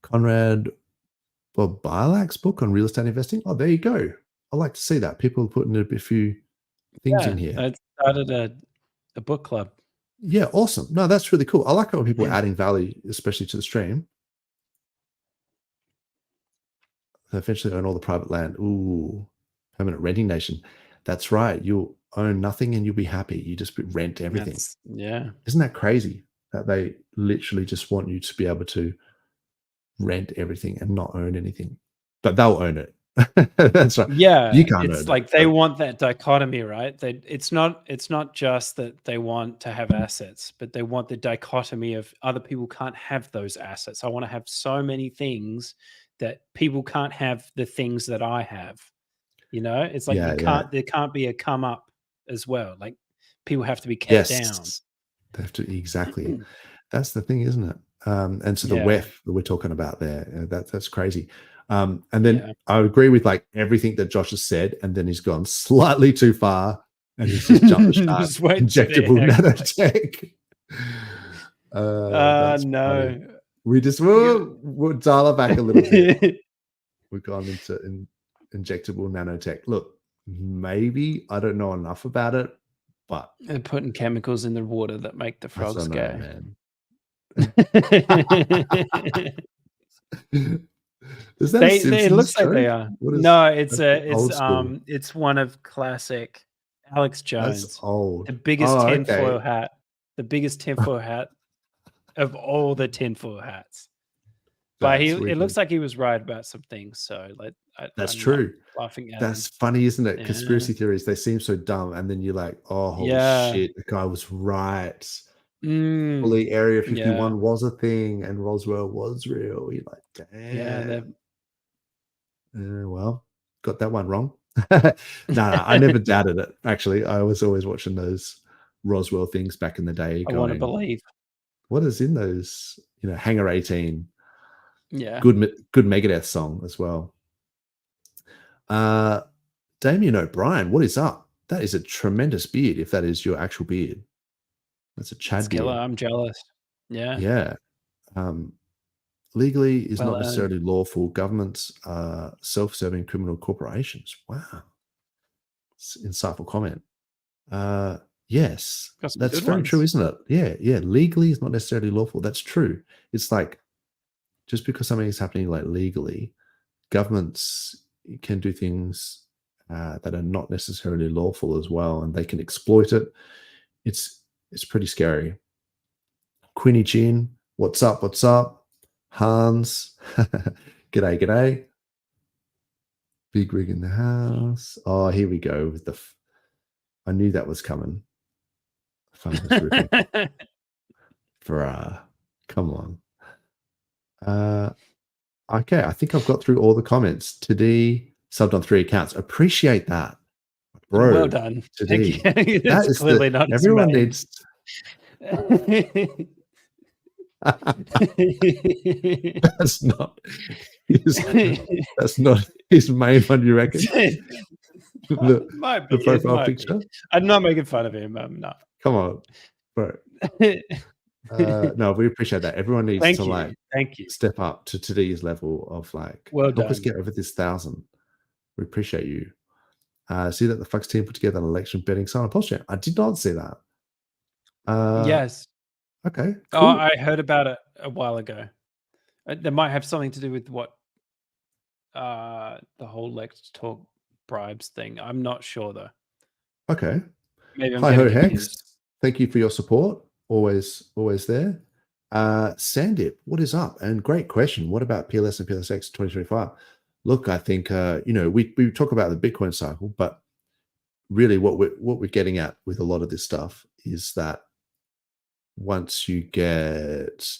Conrad Bob Bilak's book on real estate investing. Oh, there you go. I like to see that. People putting a few things in here. I started a book club. Yeah, awesome. No, that's really cool. I like how people are adding value, especially to the stream. They eventually own all the private land. Ooh, permanent renting nation. That's right. You'll own nothing and you'll be happy. You just rent everything. Isn't that crazy that they literally just want you to be able to rent everything and not own anything? But they'll own it. That's right. Yeah, you can't. It's like they want that dichotomy, right? It's not just that they want to have assets, but they want the dichotomy of other people can't have those assets. I want to have so many things that people can't have the things that I have. It's like there can't be a come up as well. Like people have to be kept down. They have to exactly. That's the thing, isn't it? And so the WEF that we're talking about there, that's crazy. And then I agree with like everything that Josh has said, and then he's gone slightly too far and he's just jumped the shark. Injectable nanotech. No. Funny. We just we'll dial it back a little bit. We've gone into injectable nanotech. Look, maybe I don't know enough about it, but they're putting chemicals in the water that make the frogs gay. Man. It looks like they are. No, it's one of classic Alex That's Jones, old. the biggest Oh, tinfoil okay. hat, the biggest tinfoil hat of all the tinfoil hats. But That's it wicked. looks like he was right about some things. So like, That's I'm not true. laughing at That's him. funny, isn't it? Yeah. Conspiracy theories, they seem so dumb, and then you're like, oh, holy Yeah. shit, the guy was right. Mm, Fully Area yeah. 51 was a thing, and Roswell was real. You're like, Yeah. damn. Well, got that one wrong. No, I never doubted it. Actually, I was always watching those Roswell things back in the day. I want to Going, believe. what is in those? You know, Hangar 18. Yeah. Good Megadeth song as well. Damien O'Brien, what is up? That is a tremendous beard. If that is your actual beard, that's a Chad It's killer. beard. I'm jealous. Yeah. Yeah. Legally is Well not necessarily lawful. Governments are self-serving criminal corporations. Wow. It's an insightful comment. Yes, Got some that's good very true, ones. isn't it? Yeah. Legally is not necessarily lawful. That's true. It's like just because something is happening like legally, governments can do things that are not necessarily lawful as well, and they can exploit it. It's pretty scary. Quinny Chin, what's up? What's up? Hans, g'day. Big rig in the house. Oh, here we go with the. I knew that was coming. Farmers roofing. Come on. Okay, I think I've got through all the comments. Today subbed on 3 accounts. Appreciate that, bro. Well done. Today. Thank you. That is clearly not. everyone needs. That's not his main one, you reckon? The profile picture. I'm not making fun of him. I'm not. Come on, bro. No, we appreciate that. Everyone needs to Thank you. step up to today's level of like Well help us done. get over this 1,000. We appreciate you. See that the Flux team put together an election betting sign on PulseChain. I did not see that. Yes. Okay. Cool. Oh, I heard about it a while ago. That might have something to do with what the whole Let's Talk bribes thing. I'm not sure though. Okay. Maybe I'm Hi ho getting Hex. confused. Thank you for your support. Always there. Sandip, what is up? And great question. What about PLS and PLSX 2025? Look, I think we talk about the Bitcoin cycle, but really what we're getting at with a lot of this stuff is that once you get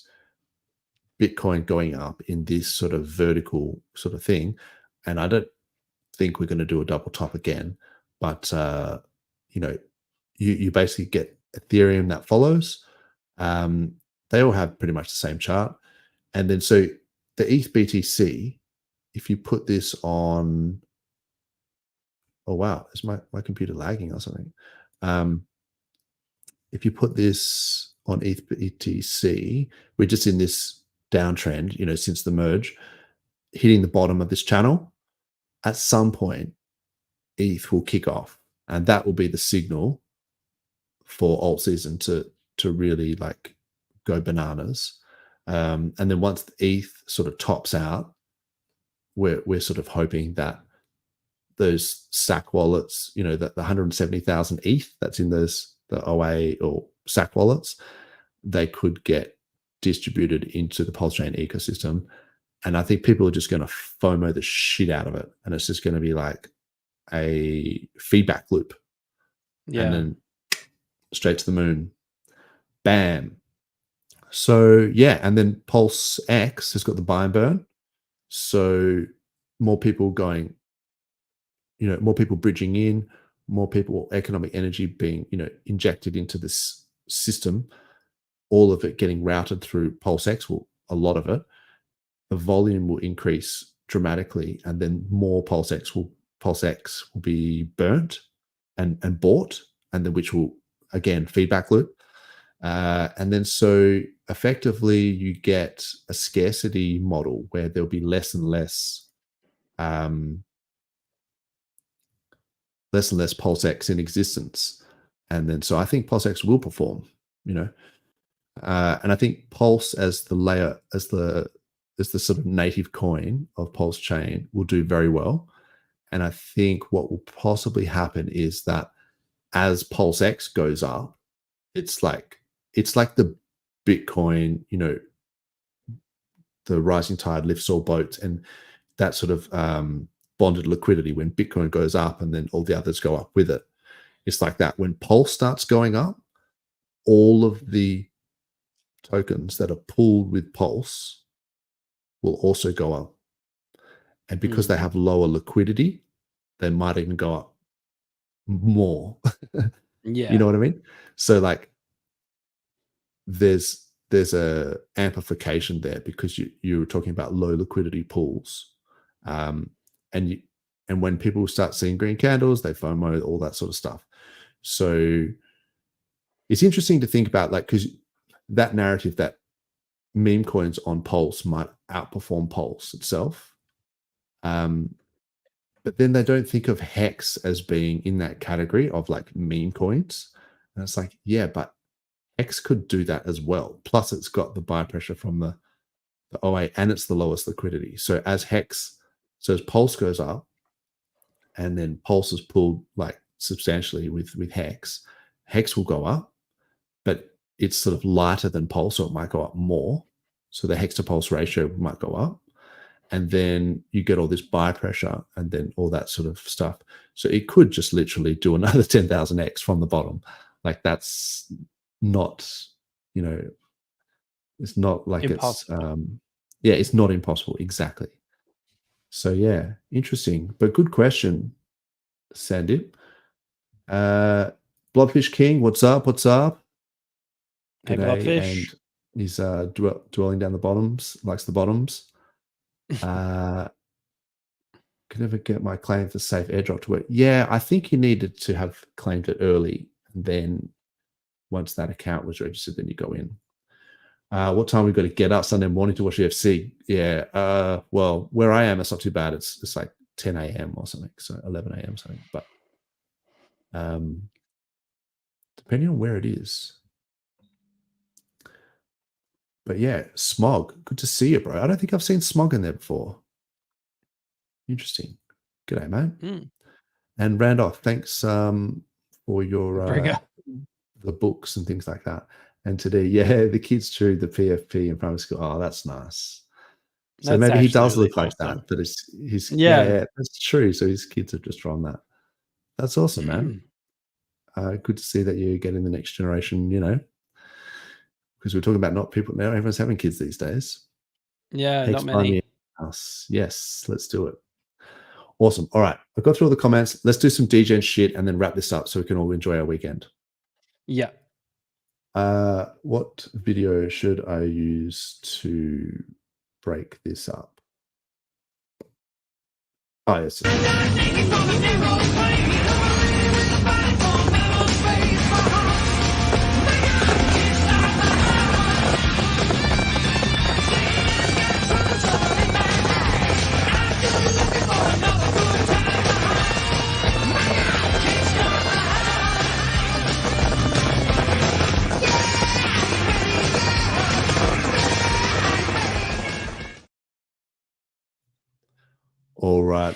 Bitcoin going up in this sort of vertical sort of thing, and I don't think we're going to do a double top again, but you basically get Ethereum that follows. They all have pretty much the same chart, and then so the ETH BTC, if you put this on, oh wow, is my computer lagging or something? If you put this on ETH BTC, we're just in this downtrend, since the merge, hitting the bottom of this channel. At some point, ETH will kick off, and that will be the signal for alt season to really like go bananas. And then once the ETH sort of tops out, we're sort of hoping that those SAC wallets, that the 170,000 ETH that's in the OA or SAC wallets, they could get distributed into the PulseChain ecosystem. And I think people are just going to FOMO the shit out of it. And it's just going to be like a feedback loop. Yeah. And then straight to the moon. Bam. So, yeah. And then PulseX has got the buy and burn. So more people going, more people bridging in, more people, economic energy being, injected into this system, all of it getting routed through PulseX, a lot of it. The volume will increase dramatically, and then more PulseX will be burnt and bought, and then which will, again, feedback loop. And then so effectively you get a scarcity model where there'll be less and less PulseX in existence. And then so I think PulseX will perform, and I think Pulse as the layer, as the sort of native coin of PulseChain will do very well. And I think what will possibly happen is that as PulseX goes up, it's like the Bitcoin, you know, the rising tide lifts all boats, and that sort of bonded liquidity when Bitcoin goes up and then all the others go up with it. It's like that. When Pulse starts going up, all of the tokens that are pooled with Pulse will also go up. And because they have lower liquidity, they might even go up more. Yeah. You know what I mean? So like there's a amplification there because you're talking about low liquidity pools. And when people start seeing green candles, they FOMO, all that sort of stuff. So it's interesting to think about, like, because that narrative that meme coins on Pulse might outperform Pulse itself. But then they don't think of Hex as being in that category of like meme coins. And it's like, yeah, but Hex could do that as well. Plus it's got the buy pressure from the OA and it's the lowest liquidity. So as Pulse goes up and then Pulse is pulled like substantially with Hex will go up, but it's sort of lighter than Pulse, so it might go up more. So the Hex to Pulse ratio might go up. And then you get all this buy pressure and then all that sort of stuff. So it could just literally do another 10,000x from the bottom. Like that's not, you know, it's not like impossible. It's not impossible. Exactly. So yeah, interesting, but good question, Sandy. Blobfish King, what's up? What's up? Hey, G'day. Blobfish. And he's dwelling down the bottoms, likes the bottoms. Could never get my claim for safe airdrop to work. Yeah, I think you needed to have claimed it early, and then once that account was registered, then you go in. What time we got to get up Sunday morning to watch UFC? Yeah, well, where I am, it's not too bad. It's like 10 a.m. or something, so 11 a.m. something. But depending on where it is. But yeah, Smog, good to see you, bro. I don't think I've seen Smog in there before. Interesting. G'day, mate. And Randolph, thanks for your the books and things like that. And today, yeah, the kids drew the PFP in primary school. Oh, that's nice. So That's maybe he does really look like awesome. that, but he's yeah, that's true. So his kids have just drawn that. That's awesome, man. Good to see that you're getting the next generation, you know, because we're talking about not people now. Everyone's having kids these days. Yeah, not many. Yes, let's do it. Awesome. All right. I've got through all the comments. Let's do some DJ shit and then wrap this up so we can all enjoy our weekend. Yeah. What video should I use to break this up? Oh, yes.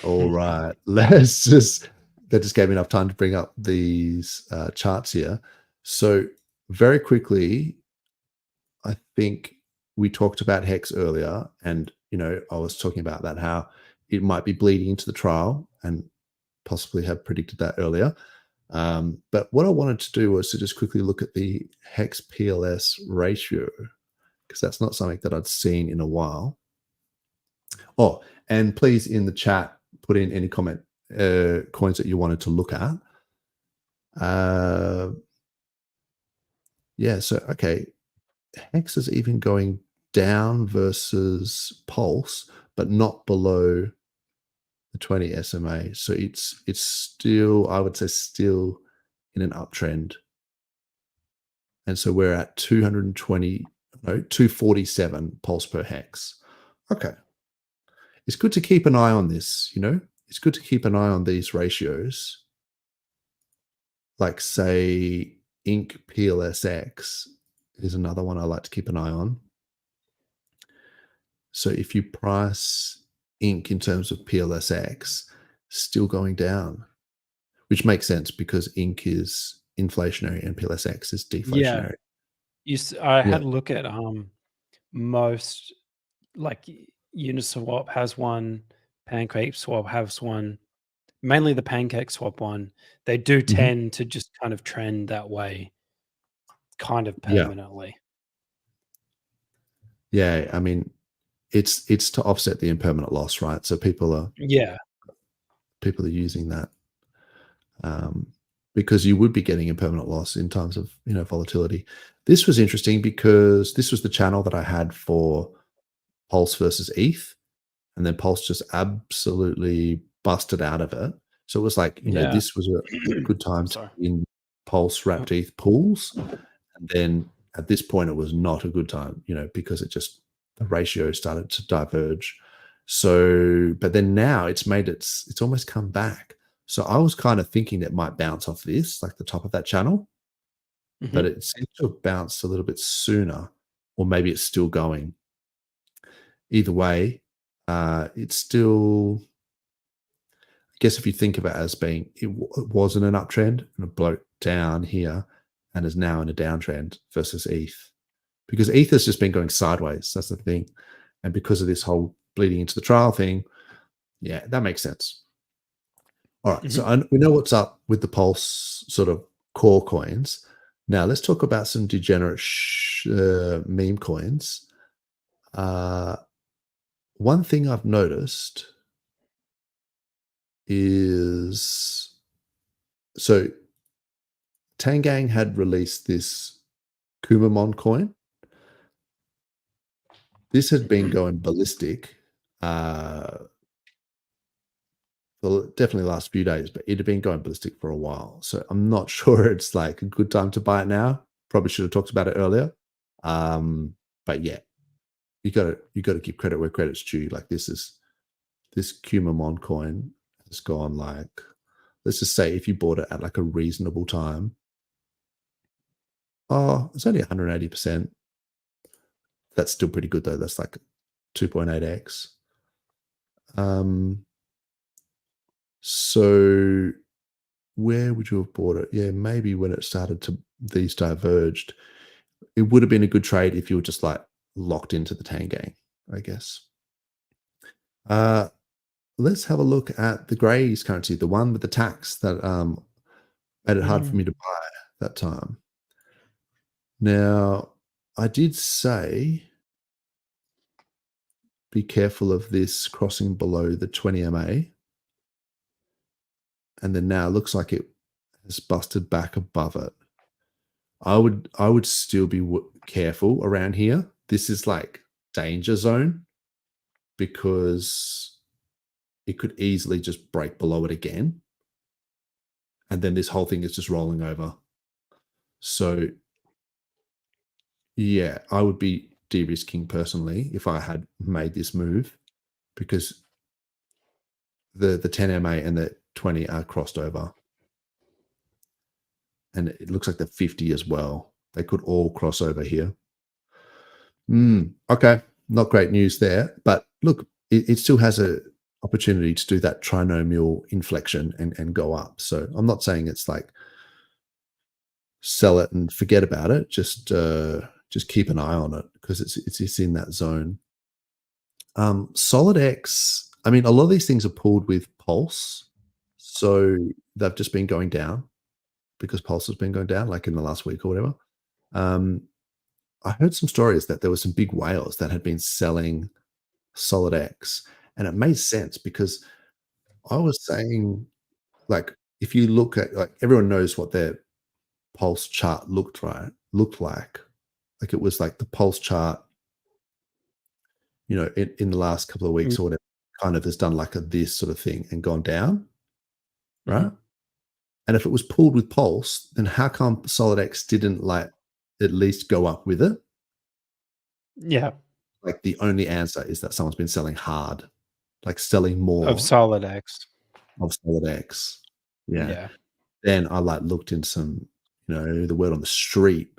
All right. That just gave me enough time to bring up these charts here. So very quickly, I think we talked about Hex earlier, and you know, I was talking about that, how it might be bleeding into the trial, and possibly have predicted that earlier. But what I wanted to do was to just quickly look at the Hex PLS ratio, because that's not something that I'd seen in a while. Oh, and please in the chat, put in any coins that you wanted to look at. Yeah, so, okay. Hex is even going down versus Pulse, but not below the 20 SMA. So it's still, I would say, still in an uptrend. And so we're at 247 Pulse per Hex. Okay. It's good to keep an eye on this, you know? It's good to keep an eye on these ratios. Like, say, Inc. PLSX is another one I like to keep an eye on. So if you price Inc. in terms of PLSX, still going down. which makes sense because ink is inflationary and PLSX is Yeah. deflationary. I Yeah. had a look at most, like Uniswap has one, Pancake Swap has one, mainly the Pancake Swap one. They do Mhm. tend to just kind of trend that way, kind of Yeah. permanently. Yeah, I mean, it's to offset the impermanent loss, right? So people are Yeah. using that because you would be getting impermanent loss in times of volatility. This was interesting because this was the channel that I had for Pulse versus ETH, and then Pulse just absolutely busted out of it. So it was like Yeah. this was a good time to Sorry. be in Pulse wrapped ETH pools, and then at this point it was not a good time, because it just the ratio started to diverge. So, but then now it's almost come back. So I was kind of thinking it might bounce off this, like the top of that channel, but it seems to have bounced a little bit sooner, or maybe it's still going. Either way, it's still, I guess if you think of it as being, it wasn't an uptrend and it broke down here and is now in a downtrend versus ETH. Because ETH has just been going sideways. That's the thing. And because of this whole bleeding into the trial thing, yeah, that makes sense. All right. So we know what's up with the Pulse sort of core coins. Now let's talk about some degenerate meme coins. One thing I've noticed is, so Tangang had released this Kumamon coin. This had been going ballistic for definitely the last few days, but it had been going ballistic for a while. So I'm not sure it's like a good time to buy it now. Probably should have talked about it earlier. But yeah, you got to give credit where credit's due. Like this Kumamon coin has gone like, let's just say if you bought it at like a reasonable time, it's only 180%. That's still pretty good though. That's like 2.8x. So where would you have bought it? Yeah, maybe when it started to, these diverged, it would have been a good trade if you were just like locked into the Tangang, I guess. Let's have a look at the Grays currency, the one with the tax that made it hard for me to buy that time. Now, I did say be careful of this crossing below the 20 MA. And then now it looks like it has busted back above it. I would still be careful around here. This is like danger zone because it could easily just break below it again. And then this whole thing is just rolling over. So yeah, I would be de-risking personally if I had made this move, because the 10 MA and the 20 are crossed over. And it looks like the 50 as well. They could all cross over here. Okay, not great news there. But look, it still has a opportunity to do that trinomial inflection and go up. So I'm not saying it's like sell it and forget about it. Just keep an eye on it because it's in that zone. SolidX, I mean, a lot of these things are pulled with Pulse. So they've just been going down because Pulse has been going down, like in the last week or whatever. I heard some stories that there were some big whales that had been selling SolidX, and it made sense because I was saying, like, if you look at, like, everyone knows what their Pulse chart looked like. Like it was like the Pulse chart, in the last couple of weeks or whatever, kind of has done like this sort of thing and gone down, right? And if it was pulled with Pulse, then how come SolidX didn't like at least go up with it? Yeah. Like the only answer is that someone's been selling hard, like selling more Of SolidX. Yeah. Then I like looked in some, the word on the street,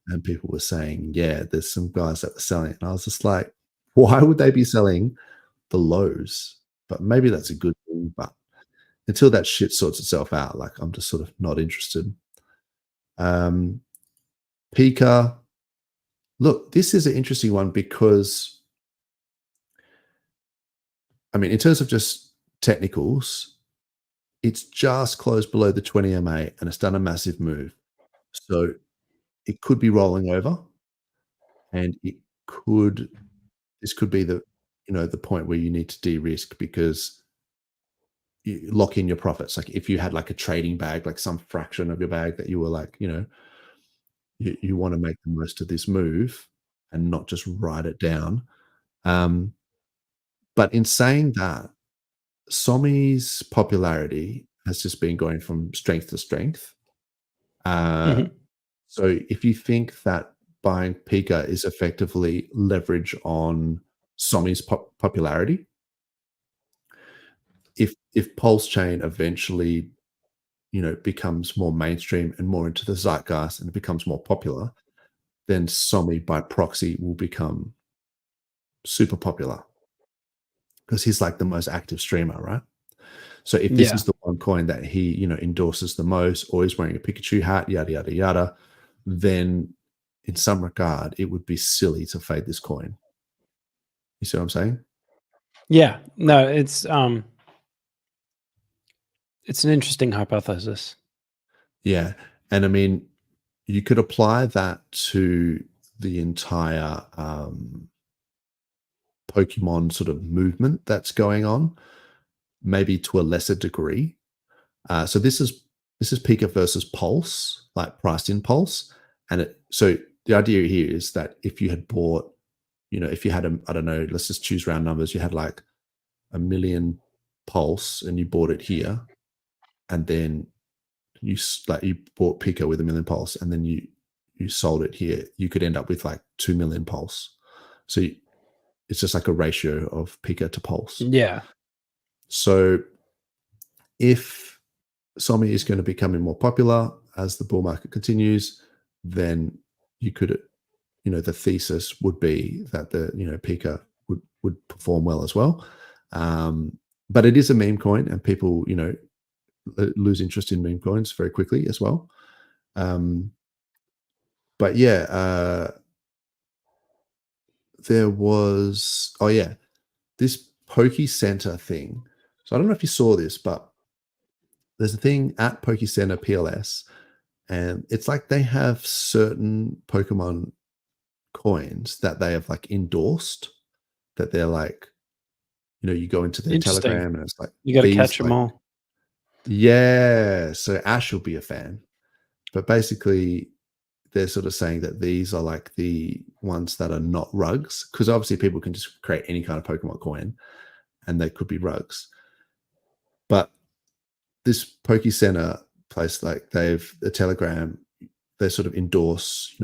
and people were saying, yeah, there's some guys that were selling it. And I was just like, why would they be selling the lows? But maybe that's a good thing. But until that shit sorts itself out, like I'm just sort of not interested. Pika. Look, this is an interesting one because, I mean, in terms of just technicals, it's just closed below the 20 MA and it's done a massive move. So it could be rolling over, and this could be the point where you need to de-risk because you lock in your profits. Like if you had like a trading bag, like some fraction of your bag that you were like, you want to make the most of this move and not just write it down. But in saying that, Somi's popularity has just been going from strength to strength. So if you think that buying Pika is effectively leverage on Somi's popularity, if PulseChain eventually becomes more mainstream and more into the zeitgeist and it becomes more popular, then Somi by proxy will become super popular because he's like the most active streamer, right? So if this is the one coin that he endorses the most, or he's wearing a Pikachu hat, yada yada yada, then in some regard it would be silly to fade this coin. You see what I'm saying? Yeah. No, it's an interesting hypothesis. Yeah. And I mean, you could apply that to the entire Pokemon sort of movement that's going on, maybe to a lesser degree. So this is Pika versus Pulse, like priced in Pulse. And so the idea here is that if you had bought, if you had I don't know, let's just choose round numbers. You had like 1 million Pulse and you bought it here, and then you bought Pika with 1 million Pulse, and then you sold it here, you could end up with like 2 million Pulse. So it's just like a ratio of Pika to Pulse. Yeah. So if Somi is going to be becoming more popular as the bull market continues, then you could, the thesis would be that the, Pika would perform well as well. But it is a meme coin, and people, lose interest in meme coins very quickly as well. But yeah, there was, this Poke Center thing. So I don't know if you saw this, but there's a thing at Poke Center PLS, and it's like they have certain Pokemon coins that they have like endorsed, that they're like, you go into their Telegram and it's like, you got to catch them all. Yeah. So Ash will be a fan, but basically they're sort of saying that these are like the ones that are not rugs, because obviously people can just create any kind of Pokemon coin and they could be rugs. But this Poke Center place, like they've a Telegram, they sort of endorse,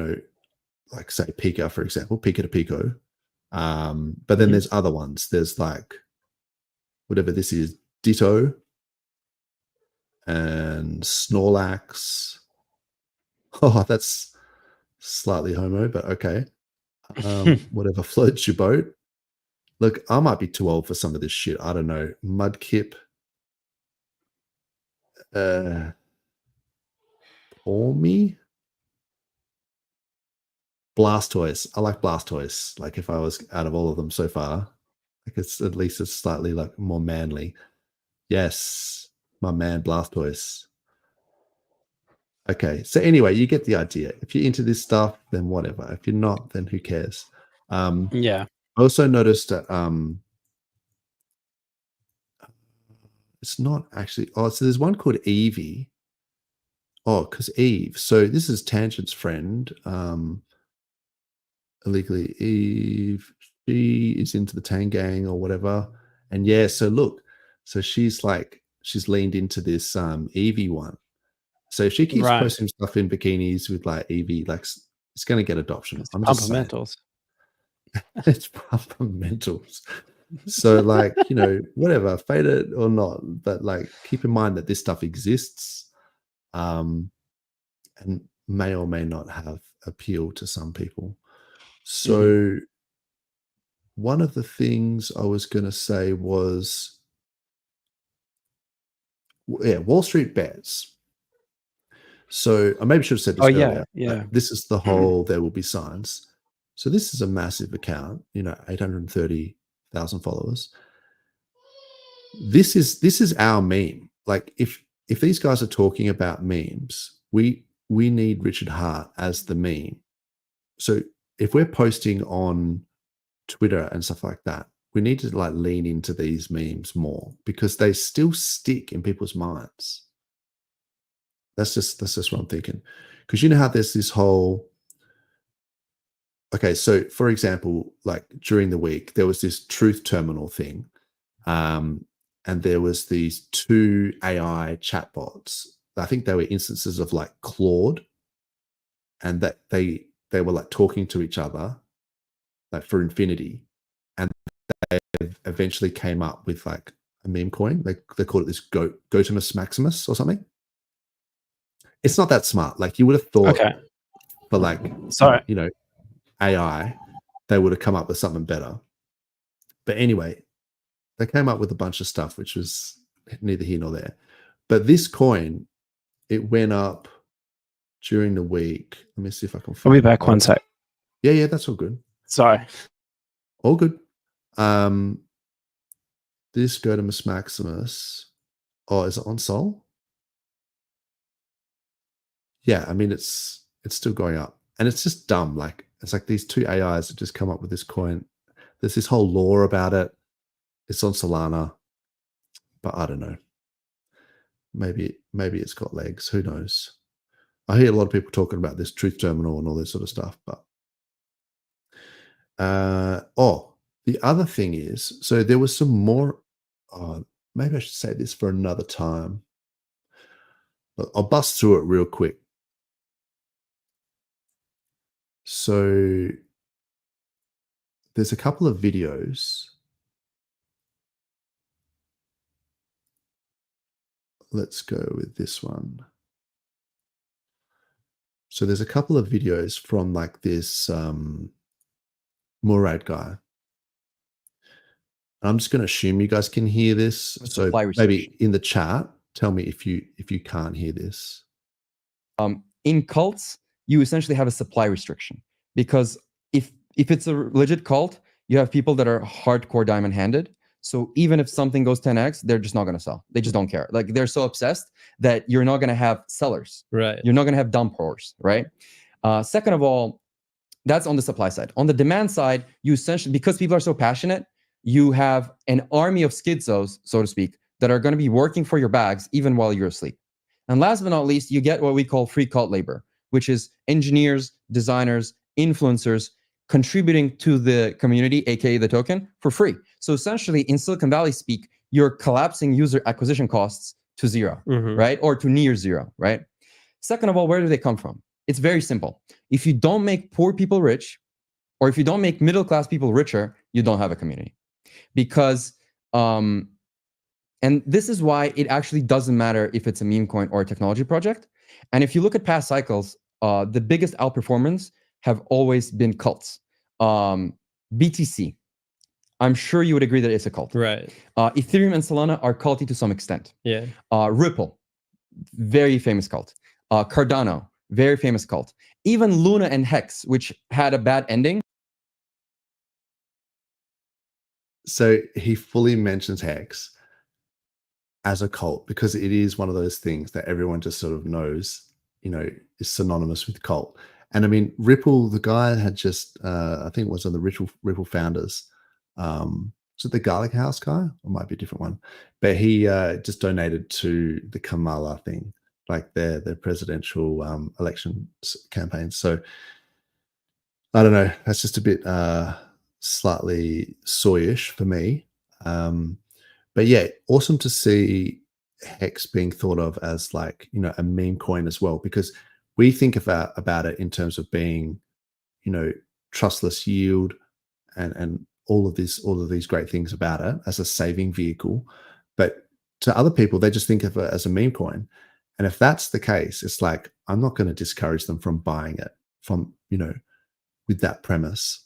like say Pika, for example, Pika to Pico. But then there's other ones. There's like whatever this is, Ditto and Snorlax. Oh, that's slightly homo, but okay. Whatever floats your boat. Look, I might be too old for some of this shit. I don't know. Mudkip. Ormy. Blastoise. I like Blastoise. Like if I was out of all of them so far, like it's at least it's slightly like more manly. Yes, my man Blastoise. Okay, so anyway, you get the idea. If you're into this stuff, then whatever. If you're not, then who cares? Yeah. I also noticed that it's not actually. Oh, so there's one called Eevee. Oh, because Eve. So this is Tangent's friend. Illegally Eve. She is into the Tang Gang or whatever. And yeah, so look, so she's leaned into this Eevee one. So if she keeps posting stuff in bikinis with like Eevee, like it's going to get adoption. I'm just fundamentals. It's fundamentals. So like, whatever, fade it or not, but like keep in mind that this stuff exists, and may or may not have appeal to some people. So one of the things I was going to say was yeah, Wall Street bets. So I maybe should have said this earlier. Yeah. This is the whole there will be signs. So this is a massive account, 830,000 followers. This is our meme. Like if these guys are talking about memes, we need Richard Hart as the meme. So if we're posting on Twitter and stuff like that, we need to like lean into these memes more because they still stick in people's minds. That's just what I'm thinking. Because you know how there's this whole, okay, so for example, like during the week, there was this truth terminal thing. And there was these 2 AI chatbots. I think they were instances of like Claude, and that they were like talking to each other like for infinity. And they eventually came up with like a meme coin. They called it this Gotimus Maximus or something. It's not that smart. Like you would have thought for like, AI, they would have come up with something better. But anyway, they came up with a bunch of stuff, which was neither here nor there. But this coin, it went up during the week. Let me see if I can find I'll be back one sec. Yeah, that's all good. Sorry. All good. This Gotimus Maximus. Oh, is it on Sol? Yeah, I mean it's still going up. And it's just dumb. Like it's like these 2 AIs that just come up with this coin. There's this whole lore about it. It's on Solana. But I don't know. Maybe it's got legs. Who knows? I hear a lot of people talking about this truth terminal and all this sort of stuff. But the other thing is, so there was some more. Maybe I should say this for another time. But I'll bust through it real quick. So there's a couple of videos. Let's go with this one. So there's a couple of videos from like this Murad guy. I'm just going to assume you guys can hear this. So maybe in the chat, tell me if you can't hear this. In cults, you essentially have a supply restriction because if it's a legit cult, you have people that are hardcore diamond-handed. So even if something goes 10x, they're just not going to sell. They just don't care. Like they're so obsessed that you're not going to have sellers. Right. You're not going to have dumpers, right? Second of all, that's on the supply side. On the demand side, you essentially, because people are so passionate, you have an army of schizos, so to speak, that are going to be working for your bags even while you're asleep. And last but not least, you get what we call free cult labor, which is engineers, designers, influencers contributing to the community, aka the token, for free. So essentially, in Silicon Valley speak, you're collapsing user acquisition costs to 0, right? Or to near 0, right? Second of all, where do they come from? It's very simple. If you don't make poor people rich, or if you don't make middle-class people richer, you don't have a community. Because, and this is why it actually doesn't matter if it's a meme coin or a technology project. And if you look at past cycles, the biggest outperformance have always been cults. BTC, I'm sure you would agree that it's a cult. Right. Ethereum and Solana are culty to some extent. Yeah. Ripple, very famous cult. Cardano, very famous cult. Even Luna and Hex, which had a bad ending. So he fully mentions Hex as a cult because it is one of those things that everyone just sort of knows, is synonymous with cult. And I mean, Ripple, the guy had just, I think it was on the Ripple founders. Was it the Garlic House guy? Or might be a different one. But he just donated to the Kamala thing, like their presidential election campaign. So I don't know. That's just a bit slightly soyish for me. But yeah, awesome to see Hex being thought of as like, a meme coin as well, because we think about it in terms of being, trustless yield and all of these great things about it as a saving vehicle. But to other people, they just think of it as a meme coin. And if that's the case, it's like, I'm not going to discourage them from buying it from, with that premise.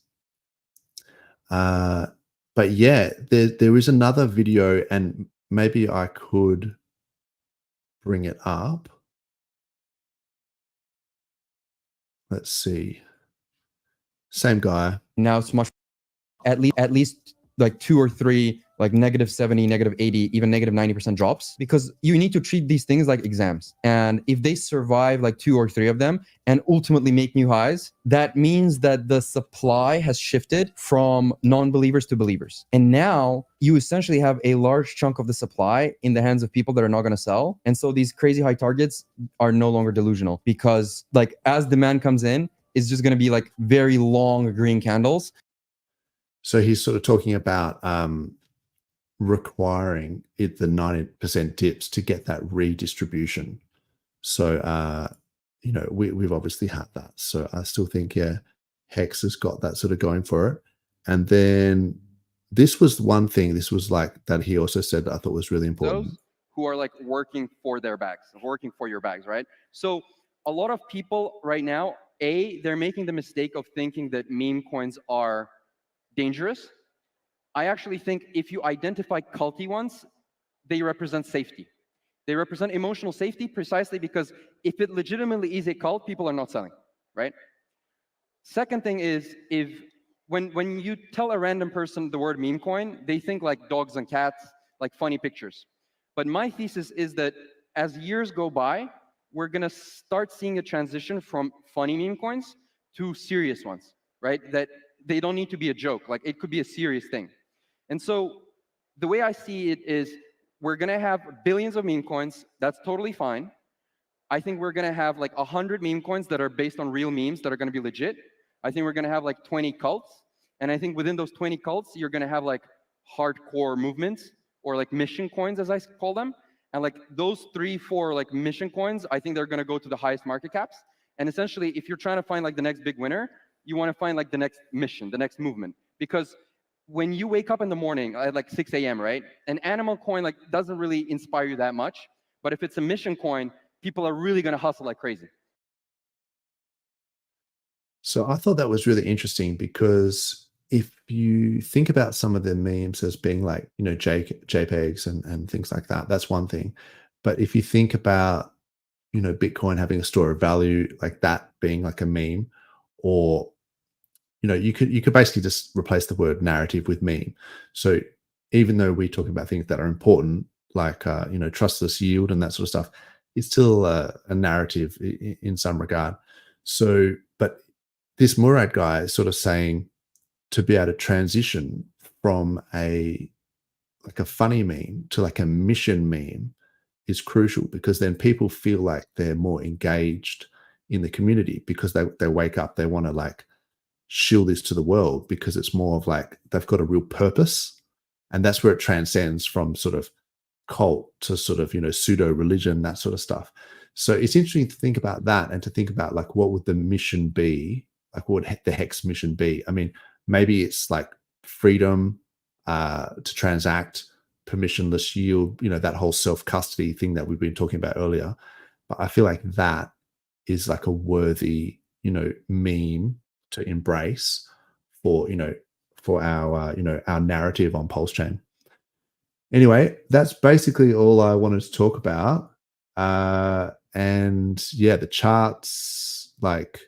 But yeah, there is another video, and maybe I could bring it up. Let's see. Same guy. Now it's much at least like 2 or 3 like -70, -80, even -90% drops, because you need to treat these things like exams. And if they survive like 2 or 3 of them and ultimately make new highs, that means that the supply has shifted from non-believers to believers. And now you essentially have a large chunk of the supply in the hands of people that are not going to sell. And so these crazy high targets are no longer delusional, because like as demand comes in, it's just going to be like very long green candles. So he's sort of talking about requiring it the 90% dips to get that redistribution. So, you know, we've obviously had that. So I still think, yeah, Hex has got that sort of going for it. And then this was one thing, this was like that he also said that I thought was really important. Those who are like working for their bags, working for your bags, right? So a lot of people right now, they're making the mistake of thinking that meme coins are dangerous. I actually think if you identify culty ones, they represent safety. They represent emotional safety precisely because if it legitimately is a cult, people are not selling, right? Second thing is, when you tell a random person the word meme coin, they think like dogs and cats, like funny pictures. But my thesis is that as years go by, we're gonna start seeing a transition from funny meme coins to serious ones, right? That they don't need to be a joke, like it could be a serious thing. And so the way I see it is we're going to have billions of meme coins. That's totally fine. I think we're going to have like 100 meme coins that are based on real memes that are going to be legit. I think we're going to have like 20 cults. And I think within those 20 cults, you're going to have like hardcore movements or like mission coins, as I call them. And like those 3-4 like mission coins, I think they're going to go to the highest market caps. And essentially, if you're trying to find like the next big winner, you want to find like the next mission, the next movement. Because when you wake up in the morning at like 6 a.m., right? An animal coin like doesn't really inspire you that much. But if it's a mission coin, people are really going to hustle like crazy. So I thought that was really interesting because if you think about some of the memes as being like, you know, JPEGs and things like that, that's one thing. But if you think about, you know, Bitcoin having a store of value, like that being like a meme, or you know, you could basically just replace the word narrative with meme. So even though we talk about things that are important, like you know, trustless yield and that sort of stuff, it's still a narrative in some regard. So, but this Murad guy is sort of saying to be able to transition from a funny meme to like a mission meme is crucial, because then people feel like they're more engaged in the community because they wake up, they want to like shill this to the world because it's more of like they've got a real purpose. And that's where it transcends from sort of cult to sort of, you know, pseudo religion, that sort of stuff. So it's interesting to think about that and to think about like what would the mission be, like what would the Hex mission be? I mean, maybe it's like freedom to transact, permissionless yield, you know, that whole self-custody thing that we've been talking about earlier. But I feel like that is like a worthy, you know, meme to embrace for, you know, for our, you know, our narrative on PulseChain. Anyway, that's basically all I wanted to talk about. And yeah, the charts, like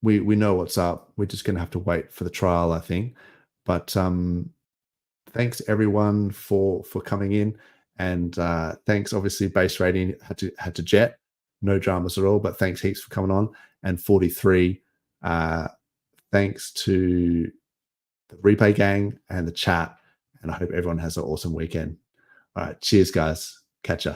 we know what's up. We're just going to have to wait for the trial, I think. But thanks everyone for coming in, and thanks obviously Base Rating had to jet, no dramas at all, but thanks heaps for coming on. And 43, thanks to the replay gang and the chat, and I hope everyone has an awesome weekend. All right, cheers guys, catch ya.